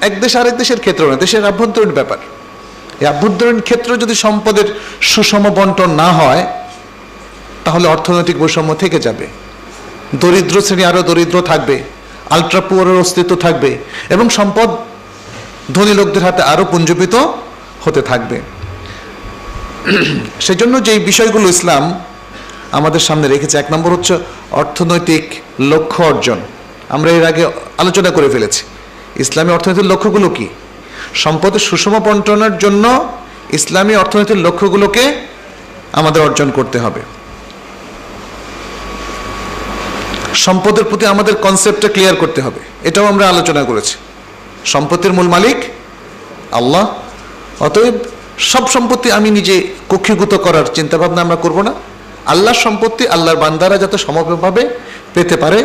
এক দেশ আরেক দেশের ক্ষেত্র না, দেশের আভ্যন্তরীণ ব্যাপার। এই আভ্যন্তরীণ ক্ষেত্রে যদি সম্পদের সুষম বন্টন না হয় তাহলে অর্থনৈতিক বৈষম্য থেকে যাবে, দরিদ্র শ্রেণী আরও দরিদ্র থাকবে, আলট্রা পুয়ারের অস্তিত্ব থাকবে, এবং সম্পদ ধনী লোকদের হাতে আরও পুঞ্জীভূত হতে থাকবে। সেজন্য যেই বিষয়গুলো ইসলাম আমাদের সামনে রেখেছে। এক নম্বর হচ্ছে অর্থনৈতিক লক্ষ্য অর্জন। আমরা এর আগে আলোচনা করে ফেলেছি ইসলামী অর্থনীতির লক্ষ্যগুলো কি। সম্পদের সুষম বন্টনের জন্য ইসলামী অর্থনীতির লক্ষ্যগুলোকে আমাদের অর্জন করতে হবে। সম্পদের প্রতি আমাদের কনসেপ্টটা ক্লিয়ার করতে হবে, এটাও আমরা আলোচনা করেছি। সম্পত্তির মূল মালিক আল্লাহ, অতএব সব সম্পত্তি আমি নিজে কক্ষীভূত করার চিন্তা ভাবনা আমরা করব না। আল্লাহর সম্পত্তি আল্লাহর বান্দারা যাতে সমভাবে পেতে পারে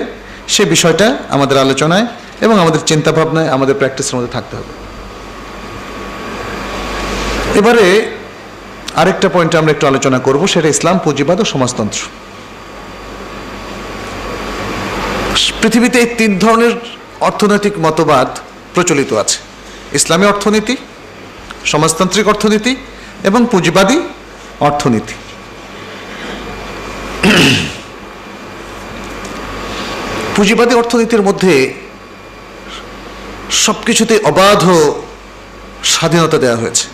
সে বিষয়টা আমাদের আলোচনায় এবং আমাদের চিন্তা ভাবনায়, আমাদের প্র্যাকটিসের মধ্যে থাকতে হবে। এবারে আরেকটা পয়েন্টে আমরা একটু আলোচনা করব, সেটা ইসলাম, পুঁজিবাদ ও সমাজতন্ত্র। পৃথিবীতে এই 3 ধরনের অর্থনৈতিক মতবাদ প্রচলিত আছে: ইসলামী অর্থনীতি, সমাজতান্ত্রিক অর্থনীতি এবং পুঁজিবাদী অর্থনীতি। পুঁজিবাদী অর্থনীতির মধ্যে সবকিছুতে অবাধ স্বাধীনতা দেওয়া হয়েছে।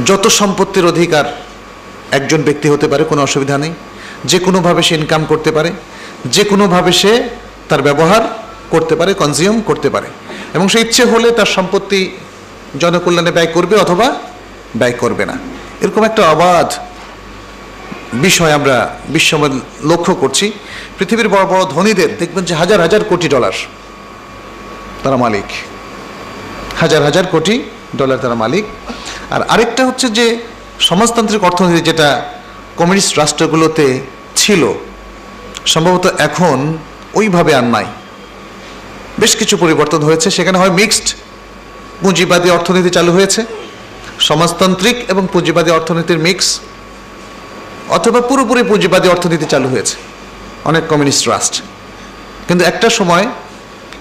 যত সম্পত্তির অধিকার একজন ব্যক্তি হতে পারে, কোনো অসুবিধা নেই। যে কোনোভাবে সে ইনকাম করতে পারে, যে কোনোভাবে সে তার ব্যবহার করতে পারে, কনজিউম করতে পারে, এবং সে ইচ্ছে হলে তার সম্পত্তি জনকল্যাণে ব্যয় করবে অথবা ব্যয় করবে না। এরকম একটা অবাধ বিষয় আমরা বিশ্বময় লক্ষ্য করছি। পৃথিবীর বড় বড় ধনীদের দেখবেন যে হাজার হাজার কোটি ডলার তারা মালিক, হাজার হাজার কোটি ডলার তারা মালিক। আর আরেকটা হচ্ছে যে সমাজতান্ত্রিক অর্থনীতি, যেটা কমিউনিস্ট রাষ্ট্রগুলোতে ছিল, সম্ভবত এখন ওইভাবে আর নাই, বেশ কিছু পরিবর্তন হয়েছে। সেখানে হয় মিক্সড পুঁজিবাদী অর্থনীতি চালু হয়েছে, সমাজতান্ত্রিক এবং পুঁজিবাদী অর্থনীতির মিক্স, অথবা পুরোপুরি পুঁজিবাদী অর্থনীতি চালু হয়েছে অনেক কমিউনিস্ট রাষ্ট্র। কিন্তু একটা সময়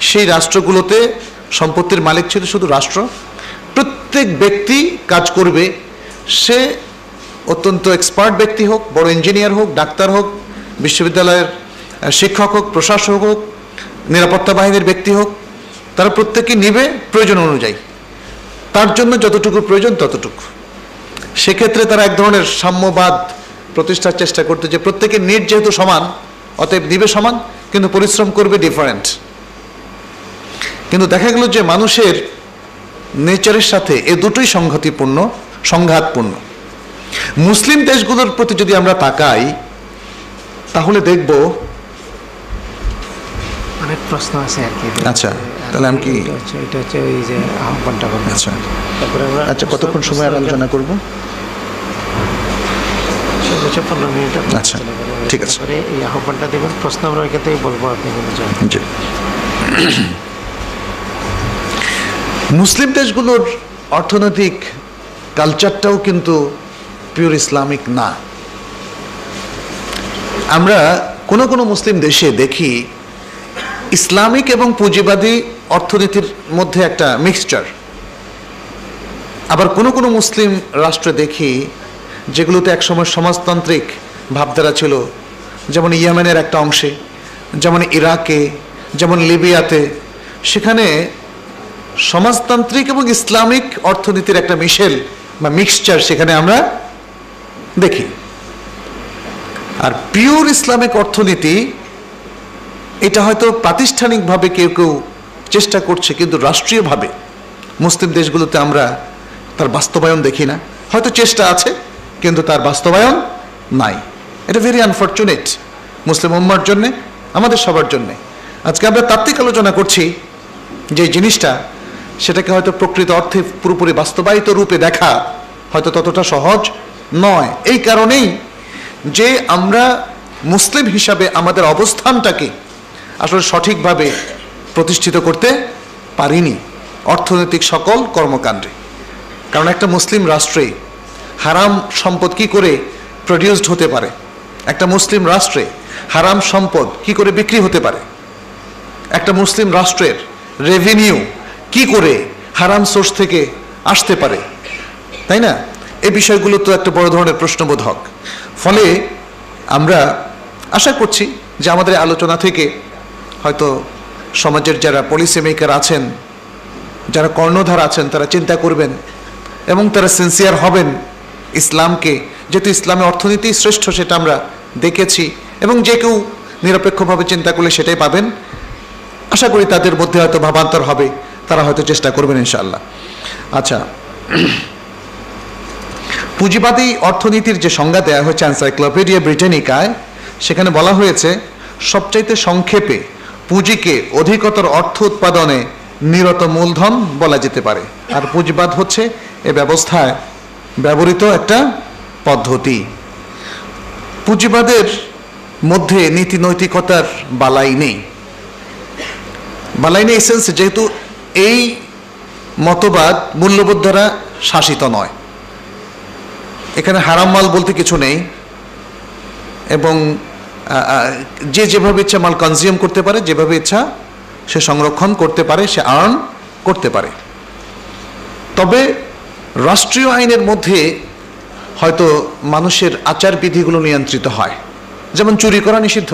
সেই রাষ্ট্রগুলোতে সম্পত্তির মালিক ছিল শুধু রাষ্ট্র। প্রত্যেক ব্যক্তি কাজ করবে, সে অত্যন্ত এক্সপার্ট ব্যক্তি হোক, বড় ইঞ্জিনিয়ার হোক, ডাক্তার হোক, বিশ্ববিদ্যালয়ের শিক্ষক হোক, প্রশাসক হোক, নিরাপত্তা বাহিনীর ব্যক্তি হোক, তারা প্রত্যেকে নিবে প্রয়োজন অনুযায়ী, তার জন্য যতটুকু প্রয়োজন ততটুকু। সেক্ষেত্রে তারা এক ধরনের সাম্যবাদ প্রতিষ্ঠার চেষ্টা করতে, যে প্রত্যেকের নিড যেহেতু সমান, অতএব নিবে সমান, কিন্তু পরিশ্রম করবে ডিফারেন্ট। কিন্তু দেখা গেল যে মানুষের নেচারের সাথে এ দুটোই সংঘাতপূর্ণ। মুসলিম দেশগুলোর প্রতি যদি আমরা তাকাই তাহলে দেখব অনেক প্রশ্ন আছে আর কি। আচ্ছা, তাহলে আমি কি এটা হচ্ছে ওই যে আহ্বানটা করবো। আচ্ছা, তারপরে আমরা কতক্ষণ সময় আলোচনা করব? 15 মিনিট। আচ্ছা, ঠিক আছে। এই আহ্বানটা দেবেন, প্রশ্ন আমরা ওইখান থেকে বলবো, আপনি জি। মুসলিম দেশগুলোর অর্থনৈতিক কালচারটাও কিন্তু পিওর ইসলামিক না। আমরা কোনো কোনো মুসলিম দেশে দেখি ইসলামিক এবং পুঁজিবাদী অর্থনীতির মধ্যে একটা মিক্সচার। আবার কোনো কোনো মুসলিম রাষ্ট্রে দেখি যেগুলোতে একসময় সমাজতান্ত্রিক ভাবধারা ছিল, যেমন ইয়েমেনের একটা অংশে, যেমন ইরাকে, যেমন লিবিয়াতে, সেখানে সমাজতান্ত্রিক এবং ইসলামিক অর্থনীতির একটা মিশেল বা মিক্সচার সেখানে আমরা দেখি। আর পিওর ইসলামিক অর্থনীতি, এটা হয়তো প্রাতিষ্ঠানিকভাবে কেউ কেউ চেষ্টা করছে, কিন্তু রাষ্ট্রীয়ভাবে মুসলিম দেশগুলোতে আমরা তার বাস্তবায়ন দেখি না। হয়তো চেষ্টা আছে কিন্তু তার বাস্তবায়ন নাই। এটা ভেরি আনফর্চুনেট মুসলিম উম্মার জন্যে, আমাদের সবার জন্যে। আজকে আমরা তাত্ত্বিক আলোচনা করছি যে জিনিসটা, সেটাকে হয়তো প্রকৃত অর্থে পুরোপুরি বাস্তবায়িত রূপে দেখা হয়তো ততটা সহজ নয়। এই কারণেই যে আমরা মুসলিম হিসাবে আমাদের অবস্থানটাকে আসলে সঠিকভাবে প্রতিষ্ঠিত করতে পারিনি অর্থনৈতিক সকল কর্মকাণ্ডে। কারণ একটা মুসলিম রাষ্ট্রে হারাম সম্পদ কি করে প্রডিউসড হতে পারে, একটা মুসলিম রাষ্ট্রে হারাম সম্পদ কি করে বিক্রি হতে পারে, একটা মুসলিম রাষ্ট্রের রেভিনিউ কি করে হারাম সোর্স থেকে আসতে পারে, তাই না? এই বিষয়গুলো তো একটা বড় ধরনের প্রশ্নবোধক। ফলে আমরা আশা করছি যে আমাদের আলোচনা থেকে হয়তো সমাজের যারা পলিসি মেকার আছেন, যারা কর্ণধার আছেন, তারা চিন্তা করবেন এবং তারা সিনসিয়ার হবেন ইসলামকে যেহেতু ইসলামে অর্থনীতি শ্রেষ্ঠ সেটা আমরা দেখেছি, এবং যে কেউ নিরপেক্ষভাবে চিন্তা করলে সেটাই পাবেন। আশা করি তাদের মধ্যে হয়তো ভাবান্তর হবে, তারা হয়তো চেষ্টা করবেন ইনশাআল্লাহ। আচ্ছা, পুঁজিবাদী অর্থনীতির যে সংজ্ঞা দেওয়া হয়েছে এনসাইক্লোপিডিয়া ব্রিটানিকায়, সেখানে বলা হয়েছে সবচাইতে সংক্ষেপে পুঁজিকে অধিকতর অর্থ উৎপাদনে নিরত মূলধন বলা যেতে পারে। আর পুঁজিবাদ হচ্ছে এ ব্যবস্থায় ব্যবহৃত একটা পদ্ধতি। পুঁজিবাদের মধ্যে নীতি নৈতিকতার বালাই নেই। বালাই নেই এসেন্স, যেহেতু এই মতবাদ মূল্যবোধ দ্বারা শাসিত নয়, এখানে হারাম মাল বলতে কিছু নেই, এবং যে যেভাবে ইচ্ছা মাল কনজিউম করতে পারে, যেভাবে ইচ্ছা সে সংরক্ষণ করতে পারে, সে আর্ন করতে পারে। তবে রাষ্ট্রীয় আইনের মধ্যে হয়তো মানুষের আচার বিধিগুলো নিয়ন্ত্রিত হয়। যেমন চুরি করা নিষিদ্ধ,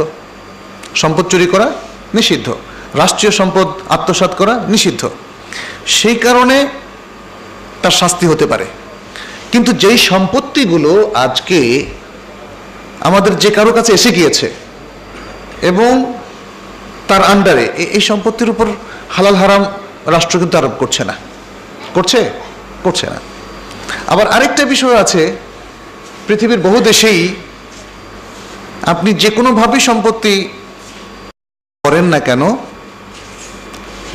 সম্পদ চুরি করা নিষিদ্ধ, রাষ্ট্রীয় সম্পদ আত্মসাৎ করা নিষিদ্ধ, সেই কারণে তার শাস্তি হতে পারে। কিন্তু যেই সম্পত্তিগুলো আজকে আমাদের যে কারো কাছে এসে গিয়েছে এবং তার আন্ডারে, এই সম্পত্তির উপর হালাল হারাম রাষ্ট্র কিন্তু আরোপ করছে না। করছে না। আবার আরেকটা বিষয় আছে, পৃথিবীর বহু দেশেই আপনি যে কোনোভাবে সম্পত্তি করেন না কেন,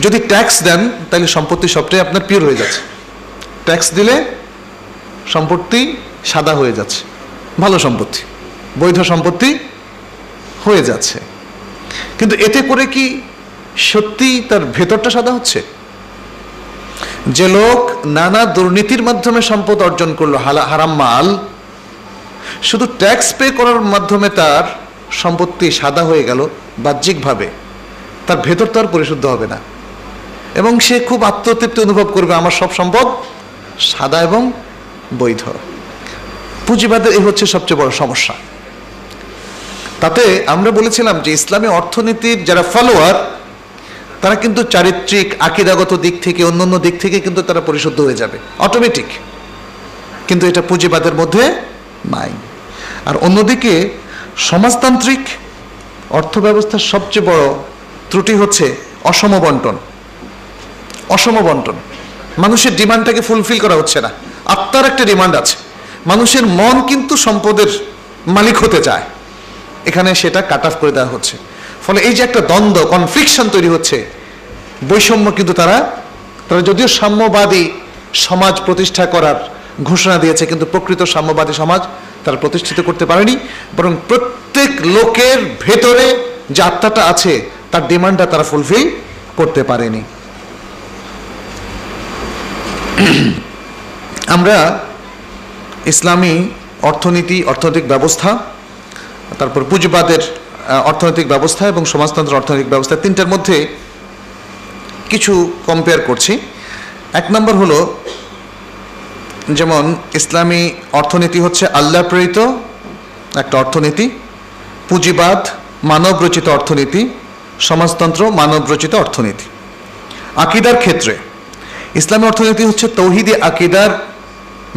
যদি ট্যাক্স দেন তাহলে সম্পত্তি সবটাই আপনার পিওর হয়ে যাচ্ছে। ট্যাক্স দিলে সম্পত্তি সাদা হয়ে যাচ্ছে, ভালো সম্পত্তি, বৈধ সম্পত্তি হয়ে যাচ্ছে। কিন্তু এতে করে কি সত্যি তার ভেতরটা সাদা হচ্ছে? যে লোক নানা দুর্নীতির মাধ্যমে সম্পদ অর্জন করলো, হারাম মাল, শুধু ট্যাক্স পে করার মাধ্যমে তার সম্পত্তি সাদা হয়ে গেল বাহ্যিকভাবে, তার ভেতর তো আর পরিশুদ্ধ হবে না, এবং সে খুব আত্মতৃপ্তি অনুভব করবে আমার সব সম্পদ সাদা এবং বৈধ। পুঁজিবাদের এই হচ্ছে সবচেয়ে বড় সমস্যা। তাতে আমরা বলেছিলাম যে ইসলামী অর্থনীতির যারা ফলোয়ার, তারা কিন্তু চারিত্রিক আকীদাগত দিক থেকে, অন্যান্য দিক থেকে কিন্তু তারা পরিশুদ্ধ হয়ে যাবে অটোমেটিক, কিন্তু এটা পুঁজিবাদের মধ্যে নাই। আর অন্যদিকে সমাজতান্ত্রিক অর্থ ব্যবস্থার সবচেয়ে বড় ত্রুটি হচ্ছে অসম বন্টন। মানুষের ডিমান্ডটাকে ফুলফিল করা হচ্ছে না। আত্মার একটা ডিমান্ড আছে, মানুষের মন কিন্তু সম্পদের মালিক হতে চায়, এখানে সেটা কাট অফ করে দেওয়া হচ্ছে। ফলে এই যে একটা দ্বন্দ্ব, কনফ্লিকশন তৈরি হচ্ছে, বৈষম্য কিন্তু তারা যদিও সাম্যবাদী সমাজ প্রতিষ্ঠা করার ঘোষণা দিয়েছে, কিন্তু প্রকৃত সাম্যবাদী সমাজ তারা প্রতিষ্ঠিত করতে পারেনি, বরং প্রত্যেক লোকের ভেতরে যে আত্মাটা আছে তার ডিমান্ডটা তারা ফুলফিল করতে পারেনি। আমরা ইসলামী অর্থনৈতিক ব্যবস্থা, তারপর পুঁজিবাদের অর্থনৈতিক ব্যবস্থা এবং সমাজতন্ত্র অর্থনৈতিক ব্যবস্থা, তিনটার মধ্যে কিছু কম্পেয়ার করছি। এক নম্বর হলো, যেমন ইসলামী অর্থনীতি হচ্ছে আল্লাহ প্রেরিত একটা অর্থনীতি, পুঁজিবাদ মানবরচিত অর্থনীতি, সমাজতন্ত্র মানবরচিত অর্থনীতি। আকীদার ক্ষেত্রে ইসলামী অর্থনীতি হচ্ছে তৌহিদি আকীদার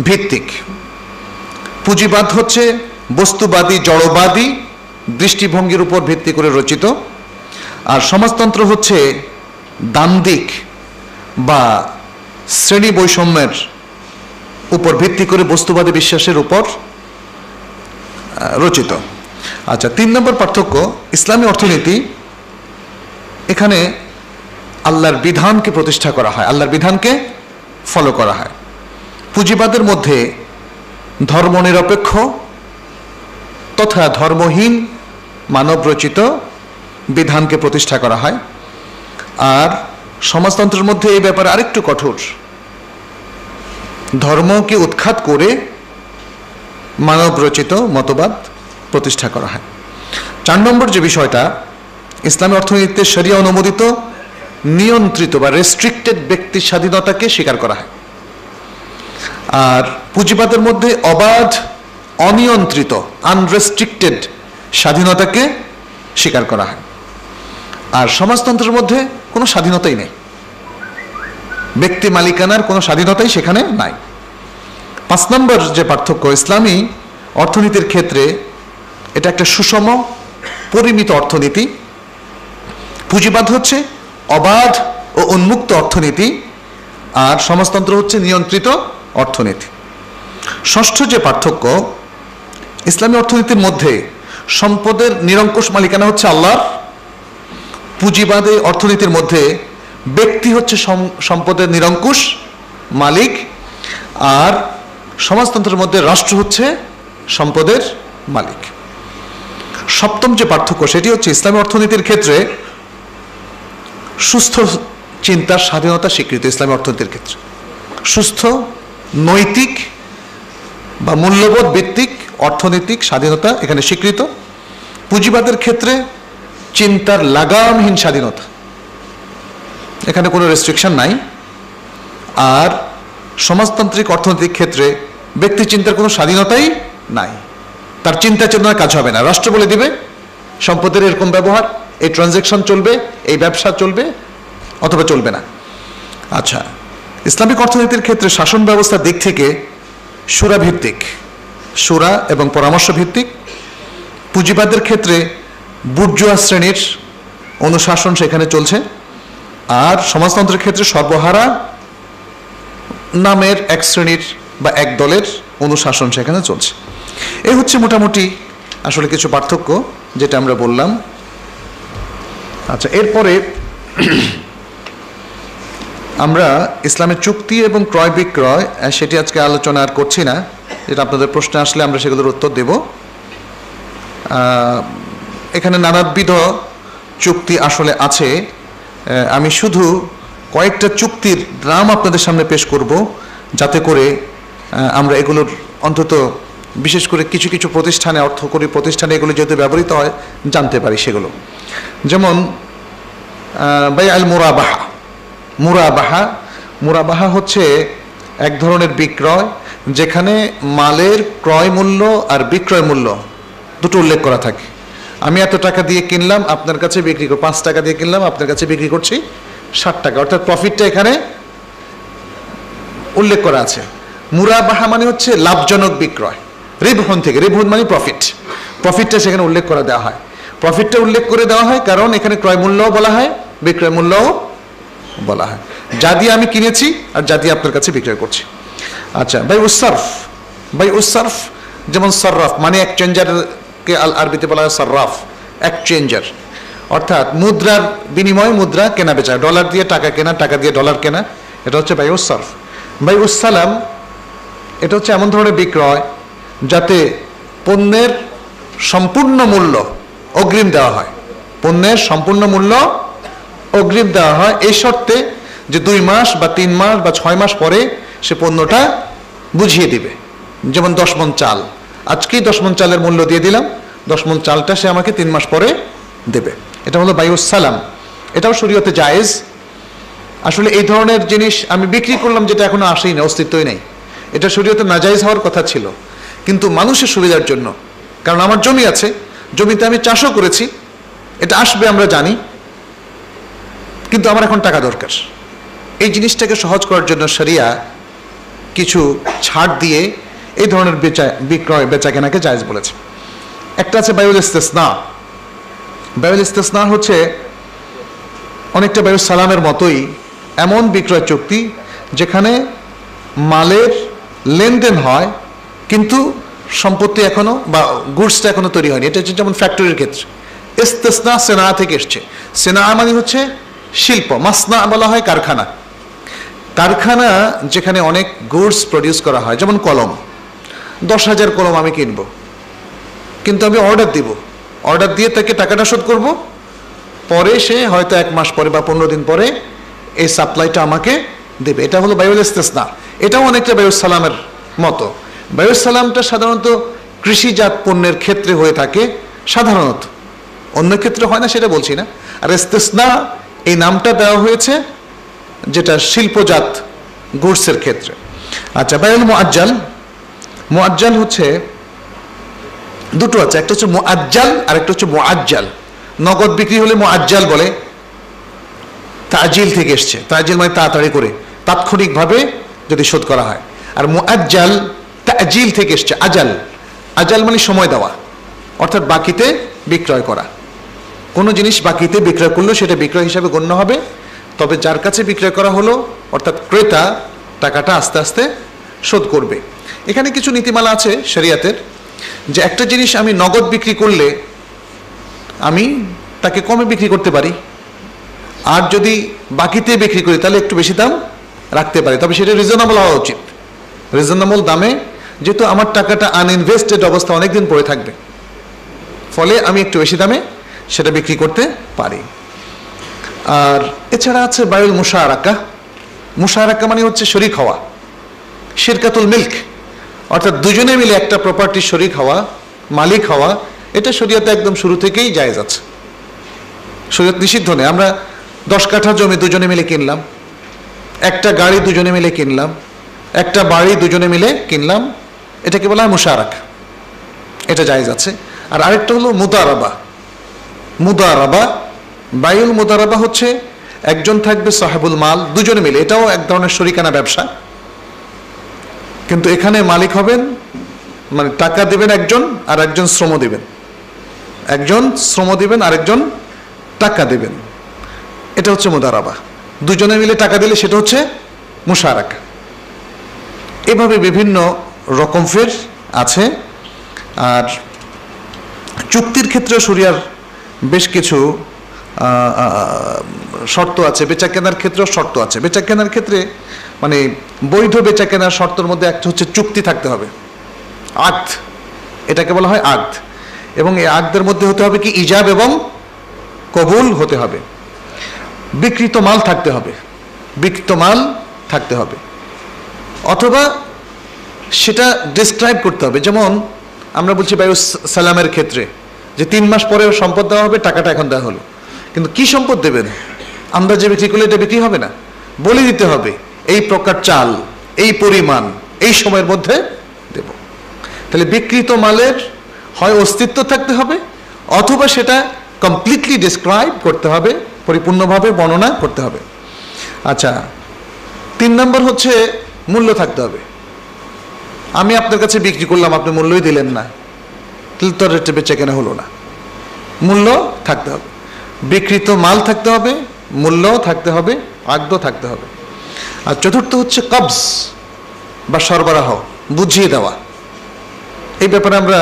ভিত্তিক, পুঁজিবাদ হচ্ছে বস্তুবাদী জড়বাদী দৃষ্টিভঙ্গির উপর ভিত্তি করে রচিত, আর সমাজতন্ত্র হচ্ছে দান্দিক বা শ্রেণী বৈষম্যের উপর ভিত্তি করে বস্তুবাদী বিশ্বাসের উপর রচিত। আচ্ছা, 3 নম্বর পার্থক্য, ইসলামী অর্থনীতি এখানে আল্লাহর বিধানকে প্রতিষ্ঠা করা হয়, আল্লাহর বিধানকে ফলো করা হয়। পুঁজিবাদের মধ্যে ধর্মনিরপেক্ষ তথা ধর্মহীন মানবরচিত বিধানকে প্রতিষ্ঠা করা হয়। আর সমাজতন্ত্রের মধ্যে এই ব্যাপারে আরেকটু কঠোর, ধর্মকে উৎখাত করে মানবরচিত মতবাদ প্রতিষ্ঠা করা হয়। 4 নম্বর যে বিষয়টা, ইসলামী অর্থনীতিতে শরিয়া অনুমোদিত নিয়ন্ত্রিত বা রেস্ট্রিক্টেড ব্যক্তির স্বাধীনতাকে স্বীকার করা হয়, আর পুঁজিবাদের মধ্যে অবাধ অনিয়ন্ত্রিত আনরেস্ট্রিক্টেড স্বাধীনতাকে স্বীকার করা হয়। আর সমাজতন্ত্রের মধ্যে কোনো স্বাধীনতাই নেই, ব্যক্তি মালিকানার কোনো স্বাধীনতাই সেখানে নাই। 5 নম্বর যে পার্থক্য, ইসলামী অর্থনীতির ক্ষেত্রে এটা একটা সুষম পরিমিত অর্থনীতি। পুঁজিবাদ হচ্ছে অবাধ ও উন্মুক্ত অর্থনীতি, আর সমাজতন্ত্র হচ্ছে নিয়ন্ত্রিত অর্থনীতি। ষষ্ঠ যে পার্থক্য, ইসলামী অর্থনীতির মধ্যে সম্পদের নিরঙ্কুশ মালিকানা হচ্ছে আল্লাহর। পুঁজিবাদী অর্থনীতির মধ্যে ব্যক্তি হচ্ছে সম্পদের নিরঙ্কুশ মালিক, আর সমাজতন্ত্রের মধ্যে রাষ্ট্র হচ্ছে সম্পদের মালিক। সপ্তম যে পার্থক্য সেটি হচ্ছে ইসলামী অর্থনীতির ক্ষেত্রে সুস্থ চিন্তার স্বাধীনতা স্বীকৃত। ইসলামী অর্থনীতির ক্ষেত্রে সুস্থ নৈতিক বা মূল্যবোধ ভিত্তিক অর্থনৈতিক স্বাধীনতা এখানে স্বীকৃত। পুঁজিবাদের ক্ষেত্রে চিন্তার লাগামহীন স্বাধীনতা, এখানে কোনো রেস্ট্রিকশন নাই। আর সমাজতান্ত্রিক অর্থনৈতিক ক্ষেত্রে ব্যক্তি চিন্তার কোনো স্বাধীনতাই নাই, তার চিন্তা চেতনার কাজ হবে না। রাষ্ট্র বলে দিবে সম্পদের এরকম ব্যবহার, এই ট্রানজ্যাকশন চলবে, এই ব্যবসা চলবে অথবা চলবে না। আচ্ছা, ইসলামিক অর্থনীতির ক্ষেত্রে শাসন ব্যবস্থার দিক থেকে সুরা ভিত্তিক, সুরা এবং পরামর্শ ভিত্তিক। পুঁজিবাদের ক্ষেত্রে বুর্জোয়া শ্রেণীর অনুশাসন সেখানে চলছে, আর সমাজতন্ত্রের ক্ষেত্রে সর্বহারা নামের এক শ্রেণীর বা এক দলের অনুশাসন সেখানে চলছে। এই হচ্ছে মোটামুটি আসলে কিছু পার্থক্য যেটা আমরা বললাম। আচ্ছা, এরপরে আমরা ইসলামের চুক্তি এবং ক্রয় বিক্রয় সেটি আজকে আলোচনা আর করছি না, যেটা আপনাদের প্রশ্ন আসলে আমরা সেগুলোর উত্তর দেব। এখানে নানাবিধ চুক্তি আসলে আছে, আমি শুধু কয়েকটা চুক্তির নাম আপনাদের সামনে পেশ করব, যাতে করে আমরা এগুলোর অন্তত বিশেষ করে কিছু কিছু প্রতিষ্ঠানে, অর্থকরী প্রতিষ্ঠানে এগুলো যেহেতু ব্যবহৃত হয় জানতে পারি সেগুলো। যেমন বাই আল মুরাবাহা। মুরাবাহা হচ্ছে এক ধরনের বিক্রয় যেখানে মালের ক্রয় মূল্য আর বিক্রয় মূল্য দুটো উল্লেখ করা থাকে। আমি এত টাকা দিয়ে কিনলাম, আপনার কাছে বিক্রি করি 5 টাকা দিয়ে কিনলাম, আপনার কাছে বিক্রি করছি 60 টাকা, অর্থাৎ প্রফিটটা এখানে উল্লেখ করা আছে। মুরাবাহা মানে হচ্ছে লাভজনক বিক্রয়, রিবহন থেকে, রিবহন মানে প্রফিট, প্রফিটটা সেখানে উল্লেখ করে দেওয়া হয়। প্রফিটটা উল্লেখ করে দেওয়া হয় কারণ এখানে ক্রয় মূল্যও বলা হয়, বিক্রয় মূল্যও বলা হয়, যা দিয়ে আমি কিনেছি আর যা দিয়ে আপনার কাছে বিক্রয় করছি। আচ্ছা, বাই উসসারফ, যেমন সর্রাফ মানে এক্সচেঞ্জারকে আরবিতে বলা হয় সর্রাফ, এক্সচেঞ্জার, অর্থাৎ মুদ্রার বিনিময় মুদ্রা কেনা বেচা, ডলার দিয়ে টাকা কেনা, টাকা দিয়ে ডলার কেনা, এটা হচ্ছে বাই উসসারফ। বাই উসসালাম, এটা হচ্ছে এমন ধরনের বিক্রয় যাতে পণ্যের সম্পূর্ণ মূল্য অগ্রিম দেওয়া হয়, পণ্যের সম্পূর্ণ মূল্য অগ্রিম দেওয়া হয়, এই শর্তে যে 2 মাস বা 3 মাস বা 6 মাস পরে সে পণ্যটা বুঝিয়ে দিবে। যেমন 10 মণ চাল, আজকেই 10 মণ চালের মূল্য দিয়ে দিলাম, 10 মণ চালটা সে আমাকে 3 মাস পরে দেবে, এটা হলো বাইউস সালাম। এটাও শরীয়তে জায়েজ। আসলে এই ধরনের জিনিস আমি বিক্রি করলাম যেটা এখনো আসেই না, অস্তিত্বই নেই, এটা শরীয়তে নাজায়েজ হওয়ার কথা ছিল, কিন্তু মানুষের সুবিধার জন্য, কারণ আমার জমি আছে, জমিতে আমি চাষও করেছি, এটা আসবে আমরা জানি, কিন্তু আমার এখন টাকা দরকার। এই জিনিসটাকে সহজ করার জন্য শরিয়া কিছু ছাড় দিয়ে এই ধরনের বিক্রয় বেচা কেনাকে জায়েজ বলেছে। একটা আছে বায়ুল ইস্তেসনা। বায়ুল ইস্তেসনা হচ্ছে অনেকটা বায়ুস সালামের মতোই এমন বিক্রয় চুক্তি যেখানে মালের লেনদেন হয় কিন্তু সম্পত্তি এখনো বা গুডসটা এখনো তৈরি হয়নি। এটা হচ্ছে যেমন ফ্যাক্টরির ক্ষেত্রে। ইস্তেসনা সেনা থেকে এসছে। সেনা মানে হচ্ছে শিল্প, মাসনা বলা হয় কারখানা। কারখানা যেখানে অনেক গুডস প্রডিউস করা হয়, যেমন কলম, 10,000 কলম আমি কিনবো, কিন্তু আমি অর্ডার দিব, অর্ডার দিয়ে তাকে টাকাটা শোধ করব, পরে সে হয়তো 1 মাস পরে বা 15 দিন পরে এই সাপ্লাইটা আমাকে দেবে। এটা হলো বায়ুল ইস্তেসনা। এটাও অনেকটা বায়ুস সালামের মতো। বায়ুস সালামটা সাধারণত কৃষিজাত পণ্যের ক্ষেত্রে হয়ে থাকে, সাধারণত, অন্য ক্ষেত্রে হয় না সেটা বলছি না। আর ইস্তেসনা এই নামটা দেওয়া হয়েছে যেটা শিল্পজাত গুডসের ক্ষেত্রে। আচ্ছা, বায়ুল মুআজ্জাল। মুআজ্জাল হচ্ছে দুটো আছে, একটা হচ্ছে মুআজ্জাল আর একটা হচ্ছে মুআজ্জাল। নগদ বিক্রি হলে মুআজ্জাল বলে, তাজিল থেকে এসছে, তাজিল মানে তাড়াতাড়ি করে, তাৎক্ষণিকভাবে যদি শোধ করা হয়। আর মুআজ্জাল তাজিল থেকে এসছে, আজাল, আজাল মানে সময় দেওয়া, অর্থাৎ বাকিতে বিক্রয় করা। কোনো জিনিস বাকিতে বিক্রয় করলেও সেটা বিক্রয় হিসাবে গণ্য হবে, তবে যার কাছে বিক্রয় করা হলো অর্থাৎ ক্রেতা টাকাটা আস্তে আস্তে শোধ করবে। এখানে কিছু নীতিমালা আছে শরিয়াতের, যে একটা জিনিস আমি নগদ বিক্রি করলে আমি তাকে কমে বিক্রি করতে পারি, আর যদি বাকিতে বিক্রি করি তাহলে একটু বেশি দাম রাখতে পারি, তবে সেটা রিজনেবল হওয়া উচিত। রিজনেবল দামে, যেহেতু আমার টাকাটা আনইনভেস্টেড অবস্থা অনেকদিন পড়ে থাকবে, ফলে আমি একটু বেশি দামে সেটা বিক্রি করতে পারি। আর এছাড়া আছে বায়ুল মুশারাকা। মুশারাকা মানে হচ্ছে শরিক হওয়া, শিরকাতুল মিল্ক, অর্থাৎ দুজনে মিলে একটা প্রপার্টির শরিক হওয়া, মালিক হওয়া। এটা শরীয়তে একদম শুরু থেকেই জায়েজ আছে, শরীয়ত নিষিদ্ধ নেই। আমরা 10 কাঠা জমি দুজনে মিলে কিনলাম, একটা গাড়ি দুজনে মিলে কিনলাম, একটা বাড়ি দুজনে মিলে কিনলাম, এটাকে বলা হয় মুশারাকা, এটা জায়েজ আছে। আর আরেকটা হলো মুদারাবা। মুদারাবা, বায়ুল মুদারাবা হচ্ছে একজন থাকবে সাহেবুল মাল, দুজনে মিলে, এটাও এক ধরনের শরিকানা ব্যবসা, কিন্তু এখানে মালিক হবেন, মানে টাকা দেবেন একজন আর একজন শ্রম দেবেন, একজন শ্রম দিবেন আর একজন টাকা দেবেন, এটা হচ্ছে মুদারাবা। দুজনে মিলে টাকা দিলে সেটা হচ্ছে মুশারাকা। এভাবে বিভিন্ন রকমের আছে। আর চুক্তির ক্ষেত্রে শরিয়ার বেশ কিছু শর্ত আছে, বেচা কেনার ক্ষেত্রেও শর্ত আছে। বেচা কেনার ক্ষেত্রে মানে বৈধ বেচা কেনার শর্তের মধ্যে একটা হচ্ছে চুক্তি থাকতে হবে, আকদ, এটাকে বলা হয় আকদ। এবং এই আকদের মধ্যে হতে হবে কি ইজাব এবং কবুল হতে হবে। বিক্রিত মাল থাকতে হবে, বিক্রিত মাল থাকতে হবে, অথবা সেটা ডিসক্রাইব করতে হবে। যেমন আমরা বলছি বায়ু সালামের ক্ষেত্রে যে 3 মাস পরে সম্পদ দেওয়া হবে, টাকাটা এখন দেওয়া হলো, কিন্তু কি সম্পদ দেবেন আন্দাজে বিক্রি করলে এটা বিক্রি হবে না, বলে দিতে হবে এই প্রকার চাল, এই পরিমাণ, এই সময়ের মধ্যে দেব। তাহলে বিক্রিত মালের হয় অস্তিত্ব থাকতে হবে, অথবা সেটা কমপ্লিটলি ডিসক্রাইব করতে হবে, পরিপূর্ণভাবে বর্ণনা করতে হবে। আচ্ছা, 3 নম্বর হচ্ছে মূল্য থাকতে হবে। আমি আপনার কাছে বিক্রি করলাম, আপনি মূল্যই দিলেন না, তাহলে তো রেটে বেচে কেনা হলো না। মূল্য থাকতে হবে, বিক্রিত মাল থাকতে হবে, মূল্যও থাকতে হবে, আকদও থাকতে হবে। আর চতুর্থ হচ্ছে কবজ বা সরবরাহ, বুঝিয়ে দেওয়া। এই ব্যাপারে আমরা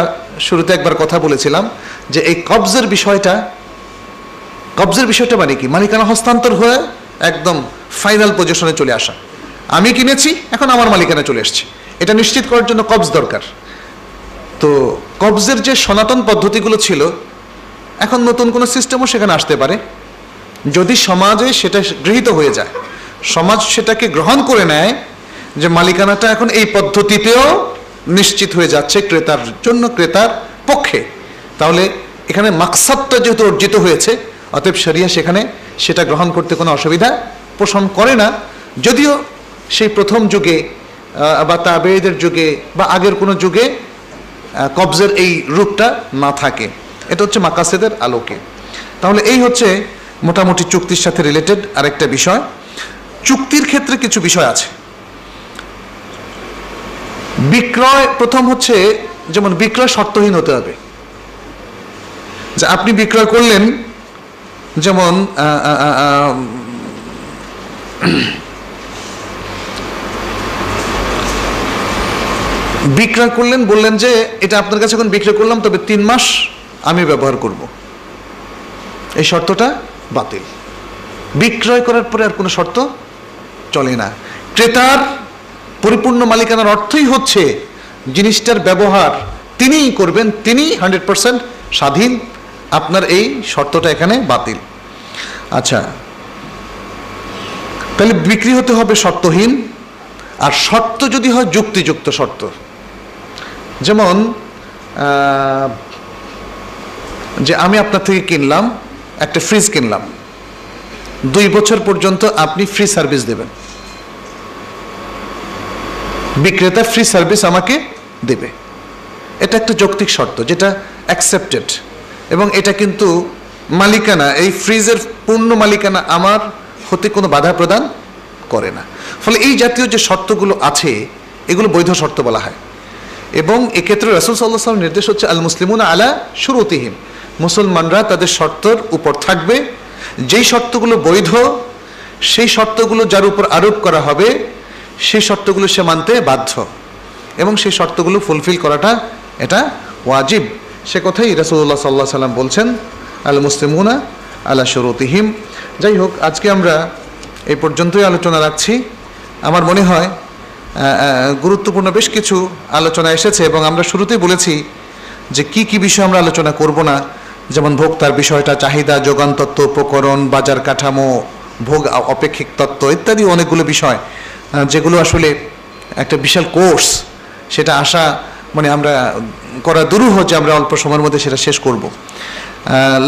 শুরুতে একবার কথা বলেছিলাম যে এই কবজের বিষয়টা মানে কি, মালিকানা হস্তান্তর হয়ে একদম ফাইনাল পজিশনে চলে আসা। আমি কিনেছি, এখন আমার মালিকানা চলে এসছে, এটা নিশ্চিত করার জন্য কবজ দরকার। তো কবজের যে সনাতন পদ্ধতিগুলো ছিল, এখন নতুন কোনো সিস্টেমও সেখানে আসতে পারে। যদি সমাজে সেটা গৃহীত হয়ে যায়, সমাজ সেটাকে গ্রহণ করে নেয় যে মালিকানাটা এখন এই পদ্ধতিতেও নিশ্চিত হয়ে যাচ্ছে ক্রেতার জন্য, ক্রেতার পক্ষে, তাহলে এখানে মাকসাদটা যেহেতু অর্জিত হয়েছে, অতএব শরিয়া সেখানে সেটা গ্রহণ করতে কোনো অসুবিধা পোষণ করে না। যদিও সেই প্রথম যুগে বা তাবেঈদের যুগে বা আগের কোনো যুগে কবজের এই রূপটা না থাকে। এটা হচ্ছে মাকাসেদের আলোকে। তাহলে এই হচ্ছে মোটামুটি চুক্তির সাথে রিলেটেড আরেকটা বিষয়। চুক্তির ক্ষেত্রে কিছু বিষয় আছে। বিক্রয় প্রথম হচ্ছে, যেমন বিক্রয় শর্তহীন হতে হবে। যে আপনি বিক্রয় করলেন, যেমন বিক্রয় করলেন, বললেন যে এটা আপনার কাছে এখন বিক্রয় করলাম, তবে 3 মাস আমি ব্যবহার করব, এই শর্তটা বাতিল। বিক্রয় করার পরে আর কোনো শর্ত চলে না। ক্রেতার পরিপূর্ণ মালিকানার অর্থই হচ্ছে জিনিসটার ব্যবহার তিনিই করবেন, তিনি 100% স্বাধীন। আপনার এই শর্তটা এখানে বাতিল। আচ্ছা, তাহলে বিক্রি হতে হবে শর্তহীন। আর শর্ত যদি হয় যুক্তিযুক্ত শর্ত, যেমন যে আমি আপনার থেকে কিনলাম একটা ফ্রিজ কিনলাম, 2 বছর পর্যন্ত আপনি ফ্রি সার্ভিস দেবেন, বিক্রেতা ফ্রি সার্ভিস আমাকে দেবে। এটা একটা যৌক্তিক শর্ত যেটা অ্যাকসেপ্টেড, এবং এটা কিন্তু মালিকানা, এই ফ্রিজের পূর্ণ মালিকানা আমার হতে কোনো বাধা প্রদান করে না। ফলে এই জাতীয় যে শর্তগুলো আছে এগুলো বৈধ শর্ত বলা হয়। এবং এক্ষেত্রে রাসূল সাল্লাল্লাহু আলাইহি ওয়াসাল্লাম নির্দেশ হচ্ছে আল মুসলিমুনা আলা শুরুতিহিম, মুসলমানরা তাদের শর্তের উপর থাকবে, যেই শর্তগুলো বৈধ সেই শর্তগুলো যার উপর আরোপ করা হবে সেই শর্তগুলো সে মানতে বাধ্য, এবং সেই শর্তগুলো ফুলফিল করাটা এটা ওয়াজিব। সে কথাই রাসূলুল্লাহ সাল্লাল্লাহু আলাইহি ওয়াসাল্লাম বলছেন আল মুসলিমুনা আলা শুরুতিহিম। যাই হোক, আজকে আমরা এই পর্যন্তই আলোচনা রাখছি। আমার মনে হয় গুরুত্বপূর্ণ বেশ কিছু আলোচনা এসেছে, এবং আমরা শুরুতেই বলেছি যে কি কি বিষয় আমরা আলোচনা করব না, যেমন ভোক্তার বিষয়টা, চাহিদা, যোগান তত্ত্ব, উপকরণ, বাজার কাঠামো, ভোগ অপেক্ষিক তত্ত্ব ইত্যাদি অনেকগুলো বিষয় যেগুলো আসলে একটা বিশাল কোর্স, সেটা আশা মানে আমরা করা দুরূহ যে আমরা অল্প সময়ের মধ্যে সেটা শেষ করব।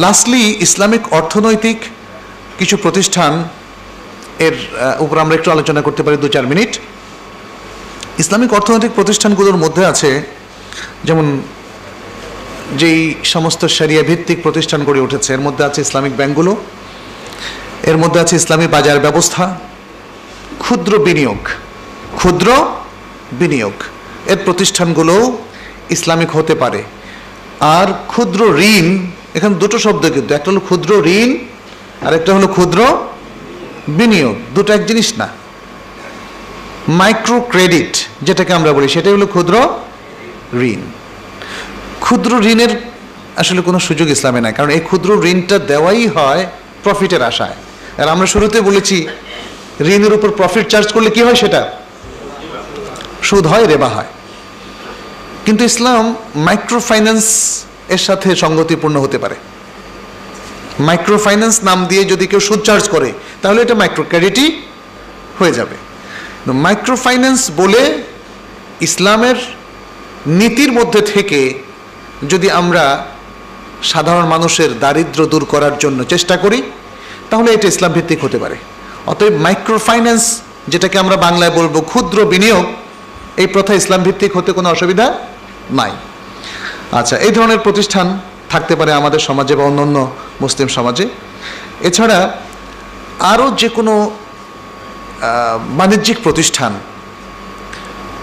লাস্টলি ইসলামিক অর্থনৈতিক কিছু প্রতিষ্ঠান এর উপর আমরা একটু আলোচনা করতে পারি 2-4 মিনিট। ইসলামিক অর্থনৈতিক প্রতিষ্ঠানগুলোর মধ্যে আছে যেমন যেই সমস্ত শরিয়া ভিত্তিক প্রতিষ্ঠান গড়ে উঠেছে, এর মধ্যে আছে ইসলামিক ব্যাংকগুলো, এর মধ্যে আছে ইসলামী বাজার ব্যবস্থা, ক্ষুদ্র বিনিয়োগ এর প্রতিষ্ঠানগুলো ইসলামিক হতে পারে। আর ক্ষুদ্র ঋণ, এখানে দুটো শব্দ কিন্তু, একটা হলো ক্ষুদ্র ঋণ আর একটা হলো ক্ষুদ্র বিনিয়োগ, দুটো এক জিনিস না। মাইক্রো ক্রেডিট যেটাকে আমরা বলি সেটাই হলো ক্ষুদ্র ঋণ। ক্ষুদ্র ঋণের আসলে কোনো সুযোগ ইসলামে নাই, কারণ এই ক্ষুদ্র ঋণটা দেওয়াই হয় প্রফিটের আশায়। আর আমরা শুরুতে বলেছি ঋণের উপর প্রফিট চার্জ করলে কি হয়, সেটা সুদ হয়, রেবা হয়। কিন্তু ইসলাম মাইক্রো ফাইন্যান্স এর সাথে সঙ্গতিপূর্ণ হতে পারে। মাইক্রো ফাইন্যান্স নাম দিয়ে যদি কেউ সুদ চার্জ করে তাহলে এটা মাইক্রো ক্রেডিটই হয়ে যাবে। মাইক্রো ফাইন্যান্স বলে ইসলামের নীতির মধ্যে থেকে যদি আমরা সাধারণ মানুষের দারিদ্র্য দূর করার জন্য চেষ্টা করি তাহলে এটা ইসলাম ভিত্তিক হতে পারে। অতএব মাইক্রো ফাইন্যান্স, যেটাকে আমরা বাংলায় বলবো ক্ষুদ্র বিনিয়োগ, এই প্রথা ইসলাম ভিত্তিক হতে কোনো অসুবিধা নাই। আচ্ছা, এই ধরনের প্রতিষ্ঠান থাকতে পারে আমাদের সমাজে বা অন্যান্য মুসলিম সমাজে। এছাড়া আরও যে কোনো বাণিজ্যিক প্রতিষ্ঠান,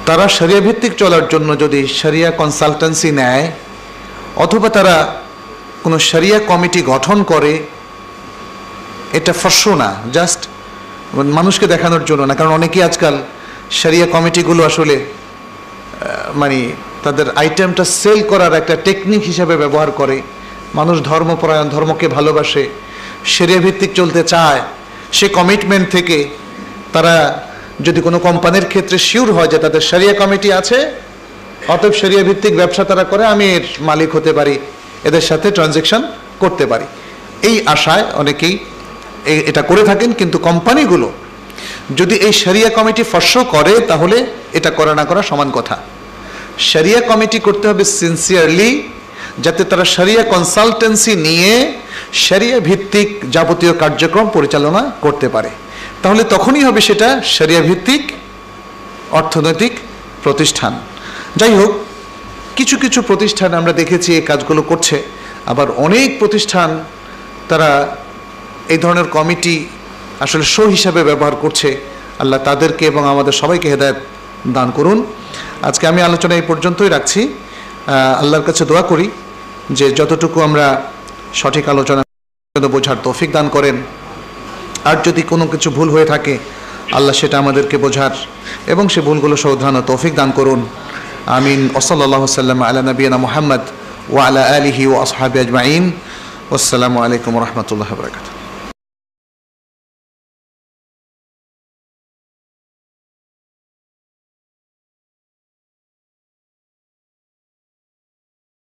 তারা শরিয়া ভিত্তিক চলার জন্য যদি শরিয়া কনসালটেন্সি নেয় অথবা তারা কোনো শরিয়া কমিটি গঠন করে, এটা ফরসো না, জাস্ট মানুষকে দেখানোর জন্য না। কারণ অনেকেই আজকাল শরিয়া কমিটিগুলো আসলে মানে তাদের আইটেমটা সেল করার একটা টেকনিক হিসাবে ব্যবহার করে। মানুষ ধর্মপরায়ণ, ধর্মকে ভালোবাসে, শরিয়া ভিত্তিক চলতে চায়, সে কমিটমেন্ট থেকে তারা যদি কোনো কোম্পানির ক্ষেত্রে শিওর হয় যে তাদের শরিয়া কমিটি আছে, অতএব শরিয়া ভিত্তিক ব্যবসা তারা করে, আমি এর মালিক হতে পারি, এদের সাথে ট্রানজ্যাকশন করতে পারি, এই আশায় অনেকেই এটা করে থাকেন। কিন্তু কোম্পানিগুলো যদি এই শরিয়া কমিটি ফরসো করে তাহলে এটা করা না করা সমান কথা। শরিয়া কমিটি করতে হবে সিনসিয়ারলি, যাতে তারা শরিয়া কনসালটেন্সি নিয়ে শরিয়া ভিত্তিক যাবতীয় কার্যক্রম পরিচালনা করতে পারে, তাহলে তখনই হবে সেটা শরিয়া ভিত্তিক অর্থনৈতিক প্রতিষ্ঠান। যাই হোক, কিছু কিছু প্রতিষ্ঠান আমরা দেখেছি এই কাজগুলো করছে, আবার অনেক প্রতিষ্ঠান তারা এই ধরনের কমিটি আসলে শো হিসাবে ব্যবহার করছে। আল্লাহ তাদেরকে এবং আমাদের সবাইকে হেদায়েত দান করুন। আজকে আমি আলোচনা এই পর্যন্তই রাখছি। আল্লাহর কাছে দোয়া করি যে যতটুকু আমরা সঠিক আলোচনা বোঝার তৌফিক দান করেন, আর যদি কোনো কিছু ভুল হয়ে থাকে আল্লাহ সেটা আমাদেরকে বোঝার এবং সে ভুলগুলো শোধরানোর তৌফিক দান করুন। আমিন। ওয়াসাল্লাল্লাহু সাল্লাম আলা নবিয়িনা মুহাম্মদ ওয়া আলা আলিহি ওয়া আসহাবিহি আজমাইন। আসসালামু আলাইকুম ওয়া রাহমাতুল্লাহি ওয়া বারাকাতুহু।